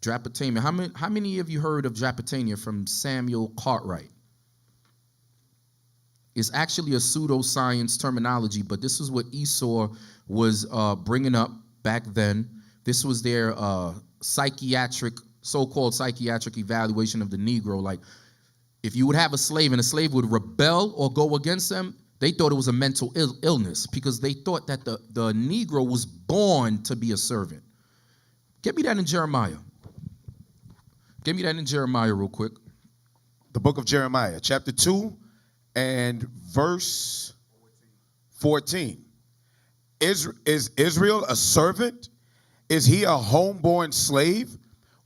Drapetamia. How many of you heard of Drapetamia from Samuel Cartwright? It's actually a pseudoscience terminology, but this is what Esau was bringing up back then. This was their so-called psychiatric evaluation of the Negro. Like, if you would have a slave and a slave would rebel or go against them, they thought it was a mental illness because they thought that the Negro was born to be a servant. Get me that in Jeremiah. Give me that in Jeremiah real quick. The book of Jeremiah, chapter 2 and verse 14. Is Israel a servant? Is he a homeborn slave?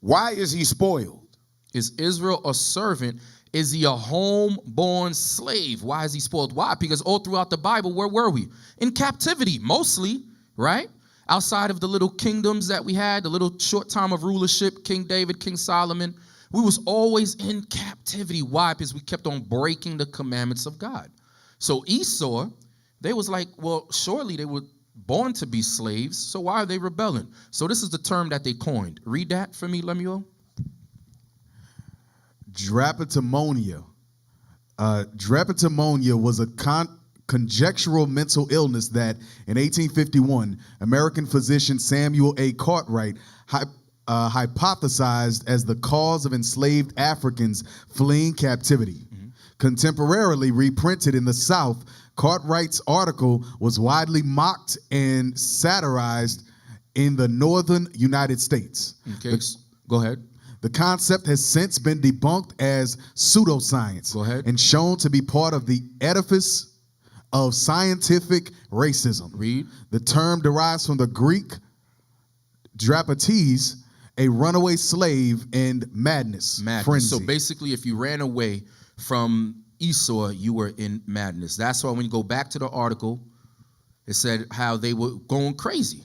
Why is he spoiled? Is Israel a servant? Is he a homeborn slave? Why is he spoiled? Why? Because all throughout the Bible, where were we? In captivity, mostly, right? Outside of the little kingdoms that we had, the little short time of rulership, King David, King Solomon, we was always in captivity. Why? Because we kept on breaking the commandments of God. So Esau, they was like, well, surely they were born to be slaves, so why are they rebelling? So this is the term that they coined. Read that for me, Lemuel. Drapetomania. Drapetomania was a conjectural mental illness that, in 1851, American physician Samuel A. Cartwright hypothesized as the cause of enslaved Africans fleeing captivity. Contemporarily reprinted in the South, Cartwright's article was widely mocked and satirized in the northern United States. Okay, go ahead. The concept has since been debunked as pseudoscience. Go ahead. And shown to be part of the edifice of scientific racism. Read. The term derives from the Greek drapetes, a runaway slave, and madness. Frenzy. So basically, if you ran away from Esau, you were in madness. That's why when you go back to the article, it said how they were going crazy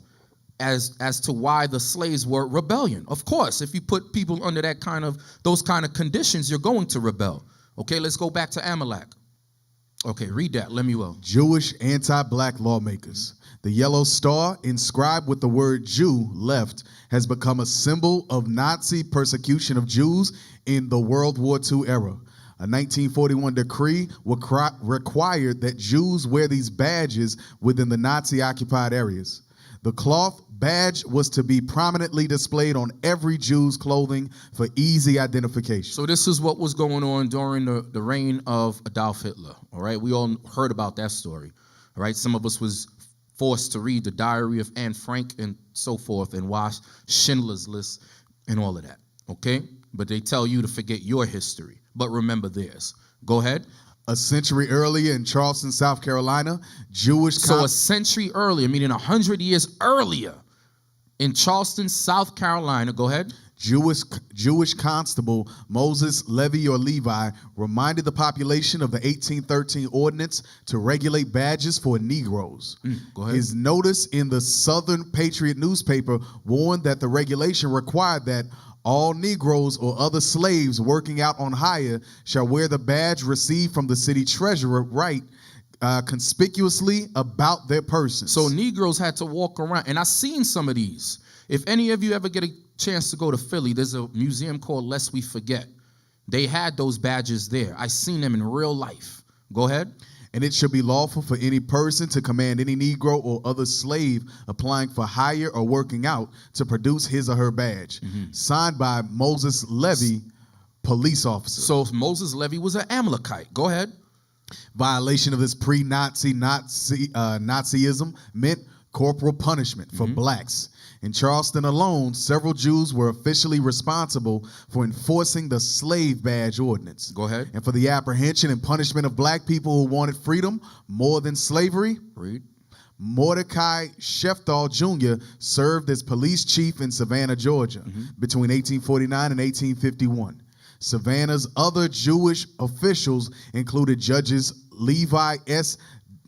as to why the slaves were rebellion. Of course, if you put people under those kind of conditions, you're going to rebel. Okay, let's go back to Amalek. Okay, read that, Lemuel. Jewish anti-black lawmakers. The yellow star inscribed with the word Jew left has become a symbol of Nazi persecution of Jews in the World War II era. A 1941 decree required that Jews wear these badges within the Nazi-occupied areas. The cloth badge was to be prominently displayed on every Jew's clothing for easy identification. So this is what was going on during the reign of Adolf Hitler, all right? We all heard about that story, all right? Some of us was forced to read the diary of Anne Frank and so forth and watch Schindler's List and all of that, okay? But they tell you to forget your history, but remember theirs. Go ahead. A century earlier in Charleston, South Carolina, Jewish... So a century earlier, meaning 100 years earlier, In Charleston, South Carolina, go ahead. Jewish constable Moses Levy or Levi reminded the population of the 1813 ordinance to regulate badges for Negroes. Go ahead. His notice in the Southern Patriot newspaper warned that the regulation required that all Negroes or other slaves working out on hire shall wear the badge received from the city treasurer conspicuously about their persons. So Negroes had to walk around, and I've seen some of these. If any of you ever get a chance to go to Philly, there's a museum called Lest We Forget. They had those badges there. I seen them in real life. Go ahead. And it should be lawful for any person to command any Negro or other slave applying for hire or working out to produce his or her badge. Signed by Moses Levy, police officer. So Moses Levy was an Amalekite. Go ahead. Violation of this Nazism meant corporal punishment for blacks. In Charleston alone, several Jews were officially responsible for enforcing the slave badge ordinance. Go ahead. And for the apprehension and punishment of black people who wanted freedom more than slavery. Read. Mordecai Sheftall Jr. served as police chief in Savannah, Georgia, between 1849 and 1851. Savannah's other Jewish officials included judges Levi S.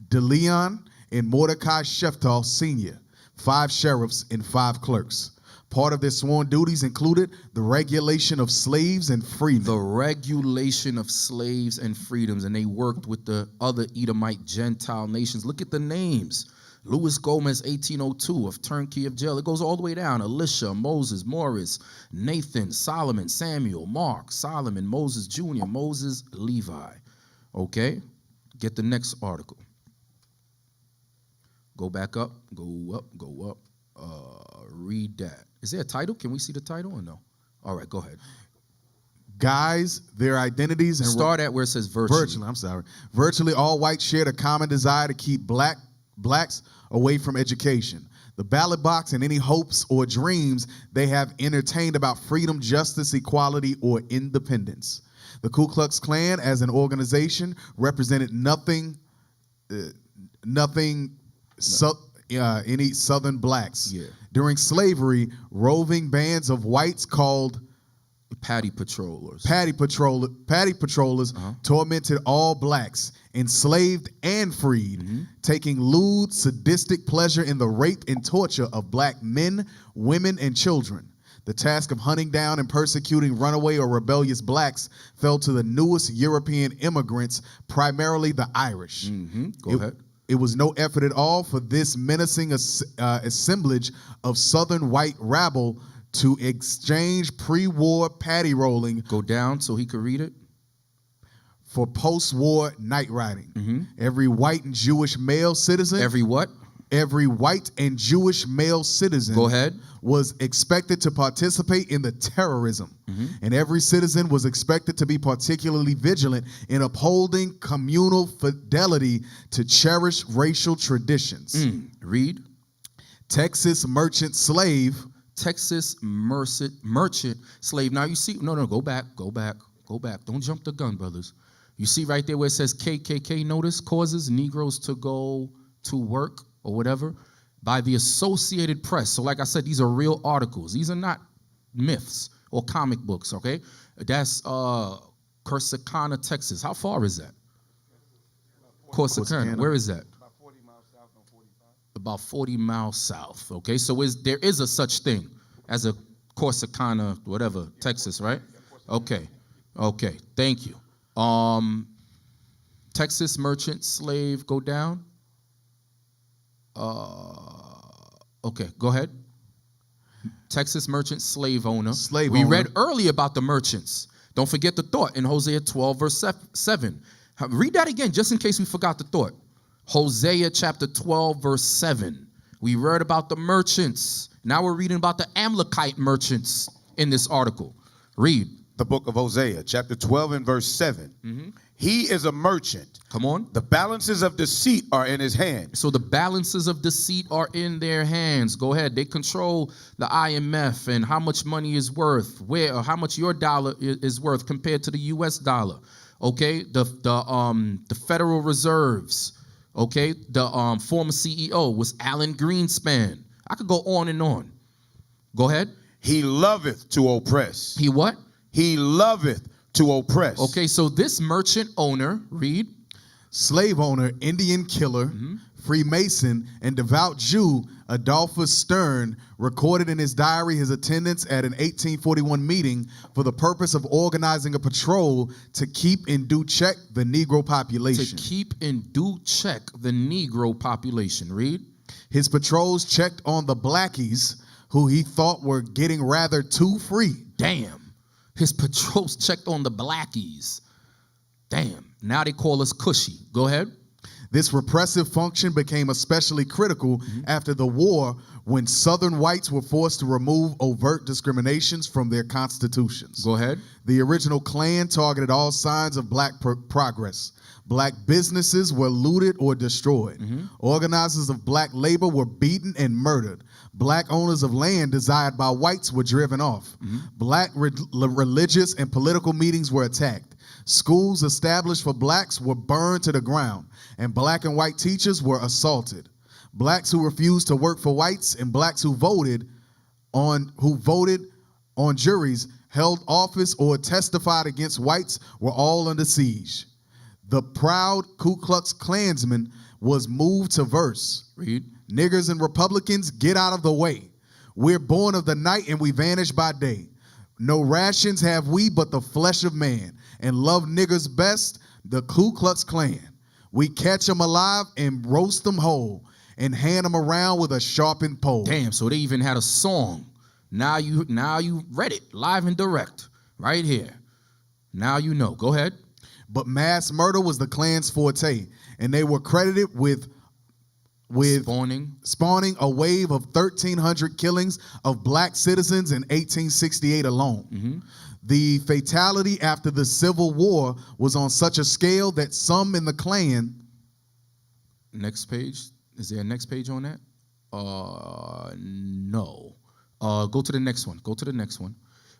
DeLeon and Mordecai Sheftall Sr., 5 sheriffs and 5 clerks. Part of their sworn duties included the regulation of slaves and freedmen. The regulation of slaves and freedoms, and they worked with the other Edomite Gentile nations. Look at the names. Louis Gomez, 1802, of turnkey of jail. It goes all the way down. Elisha, Moses, Morris, Nathan, Solomon, Samuel, Mark, Solomon, Moses Jr., Moses, Levi. Okay? Get the next article. Go back up, go up, go up. Read that. Is there a title? Can we see the title or no? All right, go ahead. Guys, their identities and start at where it says virtually. Virtually all whites shared a common desire to keep blacks away from education, the ballot box, and any hopes or dreams they have entertained about freedom, justice, equality, or independence. The Ku Klux Klan, as an organization, represented any Southern blacks. Yeah. During slavery, roving bands of whites called Paddy patrollers tormented all blacks, enslaved and freed, taking lewd, sadistic pleasure in the rape and torture of black men, women, and children. The task of hunting down and persecuting runaway or rebellious blacks fell to the newest European immigrants, primarily the Irish. Go ahead. It was no effort at all for this menacing assemblage of Southern white rabble to exchange pre-war paddy rolling. Go down so he could read it. For post-war night riding. Every white and Jewish male citizen. Every what? Every white and Jewish male citizen. Go ahead. Was expected to participate in the terrorism. And every citizen was expected to be particularly vigilant in upholding communal fidelity to cherished racial traditions. Read. Texas merchant slave. Texas merchant slave. Now you see, no, go back. Don't jump the gun, brothers. You see right there where it says KKK, notice, causes Negroes to go to work or whatever by the Associated Press. So like I said, these are real articles. These are not myths or comic books, okay? That's Corsicana, Texas. How far is that? Corsicana. Where is that? About 40 miles south on 45. About 40 miles south, okay? So there is a such thing as a Corsicana, whatever, Texas, right? Okay, thank you. Texas merchant slave, go down. Okay, go ahead. Texas merchant slave owner. We read earlier about the merchants. Don't forget the thought in Hosea 12, verse 7. Read that again, just in case we forgot the thought. Hosea chapter 12, verse 7. We read about the merchants. Now we're reading about the Amalekite merchants in this article. Read. The book of Hosea, chapter 12 and verse 7. He is a merchant. Come on. The balances of deceit are in his hand. So the balances of deceit are in their hands. Go ahead. They control the IMF and how much money is worth, or how much your dollar is worth compared to the US dollar. Okay? The Federal Reserves. Okay? The former CEO was Alan Greenspan. I could go on and on. Go ahead. He loveth to oppress. He what? He loveth to oppress. Okay, so this merchant owner, read. Slave owner, Indian killer, Freemason, and devout Jew Adolphus Stern recorded in his diary his attendance at an 1841 meeting for the purpose of organizing a patrol to keep in due check the Negro population. To keep in due check the Negro population. Read. His patrols checked on the blackies, who he thought were getting rather too free. Damn. His patrols checked on the blackies. Damn. Now they call us cushy. Go ahead. This repressive function became especially critical after the war, when Southern whites were forced to remove overt discriminations from their constitutions. Go ahead. The original Klan targeted all signs of black progress. Black businesses were looted or destroyed. Organizers of black labor were beaten and murdered. Black owners of land desired by whites were driven off. Black religious and political meetings were attacked. Schools established for blacks were burned to the ground, and black and white teachers were assaulted. Blacks who refused to work for whites and blacks who voted on juries, held office, or testified against whites were all under siege. The proud Ku Klux Klansman was moved to verse. Read. Niggers and Republicans, get out of the way. We're born of the night and we vanish by day. No rations have we but the flesh of man, and love niggers best, the Ku Klux Klan. We catch them alive and roast them whole, and hand them around with a sharpened pole. Damn, so they even had a song. Now you read it live and direct right here. Now you know. Go ahead. But mass murder was the Klan's forte, and they were credited with spawning a wave of 1,300 killings of black citizens in 1868 alone. The fatality after the Civil War was on such a scale that some in the Klan... Next page. Is there a next page on that? No. Go to the next one. Go to the next one.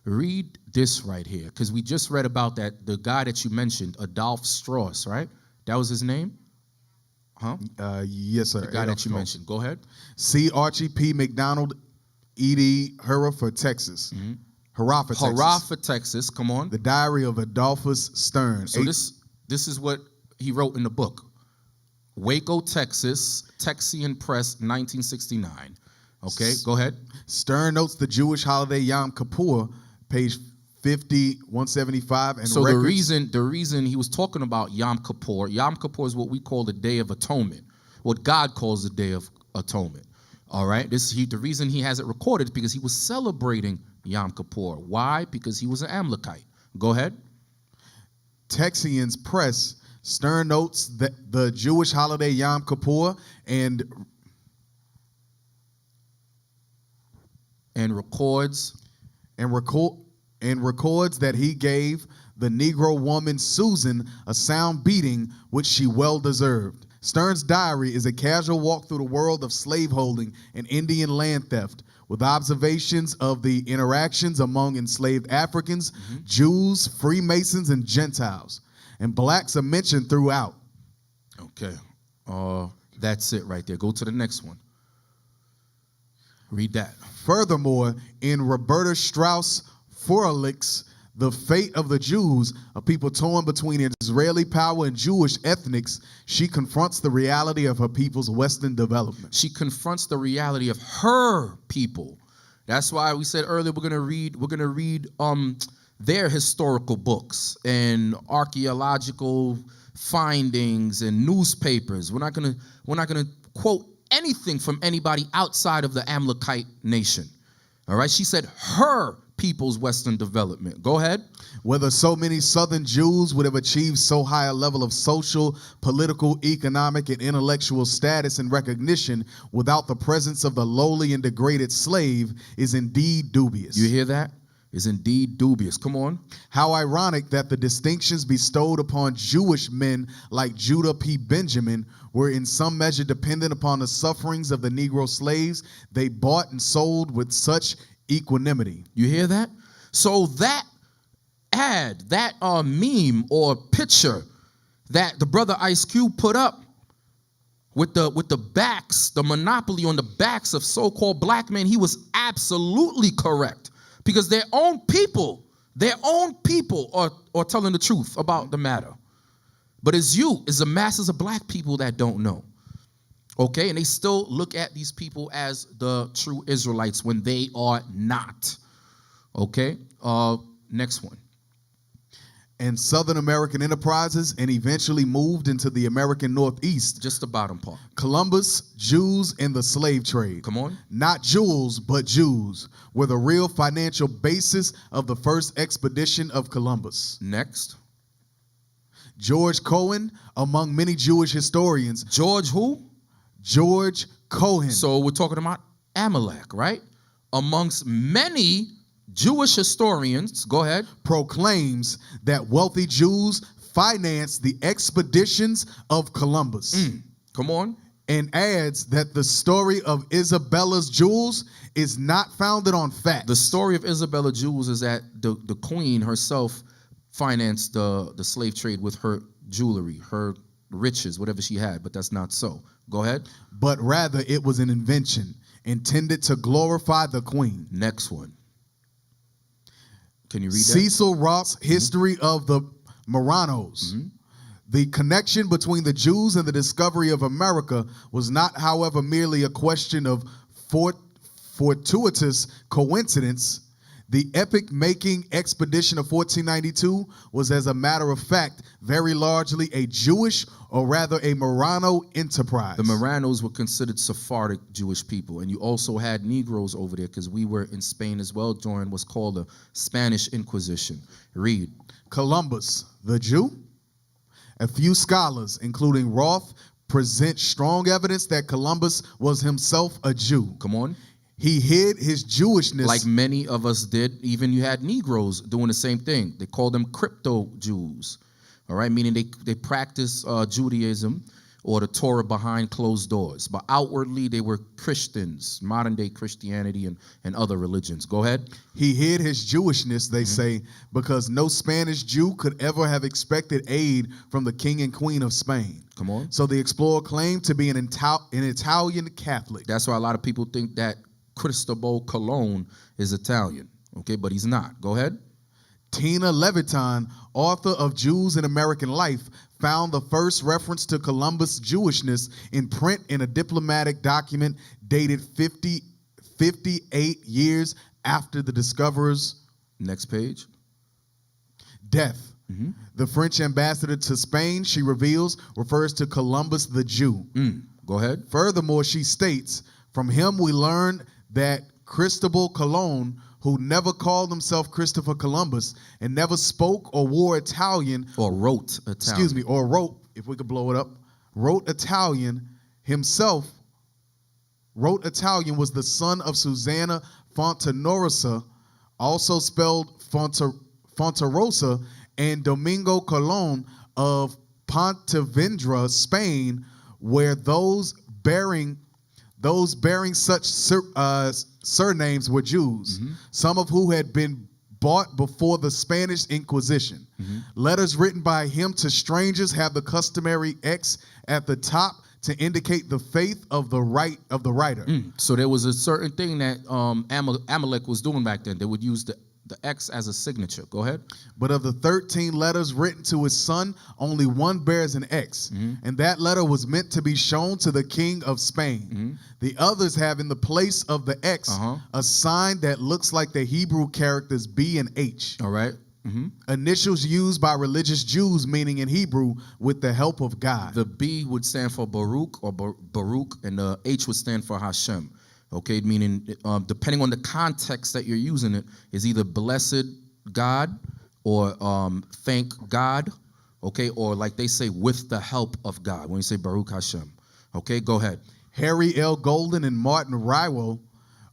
Read this right here, because we just read about that, the guy that you mentioned, Adolph Strauss, right? That was his name? Huh? Yes, sir. The guy that you mentioned. Go ahead. C. Archie P. McDonald, E.D. Hereford, Texas. Harafa, Texas. Come on. The Diary of Adolphus Stern. So this is what he wrote in the book. Waco, Texas, Texian Press, 1969. Okay, go ahead. Stern notes the Jewish holiday Yom Kippur, page 50, 175. And so records. the reason he was talking about Yom Kippur is what we call the Day of Atonement, what God calls the Day of Atonement. All right, the reason he has it recorded is because he was celebrating Yom Kippur. Why? Because he was an Amalekite. Go ahead. Texian's Press, Stern notes that the Jewish holiday Yom Kippur and records that he gave the Negro woman Susan a sound beating, which she well deserved. Stern's diary is a casual walk through the world of slaveholding and Indian land theft, with observations of the interactions among enslaved Africans, Jews, Freemasons, and Gentiles. And blacks are mentioned throughout. Okay. That's it right there. Go to the next one. Read that. Furthermore, in Roberta Strauss Furlick's The Fate of the Jews, a people torn between Israeli power and Jewish ethnics, she confronts the reality of her people's Western development. She confronts the reality of her people. That's why we said earlier we're gonna read their historical books and archaeological findings and newspapers. We're not gonna quote anything from anybody outside of the Amalekite nation. All right, she said her people's Western development. Go ahead. Whether so many Southern Jews would have achieved so high a level of social, political, economic, and intellectual status and recognition without the presence of the lowly and degraded slave is indeed dubious. You hear that? Is indeed dubious. Come on. How ironic that the distinctions bestowed upon Jewish men like Judah P. Benjamin were in some measure dependent upon the sufferings of the Negro slaves they bought and sold with such equanimity. You hear that? So that ad, that meme or picture that the brother Ice Cube put up with the backs, the monopoly on the backs of so-called black men, he was absolutely correct. Because their own people are telling the truth about the matter. But it's the masses of black people that don't know. Okay, and they still look at these people as the true Israelites when they are not. Okay, next one. And Southern American enterprises and eventually moved into the American Northeast. Just the bottom part. Columbus, Jews, and the slave trade. Come on. Not jewels, but Jews were the real financial basis of the first expedition of Columbus. Next. George Cohen, among many Jewish historians. George who? George Cohen. So we're talking about Amalek, right? Amongst many Jewish historians, go ahead, proclaims that wealthy Jews financed the expeditions of Columbus. Come on. And adds that the story of Isabella's jewels is not founded on fact. The story of Isabella Jewels is that the queen herself financed the slave trade with her jewelry, her riches, whatever she had, but that's not so. Go ahead. But rather it was an invention intended to glorify the queen. Next one. Can you read that? Cecil Roth's History of the Marranos. The connection between the Jews and the discovery of America was not, however, merely a question of fortuitous coincidence. The epic-making expedition of 1492 was, as a matter of fact, very largely a Jewish, or rather a Marrano enterprise. The Marranos were considered Sephardic Jewish people, and you also had Negroes over there because we were in Spain as well during what's called the Spanish Inquisition. Read. Columbus, the Jew. A few scholars, including Roth, present strong evidence that Columbus was himself a Jew. Come on. He hid his Jewishness. Like many of us did. Even you had Negroes doing the same thing. They called them crypto Jews. All right, meaning they practice Judaism or the Torah behind closed doors. But outwardly, they were Christians, modern-day Christianity and other religions. Go ahead. He hid his Jewishness, they say, because no Spanish Jew could ever have expected aid from the king and queen of Spain. Come on. So the explorer claimed to be an Italian Catholic. That's why a lot of people think that Cristobal Colon is Italian, okay, but he's not. Go ahead. Tina Levitan, author of Jews in American Life, found the first reference to Columbus' Jewishness in print in a diplomatic document dated 58 years after the discoverer's next page. Death. The French ambassador to Spain, she reveals, refers to Columbus the Jew. Go ahead. Furthermore, she states, from him we learn that Cristobal Colon, who never called himself Christopher Columbus and never spoke or wore Italian. Or wrote Italian. Or wrote, if we could blow it up, wrote Italian himself. Wrote Italian, was the son of Susanna Fontanarosa, also spelled Fontarosa, and Domingo Colon of Pontevedra, Spain, where those bearing such surnames were Jews, some of who had been bought before the Spanish Inquisition. Letters written by him to strangers have the customary X at the top to indicate the faith of the writer. So there was a certain thing that Amalek was doing back then. They would use the X as a signature. Go ahead. But of the 13 letters written to his son, only one bears an X. And that letter was meant to be shown to the king of Spain. The others have in the place of the X a sign that looks like the Hebrew characters B and H. All right. Initials used by religious Jews, meaning in Hebrew, with the help of God. The B would stand for Baruch or Baruch, and the H would stand for Hashem. Okay, meaning depending on the context that you're using it, is either blessed God or thank God, okay, or like they say, with the help of God, when you say Baruch Hashem. Okay, go ahead. Harry L. Golden and Martin Rywell,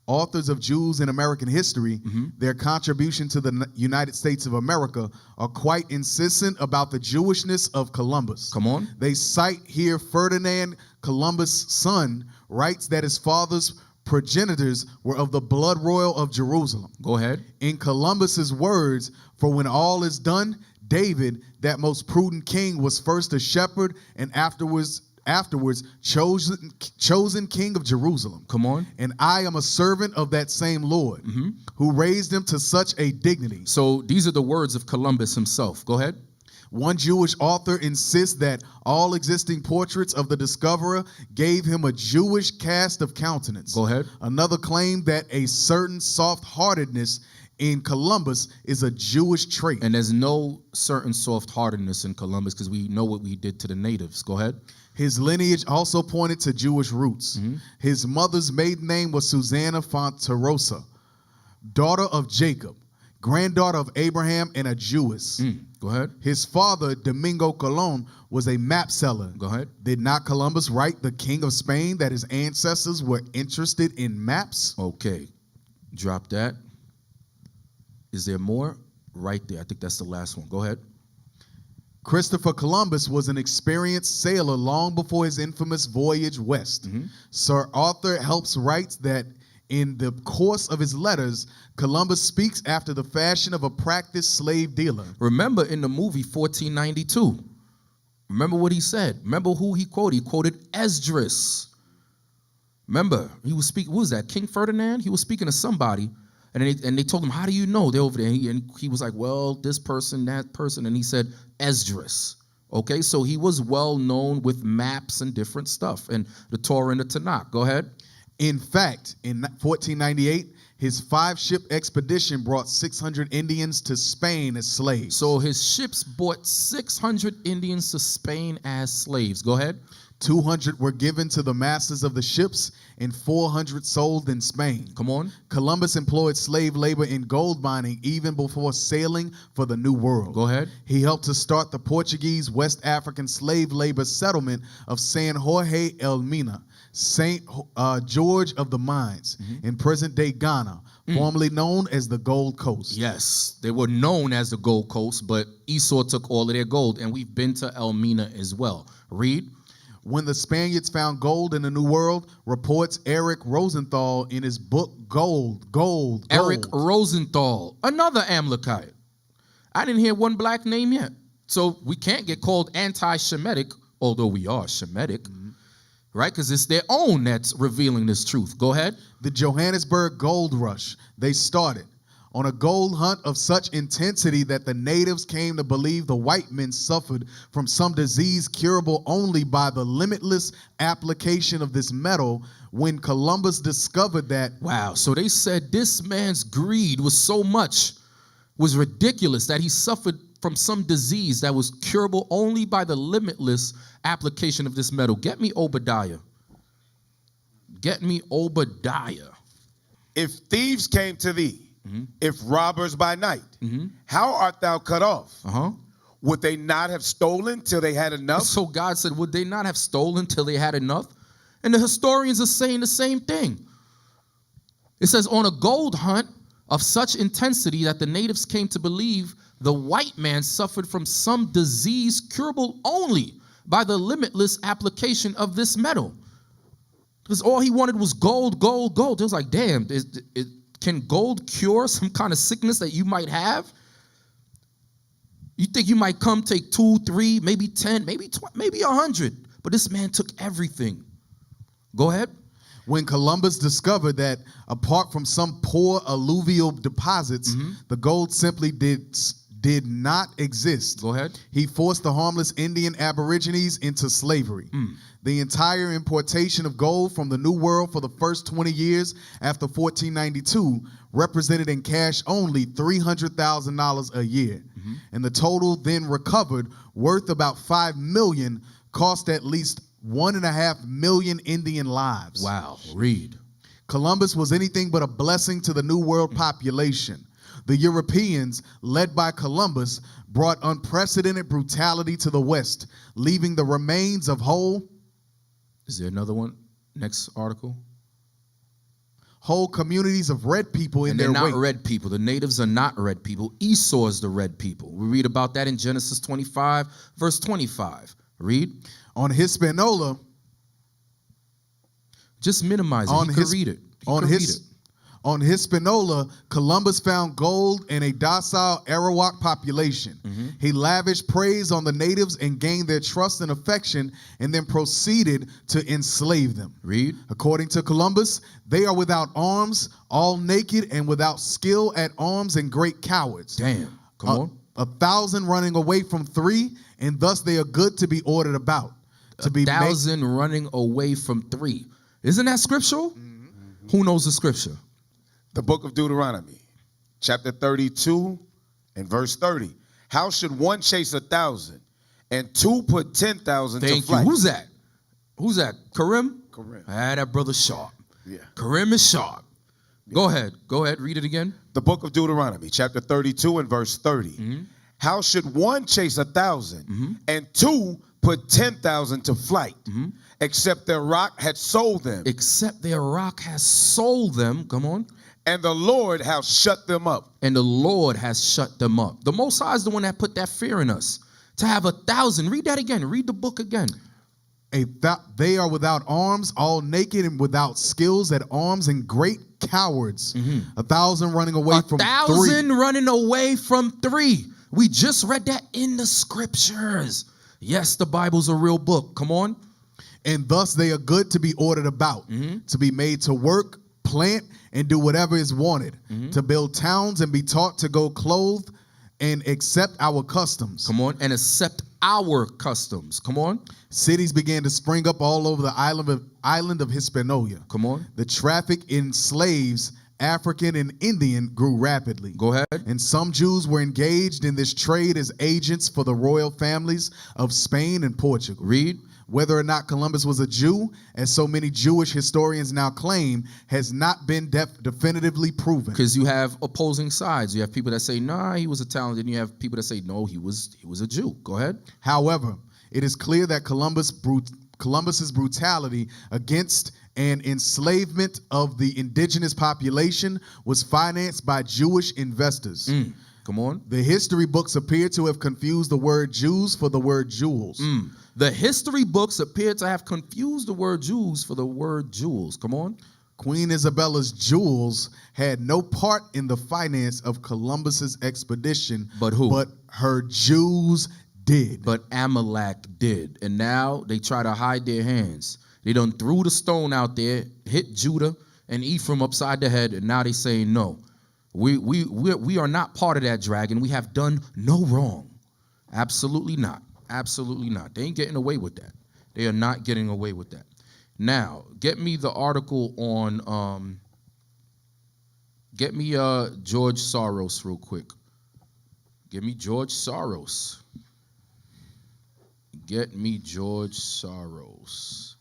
authors of Jews in American History, their contribution to the United States of America, are quite insistent about the Jewishness of Columbus. Come on. They cite here Ferdinand Columbus' son, writes that his father's progenitors were of the blood royal of Jerusalem. Go ahead. In Columbus's words, for when all is done, David, that most prudent king, was first a shepherd and afterwards afterwards chosen king of Jerusalem. Come on. And I am a servant of that same Lord who raised him to such a dignity. So these are the words of Columbus himself. Go ahead. One Jewish author insists that all existing portraits of the discoverer gave him a Jewish cast of countenance. Go ahead. Another claimed that a certain soft-heartedness in Columbus is a Jewish trait. And there's no certain soft-heartedness in Columbus because we know what we did to the natives. Go ahead. His lineage also pointed to Jewish roots. His mother's maiden name was Susanna Fonterosa, daughter of Jacob, granddaughter of Abraham, and a Jewess. Go ahead. His father, Domingo Colon, was a map seller. Go ahead. Did not Columbus write, the King of Spain, that his ancestors were interested in maps? Okay. Drop that. Is there more? Right there. I think that's the last one. Go ahead. Christopher Columbus was an experienced sailor long before his infamous voyage west. Sir Arthur Helps writes that in the course of his letters, Columbus speaks after the fashion of a practiced slave dealer. Remember in the movie 1492, remember what he said. Remember who he quoted. He quoted Esdras. Remember, he was speaking, who was that, King Ferdinand? He was speaking to somebody, and they told him, how do you know? They're over there. And he was like, well, this person, that person. And he said, Esdras. Okay, so he was well known with maps and different stuff, and the Torah and the Tanakh. Go ahead. In fact, in 1498, his 5-ship expedition brought 600 Indians to Spain as slaves. So his ships brought 600 Indians to Spain as slaves. Go ahead. 200 were given to the masters of the ships, and 400 sold in Spain. Come on. Columbus employed slave labor in gold mining even before sailing for the New World. Go ahead. He helped to start the Portuguese West African slave labor settlement of San Jorge El Mina, St. George of the Mines, in present-day Ghana, formerly known as the Gold Coast. Yes, they were known as the Gold Coast, but Esau took all of their gold, and we've been to Elmina as well. Read. When the Spaniards found gold in the New World, reports Eric Rosenthal in his book Gold. Eric Rosenthal, another Amalekite. I didn't hear one black name yet. So we can't get called anti-Shemitic, although we are Shemitic, right? Because it's their own that's revealing this truth. Go ahead. The Johannesburg Gold Rush. They started on a gold hunt of such intensity that the natives came to believe the white men suffered from some disease curable only by the limitless application of this metal. When Columbus discovered that, wow, so they said this man's greed was so much, was ridiculous, that he suffered from some disease that was curable only by the limitless application of this metal. Get me Obadiah. Get me Obadiah. If thieves came to thee, if robbers by night, how art thou cut off? Would they not have stolen till they had enough? So God said, would they not have stolen till they had enough? And the historians are saying the same thing. It says, on a gold hunt of such intensity that the natives came to believe the white man suffered from some disease curable only by the limitless application of this metal. Because all he wanted was gold, gold, gold. It was like, damn, can gold cure some kind of sickness that you might have? You think you might come take 2, 3, maybe 10, maybe 20, maybe 100. But this man took everything. Go ahead. when Columbus discovered that apart from some poor alluvial deposits, the gold simply did not exist. Go ahead. He forced the harmless Indian Aborigines into slavery. The entire importation of gold from the New World for the first 20 years after 1492 represented in cash only $300,000 a year. And the total then recovered, worth about $5 million, cost at least 1.5 million Indian lives. Wow. Read. Columbus was anything but a blessing to the New World population. The Europeans, led by Columbus, brought unprecedented brutality to the West, leaving the remains of whole... Is there another one? Next article. Whole communities of red people in And their they're not wake. red people. The natives are not red people. Esau is the red people. We read about that in Genesis 25, verse 25. Read. On Hispaniola, Just minimize it. He could read it. He could read it. On Hispaniola, Columbus found gold in a docile Arawak population. He lavished praise on the natives and gained their trust and affection, and then proceeded to enslave them. Read. According to Columbus, they are without arms, all naked, and without skill at arms, and great cowards. Damn. Come on. 1,000 running away from 3, and thus they are good to be ordered about. To be 1,000 running away from 3. Isn't that scriptural? Who knows the scripture? The book of Deuteronomy, chapter 32 and verse 30. How should one chase 1,000 and 2 put 10,000 to Thank you. flight? Who's that? Who's that? Karim? Karim. That brother sharp. Yeah. Karim is sharp. Go ahead. Go ahead. Read it again. The book of Deuteronomy, chapter 32 and verse 30. How should one chase 1,000 and 2 put 10,000 to flight, except their rock had sold them, Except their rock has sold them. Come on. and the Lord has shut them up. And the Lord has shut them up. The Most High is the one that put that fear in us. To have 1,000. Read that again. Read the book again. They are without arms, all naked, and without skills at arms, and great cowards. 1,000 running away from 1,000 3. running away from 3. We just read that in the scriptures. Yes, the Bible's a real book. Come on. And thus they are good to be ordered about, to be made to work, plant, and do whatever is wanted, to build towns and be taught to go clothed and accept our customs. Come on. And accept our customs. Come on. Cities began to spring up all over the island of Hispaniola. Come on. The traffic in slaves, African and Indian, grew rapidly. Go ahead. And some Jews were engaged in this trade as agents for the royal families of Spain and Portugal. Read. Whether or not Columbus was a Jew, as so many Jewish historians now claim, has not been definitively proven. Because you have opposing sides. You have people that say, nah, he was Italian. And you have people that say, no, he was a Jew. Go ahead. However, it is clear that Columbus's brutality against and enslavement of the indigenous population was financed by Jewish investors. Come on. The history books appear to have confused the word Jews for the word jewels. The history books appear to have confused the word Jews for the word jewels. Come on. Queen Isabella's jewels had no part in the finance of Columbus's expedition. But who? But her Jews did. But Amalek did. And now they try to hide their hands. They done threw the stone out there, hit Judah and Ephraim upside the head, and now they saying no. We are not part of that dragon. We have done no wrong. Absolutely not. Absolutely not. They ain't getting away with that. They are not getting away with that. Now, get me the article on get me George Soros real quick. Give me George Soros. Get me George Soros.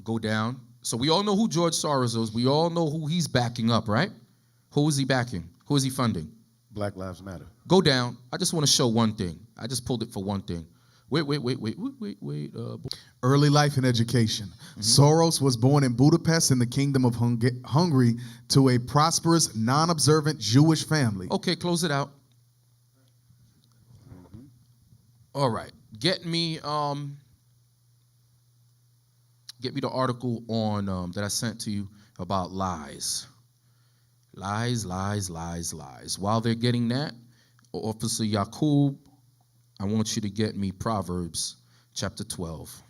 Go down. So we all know who George Soros is. We all know who he's backing up, right? Who is he backing? Who is he funding? Black Lives Matter. Go down. I just want to show one thing. I just pulled it for one thing. Wait. Early life and education. Soros was born in Budapest in the Kingdom of Hungary to a prosperous, non-observant Jewish family. Okay, close it out. All right. Get me the article on that I sent to you about lies. Lies. While they're getting that, Officer Yaqub, I want you to get me Proverbs chapter 12.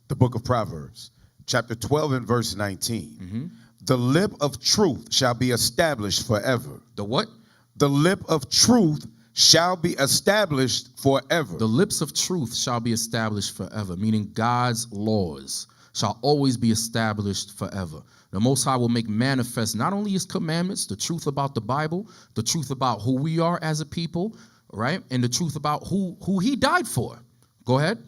The book of Proverbs, chapter 12 and verse 19. The lip of truth shall be established forever. The what? The lip of truth shall be established forever. The lips of truth shall be established forever, meaning God's laws shall always be established forever. The Most High will make manifest not only his commandments, the truth about the Bible, the truth about who we are as a people, right? And the truth about who he died for. Go ahead.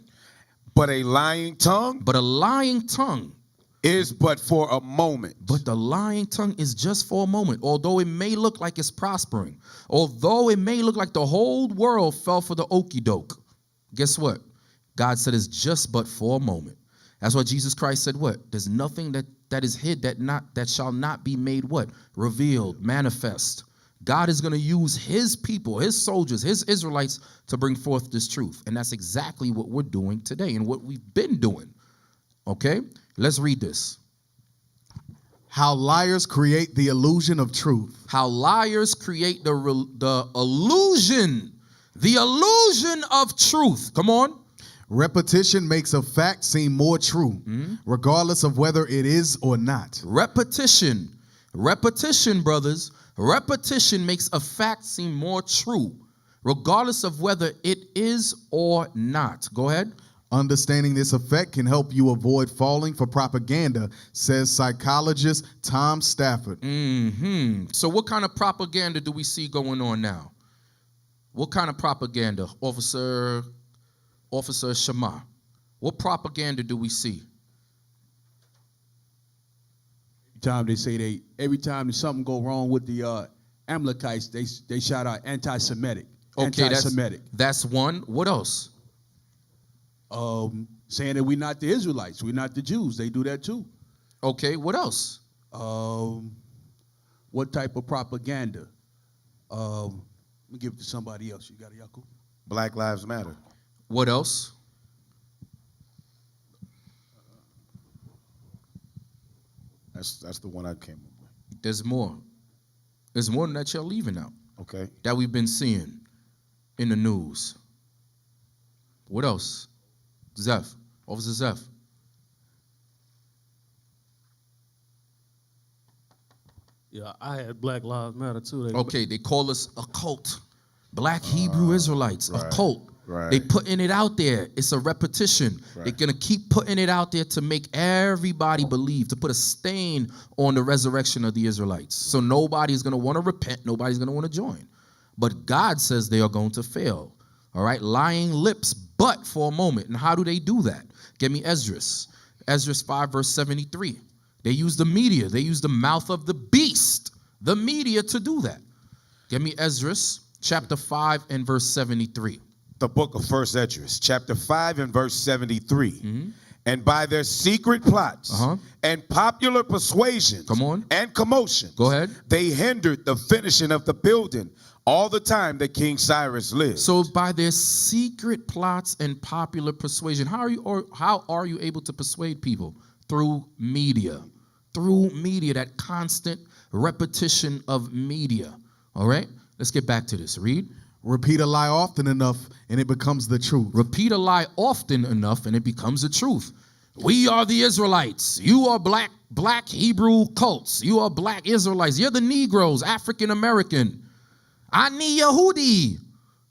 But a lying tongue But a lying tongue. is but for a moment. But the lying tongue is just for a moment. Although it may look like it's prospering. Although it may look like the whole world fell for the okie doke. Guess what? God said it's just but for a moment. That's why Jesus Christ said what? There's nothing that is hid that shall not be made what? Revealed, manifest. God is going to use his people, his soldiers, his Israelites to bring forth this truth. And that's exactly what we're doing today and what we've been doing. Okay? Let's read this. How liars create the illusion of truth. How liars create the illusion of truth. Come on. Repetition makes a fact seem more true, regardless of whether it is or not. Repetition, brothers. Repetition makes a fact seem more true, regardless of whether it is or not. Go ahead. Understanding this effect can help you avoid falling for propaganda, says psychologist Tom Stafford. So what kind of propaganda do we see going on now? What kind of propaganda, Officer Shema? What propaganda do we see? Every time something go wrong with the Amalekites, they shout out anti-Semitic. Okay, anti-Semitic. That's one. What else? Saying that we're not the Israelites, we're not the Jews. They do that too. Okay, what else? What type of propaganda? Let me give it to somebody else. You got it, Yaku? Black Lives Matter. What else? That's the one I came up with. There's more. There's more than that you're leaving out. Okay. That we've been seeing in the news. What else? Zeph. Officer Zeph. Yeah, I had Black Lives Matter too. Okay, they call us a cult. Black Hebrew Israelites, a cult. Right. They putting it out there. It's a repetition. Right. They're going to keep putting it out there to make everybody believe, to put a stain on the resurrection of the Israelites. So nobody's going to want to repent. Nobody's going to want to join. But God says they are going to fail. All right? Lying lips, but for a moment. And how do they do that? Give me Esdras. Esdras 5, verse 73. They use the media. They use the mouth of the beast, the media, to do that. Give me Esdras chapter 5 and verse 73. The book of 1 Esdras, chapter 5 and verse 73. And by their secret plots and popular persuasions and commotions, Go ahead. they hindered the finishing of the building all the time that King Cyrus lived. So by their secret plots and popular persuasion, how are you able to persuade people? Through media. Through media, that constant repetition of media. All right? Let's get back to this. Read. Repeat a lie often enough and it becomes the truth. Repeat a lie often enough and it becomes the truth. We are the Israelites. You are black Hebrew cults. You are black Israelites. You're the Negroes, African American. Ani Yehudi.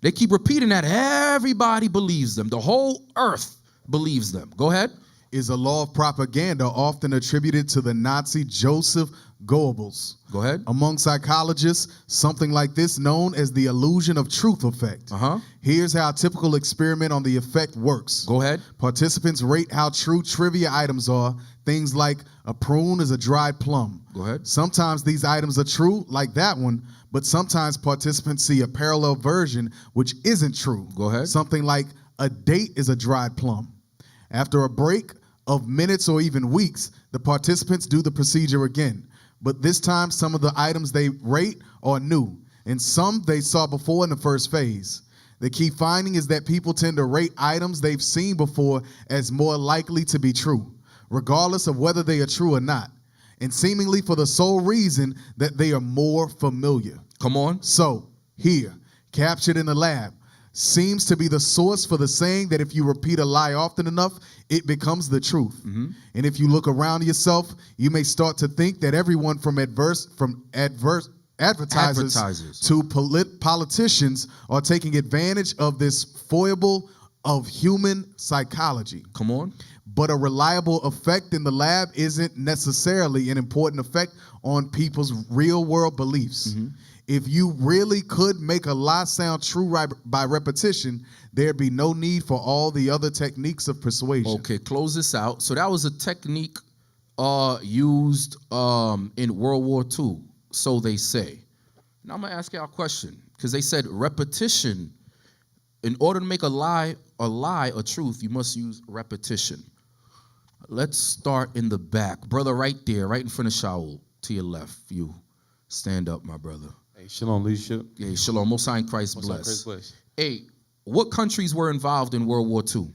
They keep repeating that. Everybody believes them. The whole earth believes them. Go ahead. Is a law of propaganda often attributed to the Nazi Joseph Goebbels. Go ahead. Among psychologists, something like this known as the illusion of truth effect. Here's how a typical experiment on the effect works. Go ahead. Participants rate how true trivia items are. Things like a prune is a dried plum. Go ahead. Sometimes these items are true, like that one, but sometimes participants see a parallel version which isn't true. Go ahead. Something like a date is a dried plum. After a break of minutes or even weeks, the participants do the procedure again. But this time, some of the items they rate are new, and some they saw before in the first phase. The key finding is that people tend to rate items they've seen before as more likely to be true, regardless of whether they are true or not, and seemingly for the sole reason that they are more familiar. Come on. So, here, captured in the lab, seems to be the source for the saying that if you repeat a lie often enough, it becomes the truth. And if you look around yourself, you may start to think that everyone from advertisers to politicians are taking advantage of this foible of human psychology. Come on. But a reliable effect in the lab isn't necessarily an important effect on people's real world beliefs. If you really could make a lie sound true by repetition, there'd be no need for all the other techniques of persuasion. Okay, close this out. So that was a technique used in World War II, so they say. Now I'm going to ask you a question, because they said repetition. In order to make a lie a truth, you must use repetition. Let's start in the back. Brother right there, right in front of Shaul, to your left. You stand up, my brother. Hey, shalom, leadership. Yeah, shalom. Most High in Christ Most High in bless. Christ bless. Hey, what countries were involved in World War II?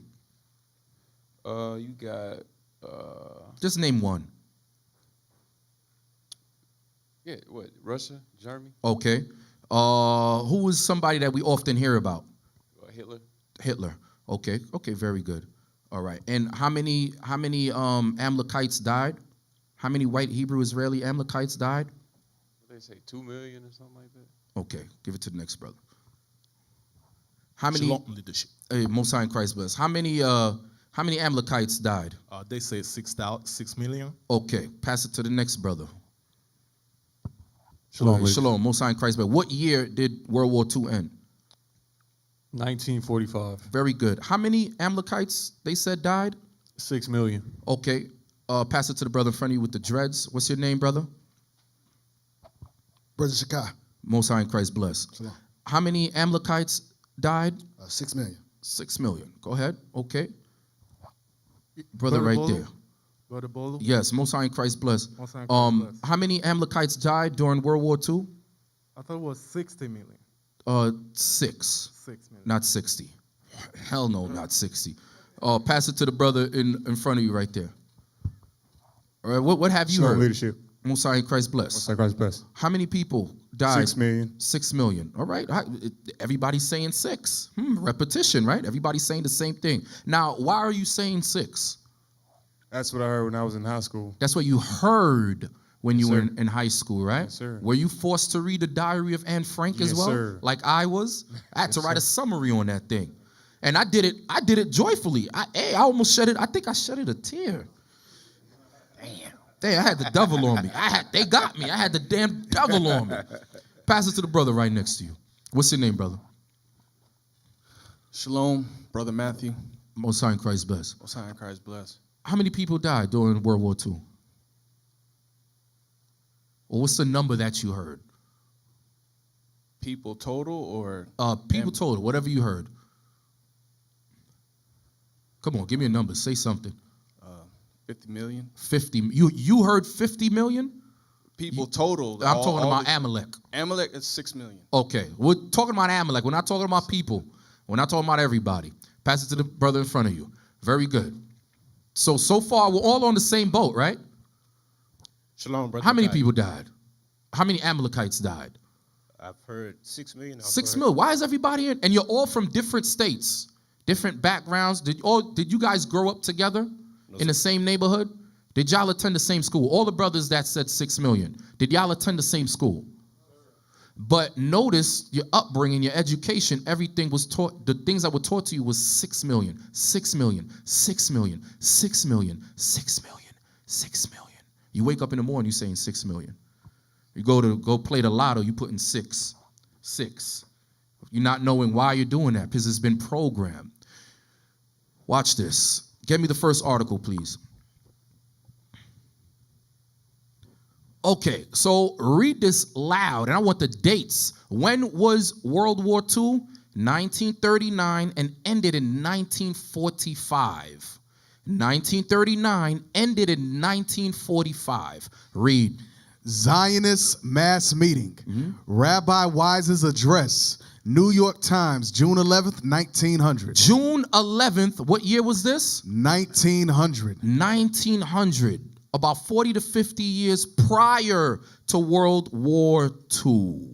You got Just name one. Yeah, what? Russia, Germany, Okay. Who is somebody that we often hear about? Hitler. Hitler. Okay. Okay. Very good. All right. And how many Amalekites died? How many white Hebrew Israeli Amalekites died? What they say, 2 million or something like that. Okay. Give it to the next brother. How many? Shalom leadership. Hey, Most High in Christ bless. How many Amalekites died? They say 6 million. Okay. Pass it to the next brother. Shalom, ladies. Shalom. Most High in Christ bless. What year did World War II end? 1945. Very good. How many Amalekites they said died? 6 million. Okay. Pass it to the brother in front of you with the dreads. What's your name, brother? Brother Shakai, Most High in Christ bless. Shalom. How many Amalekites died? 6 million. 6 million. Go ahead. Okay. Brother right there. Brother Bolo? Yes, Most High in Christ bless. Most High in Christ bless. How many Amalekites died during World War II? I thought it was 60 million. 6. 6 million. Not 60. Hell no, not 60. Pass it to the brother in front of you right there. All right, what have you Shalom heard? leadership. Most High in Christ bless. Most High Christ bless. How many people died? 6 million. 6 million. All right. Everybody's saying 6. Repetition, right? Everybody's saying the same thing. Now, why are you saying 6? That's what I heard when I was in high school. That's what you heard when you were sir. in high school, right? Yes, sir. Were you forced to read the diary of Anne Frank as Yes, well? sir. Like I was? I had to Yes, write a sir. summary on that thing. And I did it joyfully. I almost shed it. I think I shedded a tear. Damn, I had the devil on me. They got me. I had the damn devil on me. Pass it to the brother right next to you. What's your name, brother? Shalom, Brother Matthew. Most High in Christ bless. Most High in Christ bless. How many people died during World War II? Or what's the number that you heard? People total or? People total, whatever you heard. Come on, give me a number. Say something. 50 million. 50. You heard 50 million? People total. I'm talking about Amalek. Amalek is 6 million. Okay, we're talking about Amalek. We're not talking about people. We're not talking about everybody. Pass it to the brother in front of you. Very good. So far, we're all on the same boat, right? Shalom, brother. How many people died? How many Amalekites died? I've heard 6 million. 6 million. Why is everybody in? And you're all from different states, different backgrounds. Did you guys grow up together in the same neighborhood? Did y'all attend the same school? All the brothers that said 6 million. Did y'all attend the same school? But notice your upbringing, your education, everything was taught, the things that were taught to you was 6 million, 6 million, 6 million, 6 million, 6 million, 6 million. You wake up in the morning, you're saying 6 million. You go play the lotto, you put in 6. You're not knowing why you're doing that because it's been programmed. Watch this. Get me the first article, please. Okay, so read this loud, and I want the dates. When was World War II? 1939 and ended in 1945. 1939 ended in 1945. Read. Zionist mass meeting. Rabbi Wise's address. New York Times, June 11th, 1900. June 11th, what year was this? 1900. 1900. About 40 to 50 years prior to World War II.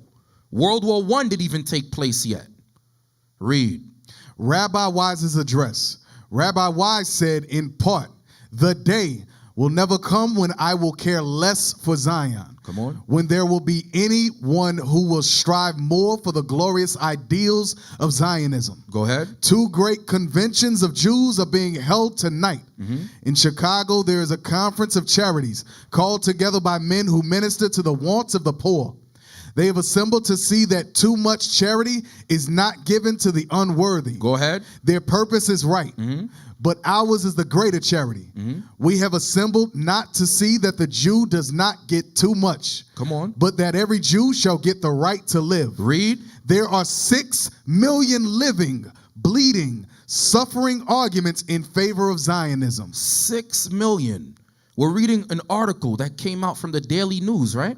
World War I didn't even take place yet. Read. Rabbi Wise's address. Rabbi Wise said, in part, the day will never come when I will care less for Zion. Come on. When there will be anyone who will strive more for the glorious ideals of Zionism. Go ahead. 2 great conventions of Jews are being held tonight. In Chicago, there is a conference of charities called together by men who minister to the wants of the poor. They have assembled to see that too much charity is not given to the unworthy. Go ahead. Their purpose is right. But ours is the greater charity. We have assembled not to see that the Jew does not get too much. Come on. But that every Jew shall get the right to live. Read. There are 6 million living, bleeding, suffering arguments in favor of Zionism. 6 million. We're reading an article that came out from the Daily News, right?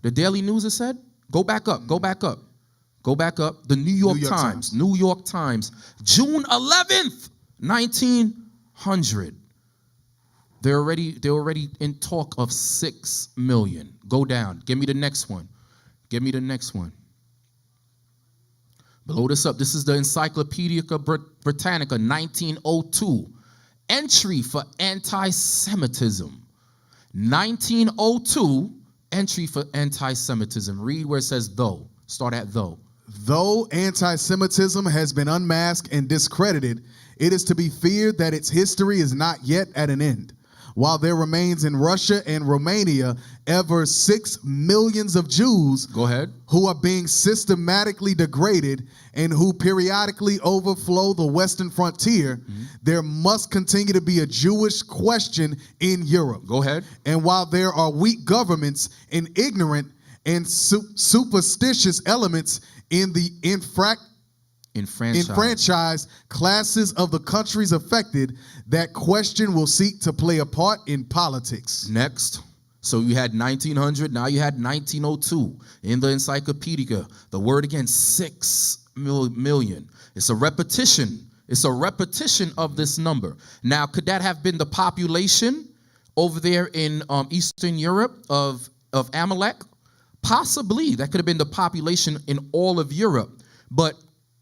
The Daily News, it said? Go back up. The New York Times. New York Times. June 11th, 1900. They're already in talk of 6 million. Go down. Give me the next one. Give me the next one. Blow this up. This is the Encyclopedia Britannica, 1902. Entry for anti-Semitism. 1902, entry for anti-Semitism. Read where it says though. Start at though. Though anti-Semitism has been unmasked and discredited, it is to be feared that its history is not yet at an end. While there remains in Russia and Romania ever 6 millions of Jews Go ahead. who are being systematically degraded and who periodically overflow the western frontier, there must continue to be a Jewish question in Europe. Go ahead. And while there are weak governments and ignorant and superstitious elements in the enfranchised classes of the countries affected, that question will seek to play a part in politics. Next. So you had 1900, now you had 1902. In the Encyclopedia, the word again, 6 million. It's a repetition. It's a repetition of this number. Now, could that have been the population over there in Eastern Europe of Amalek? Possibly. That could have been the population in all of Europe. But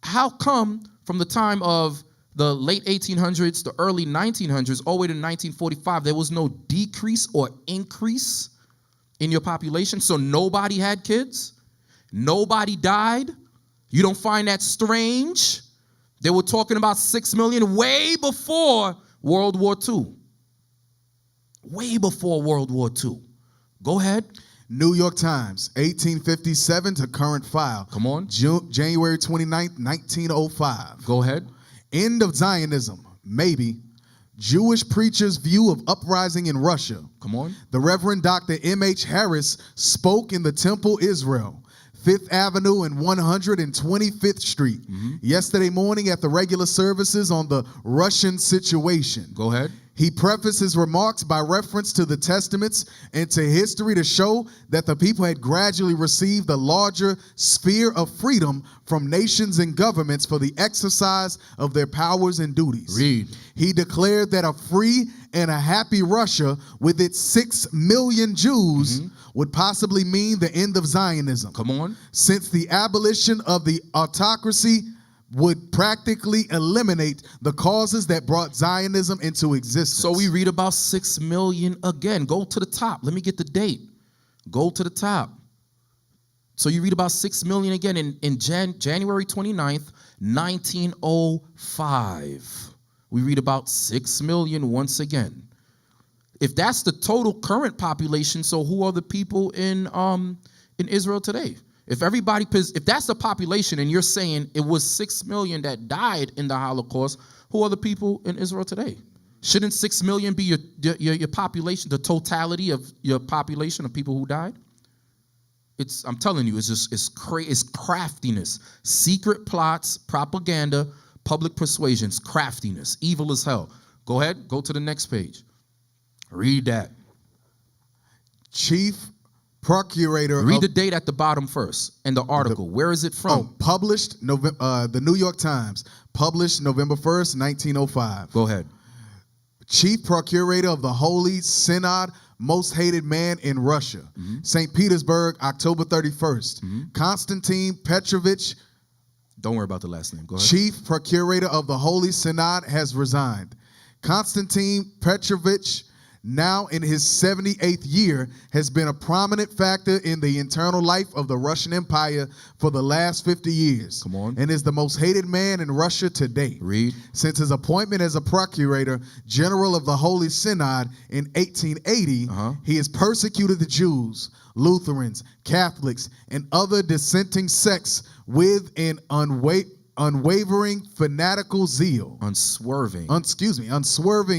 how come from the time of the late 1800s, the early 1900s, all the way to 1945, there was no decrease or increase in your population? So nobody had kids? Nobody died? You don't find that strange? They were talking about 6 million way before World War II. Way before World War II. Go ahead. New York Times, 1857 to current file. Come on. January 29th, 1905. Go ahead. End of Zionism, maybe. Jewish preacher's view of uprising in Russia. Come on. The Reverend Dr. M.H. Harris spoke in the Temple Israel, 5th Avenue and 125th Street, yesterday morning at the regular services on the Russian situation. Go ahead. He prefaced his remarks by reference to the Testaments and to history to show that the people had gradually received a larger sphere of freedom from nations and governments for the exercise of their powers and duties. Read. He declared that a free and a happy Russia with its 6 million Jews would possibly mean the end of Zionism. Come on. Since the abolition of the autocracy would practically eliminate the causes that brought Zionism into existence. So we read about 6 million again. Go to the top. Let me get the date. Go to the top. So you read about 6 million again in January 29th, 1905. We read about 6 million once again. If that's the total current population, so who are the people in Israel today? If that's the population and you're saying it was 6 million that died in the Holocaust, who are the people in Israel today? Shouldn't 6 million be your population, the totality of your population of people who died? I'm telling you, it's craftiness, secret plots, propaganda, public persuasions, craftiness, evil as hell. Go ahead, go to the next page. Read that. Chief Procurator. Read the date at the bottom first and the article. Where is it from? Published the New York Times, published November 1st, 1905. Go ahead. Chief Procurator of the Holy Synod, most hated man in Russia. St. Petersburg, October 31st. Konstantin Petrovich. Don't worry about the last name. Go ahead. Chief Procurator of the Holy Synod has resigned. Konstantin Petrovich, now in his 78th year, has been a prominent factor in the internal life of the Russian Empire for the last 50 years. Come on. And is the most hated man in Russia today. Read. Since his appointment as a Procurator General of the Holy Synod in 1880, he has persecuted the Jews, Lutherans, Catholics, and other dissenting sects with an unwavering fanatical zeal. Unswerving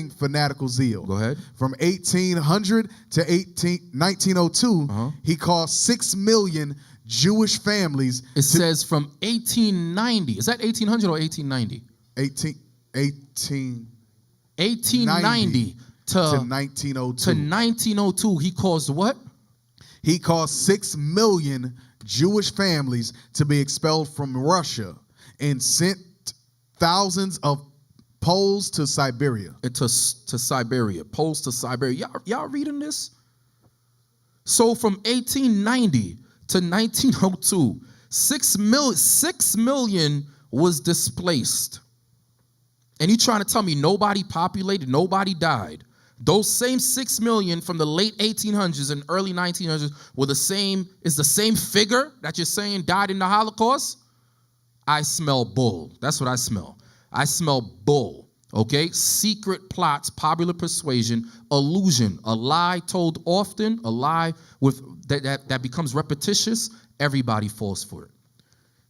fanatical zeal. Go ahead. From 1800 to 1902, he caused 6 million Jewish families. It says from 1890. Is that 1800 or 1890? 1890 to 1902. To 1902, he caused what? He caused 6 million Jewish families to be expelled from Russia and sent thousands of Poles to Siberia. To Siberia. Poles to Siberia. Y'all reading this? So from 1890 to 1902, 6 million was displaced. And you trying to tell me nobody populated, nobody died? Those same 6 million from the late 1800s and early 1900s were the same figure that you're saying died in the Holocaust? I smell bull. That's what I smell. I smell bull. Okay? Secret plots, popular persuasion, illusion, a lie told often, a lie with that becomes repetitious. Everybody falls for it.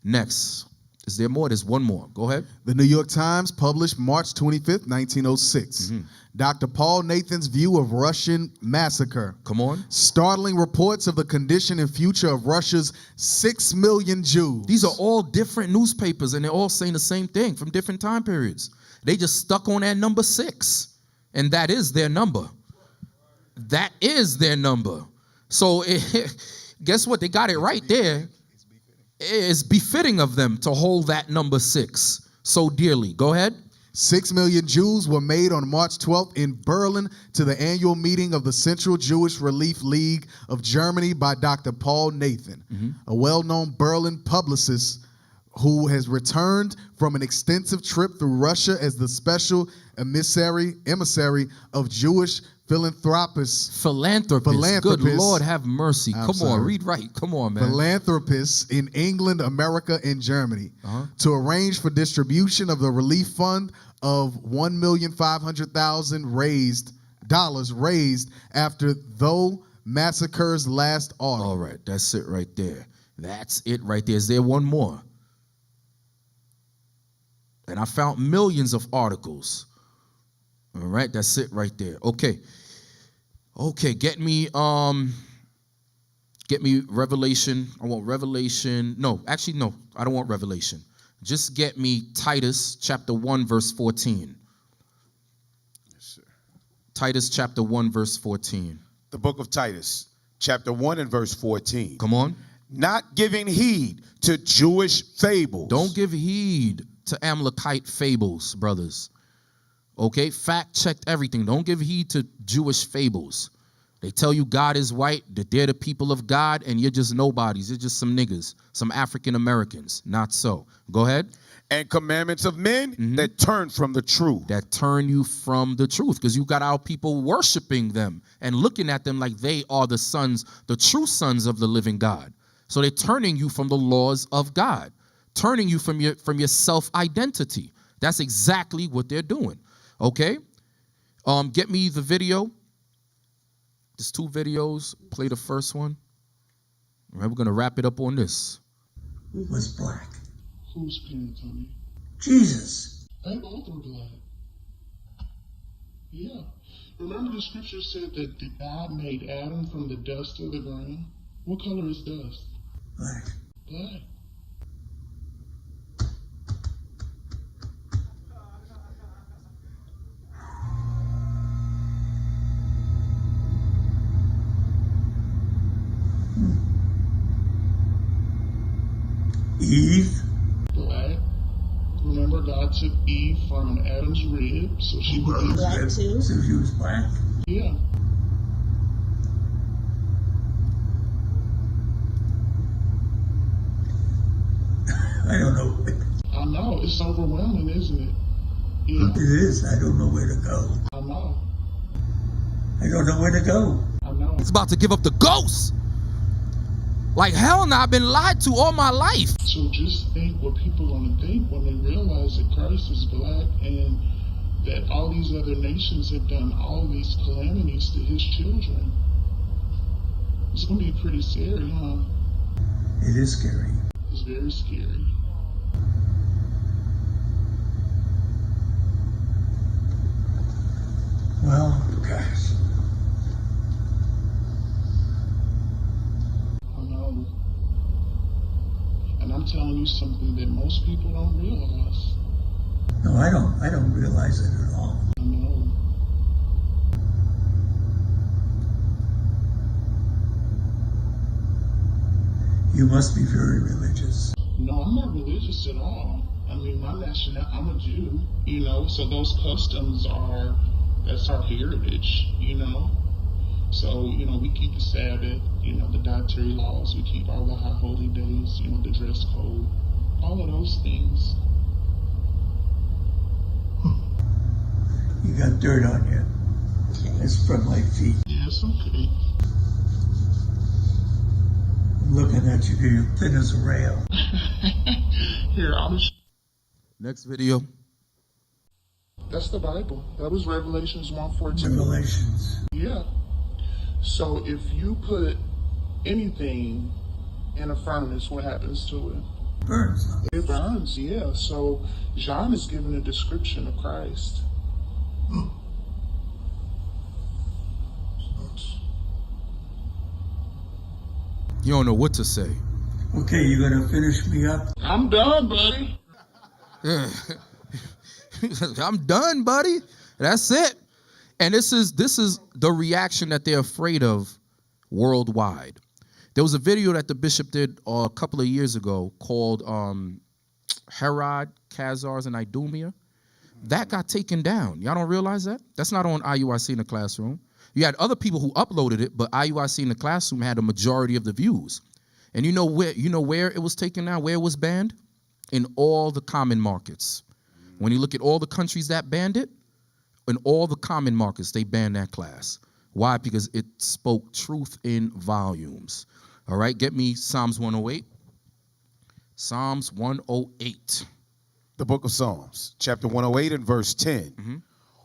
Next. Is there more? There's one more. Go ahead. The New York Times published March 25th, 1906. Dr. Paul Nathan's view of Russian massacre. Come on. Startling reports of the condition and future of Russia's 6 million Jews. These are all different newspapers, and they're all saying the same thing from different time periods. They just stuck on that number 6, and that is their number. That is their number. So guess what? They got it right there. It's befitting of them to hold that number 6 so dearly. Go ahead. 6 million Jews were made on March 12th in Berlin to the annual meeting of the Central Jewish Relief League of Germany by Dr. Paul Nathan, a well-known Berlin publicist who has returned from an extensive trip through Russia as the special emissary of Jewish philanthropists. Good Lord, have mercy. Come on, read right. Come on, man. Philanthropists in England, America, and Germany to arrange for distribution of the relief fund of $1,500,000 raised after those massacres last autumn. All right, that's it right there. That's it right there. Is there one more? And I found millions of articles. All right, that's it right there. Okay, get me Revelation. I want Revelation. No, actually, no, I don't want Revelation. Just get me Titus chapter 1, verse 14. Yes, sir. Titus chapter 1, verse 14. The book of Titus, chapter 1 and verse 14. Come on. Not giving heed to Jewish fables. Don't give heed to Amalekite fables, brothers. Okay, fact-checked everything. Don't give heed to Jewish fables. They tell you God is white, that they're the people of God, and you're just nobodies. You're just some niggas, some African Americans. Not so. Go ahead. And commandments of men that turn from the truth. That turn you from the truth, because you got our people worshiping them and looking at them like they are the sons, the true sons of the living God. So they're turning you from the laws of God, turning you from your self-identity. That's exactly what they're doing. Okay? Get me the video. There's 2 videos. Play the first one. All right, we're going to wrap it up on this. Was black. Whose parents, honey? Jesus. They both were black. Yeah. Remember the scripture said that God made Adam from the dust of the ground? What color is dust? Black. Black. Eve? Black. Remember God took Eve from Adam's rib, so she would be black too? So she was black? Yeah. I don't know. I know. It's overwhelming, isn't it? Yeah. It is. I don't know where to go. I know. I don't know where to go. I know. It's about to give up the ghost. Like hell no, I've been lied to all my life. So just think what people are going to think when they realize that Christ is black and that all these other nations have done all these calamities to his children. It's going to be pretty scary, huh? It is scary. It's very scary. Well, gosh. I know. And I'm telling you something that most people don't realize. No, I don't realize it at all. I know. You must be very religious. No, I'm not religious. religious at all. I mean, my nationality, I'm a Jew, you know, so those customs that's our heritage, you know. So, you know, we keep the Sabbath, you know, the dietary laws, we keep all the high holy days, you know, the dress code, all of those things. You got dirt on you. It's from my feet. Yes, okay. I'm looking at you, you're thin as a rail. Here, Next video. That's the Bible. That was Revelations 1:14. Revelations. Yeah. So if you put anything in a furnace, what happens to it? Burns. It burns, yeah. So John is giving a description of Christ. You don't know what to say. Okay, you gonna finish me up? I'm done, buddy. I'm done, buddy. That's it. And this is the reaction that they're afraid of worldwide. There was a video that the bishop did a couple of years ago called Herod, Khazars, and Idumea. That got taken down. Y'all don't realize that? That's not on IUIC in the classroom. You had other people who uploaded it, but IUIC in the classroom had a majority of the views. And you know where it was taken down, where it was banned? In all the common markets. When you look at all the countries that banned it, in all the common markets, they banned that class. Why? Because it spoke truth in volumes. All right, get me Psalms 108. Psalms 108. The book of Psalms, chapter 108 and verse 10.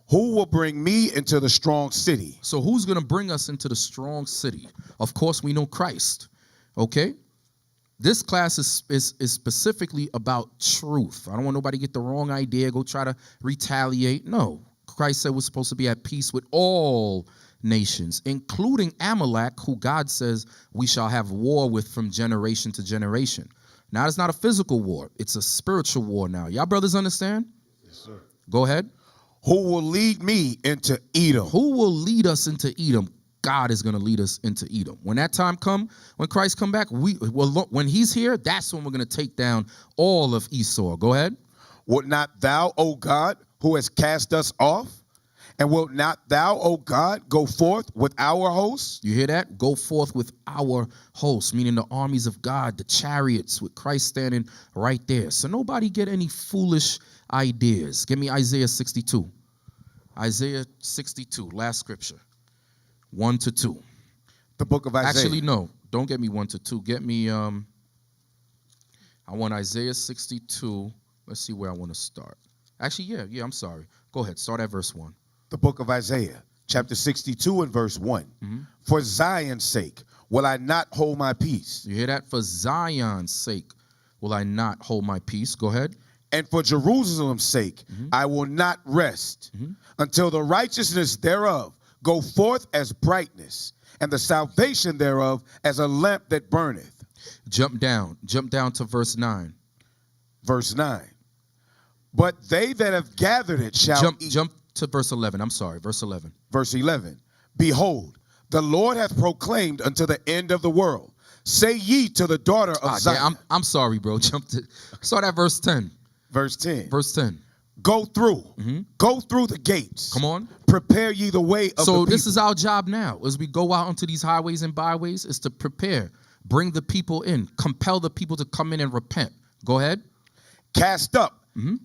Who will bring me into the strong city? So who's going to bring us into the strong city? Of course, we know Christ. Okay? This class is specifically about truth. I don't want nobody to get the wrong idea, go try to retaliate. No. Christ said we're supposed to be at peace with all nations, including Amalek, who God says we shall have war with from generation to generation. Now, it's not a physical war. It's a spiritual war now. Y'all brothers understand? Yes, sir. Go ahead. Who will lead me into Edom? Who will lead us into Edom? God is going to lead us into Edom. When that time comes, when Christ come back, when he's here, that's when we're going to take down all of Esau. Go ahead. Wilt not thou, O God, who has cast us off? And wilt not thou, O God, go forth with our hosts? You hear that? Go forth with our hosts, meaning the armies of God, the chariots with Christ standing right there. So nobody get any foolish ideas. Give me Isaiah 62. Isaiah 62, last scripture. 1 to 2. The book of Isaiah. Actually, no. Don't get me 1 to 2. Get me, I want Isaiah 62. Let's see where I want to start. Actually, yeah, I'm sorry. Go ahead. Start at verse 1. The book of Isaiah, chapter 62 and verse 1. For Zion's sake will I not hold my peace. You hear that? For Zion's sake will I not hold my peace. Go ahead. And for Jerusalem's sake I will not rest until the righteousness thereof go forth as brightness, and the salvation thereof as a lamp that burneth. Jump down to verse 9. Verse 9. But they that have gathered it shall eat. Jump to verse 11. I'm sorry, verse 11. Verse 11. Behold, the Lord hath proclaimed unto the end of the world. Say ye to the daughter of Zion. Yeah, I'm sorry, bro. Start at verse 10. Verse 10. Verse 10. Go through. Go through the gates. Come on. Prepare ye the way of the people. So this is our job now. As we go out onto these highways and byways, is to prepare. Bring the people in. Compel the people to come in and repent. Go ahead. Cast up.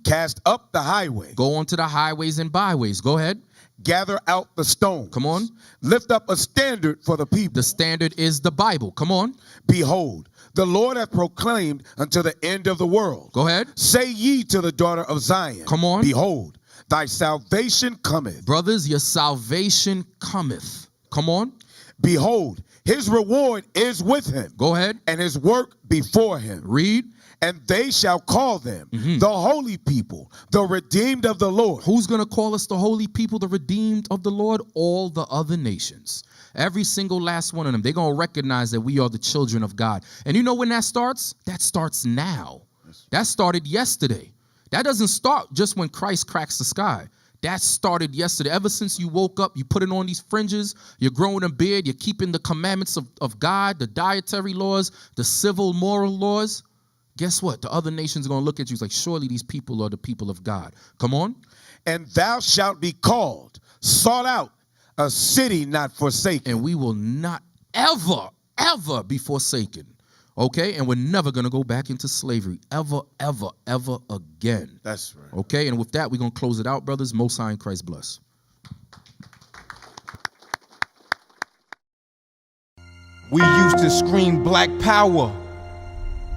Cast up the highway. Go onto the highways and byways. Go ahead. Gather out the stones. Come on. Lift up a standard for the people. The standard is the Bible. Come on. Behold, the Lord hath proclaimed unto the end of the world. Go ahead. Say ye to the daughter of Zion. Come on. Behold, thy salvation cometh. Brothers, your salvation cometh. Come on. Behold, his reward is with him. Go ahead. And his work before him. Read. And they shall call them the holy people, the redeemed of the Lord. Who's going to call us the holy people, the redeemed of the Lord? All the other nations. Every single last one of them. They're going to recognize that we are the children of God. And you know when that starts? That starts now. That started yesterday. That doesn't start just when Christ cracks the sky. That started yesterday. Ever since you woke up, you putting on these fringes, you're growing a beard, you're keeping the commandments of God, the dietary laws, the civil moral laws. guess what? The other nations are going to look at you like, surely these people are the people of God. Come on. And thou shalt be called, sought out, a city not forsaken. And we will not ever, ever be forsaken. Okay? And we're never going to go back into slavery. Ever, ever, ever again. That's right. Okay? And with that, we're going to close it out, brothers. Most High in Christ bless. We used to scream black power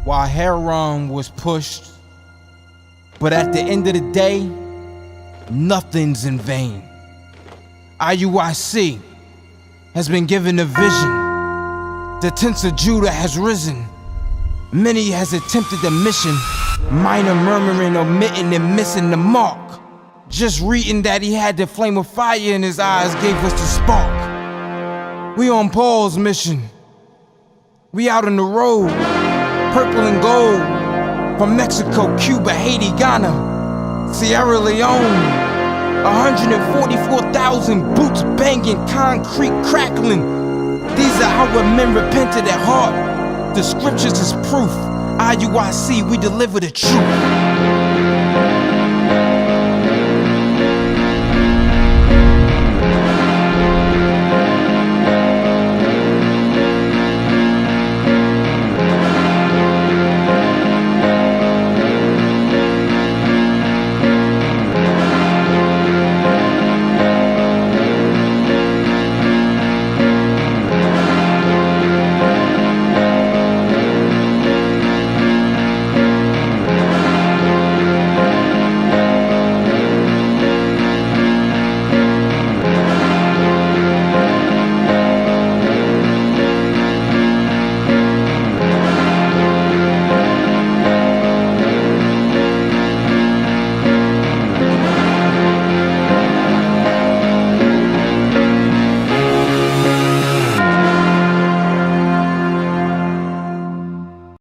while Heron was pushed. But at the end of the day, nothing's in vain. IUIC has been given a vision. The tents of Judah has risen. Many has attempted the mission. Minor murmuring, omitting, and missing the mark. Just reading that he had the flame of fire in his eyes gave us the spark. We on Paul's mission. We out on the road, purple and gold. From Mexico, Cuba, Haiti, Ghana, Sierra Leone. 144,000 boots banging, concrete crackling. These are our men repented at heart. The scriptures is proof. IUIC, we deliver the truth.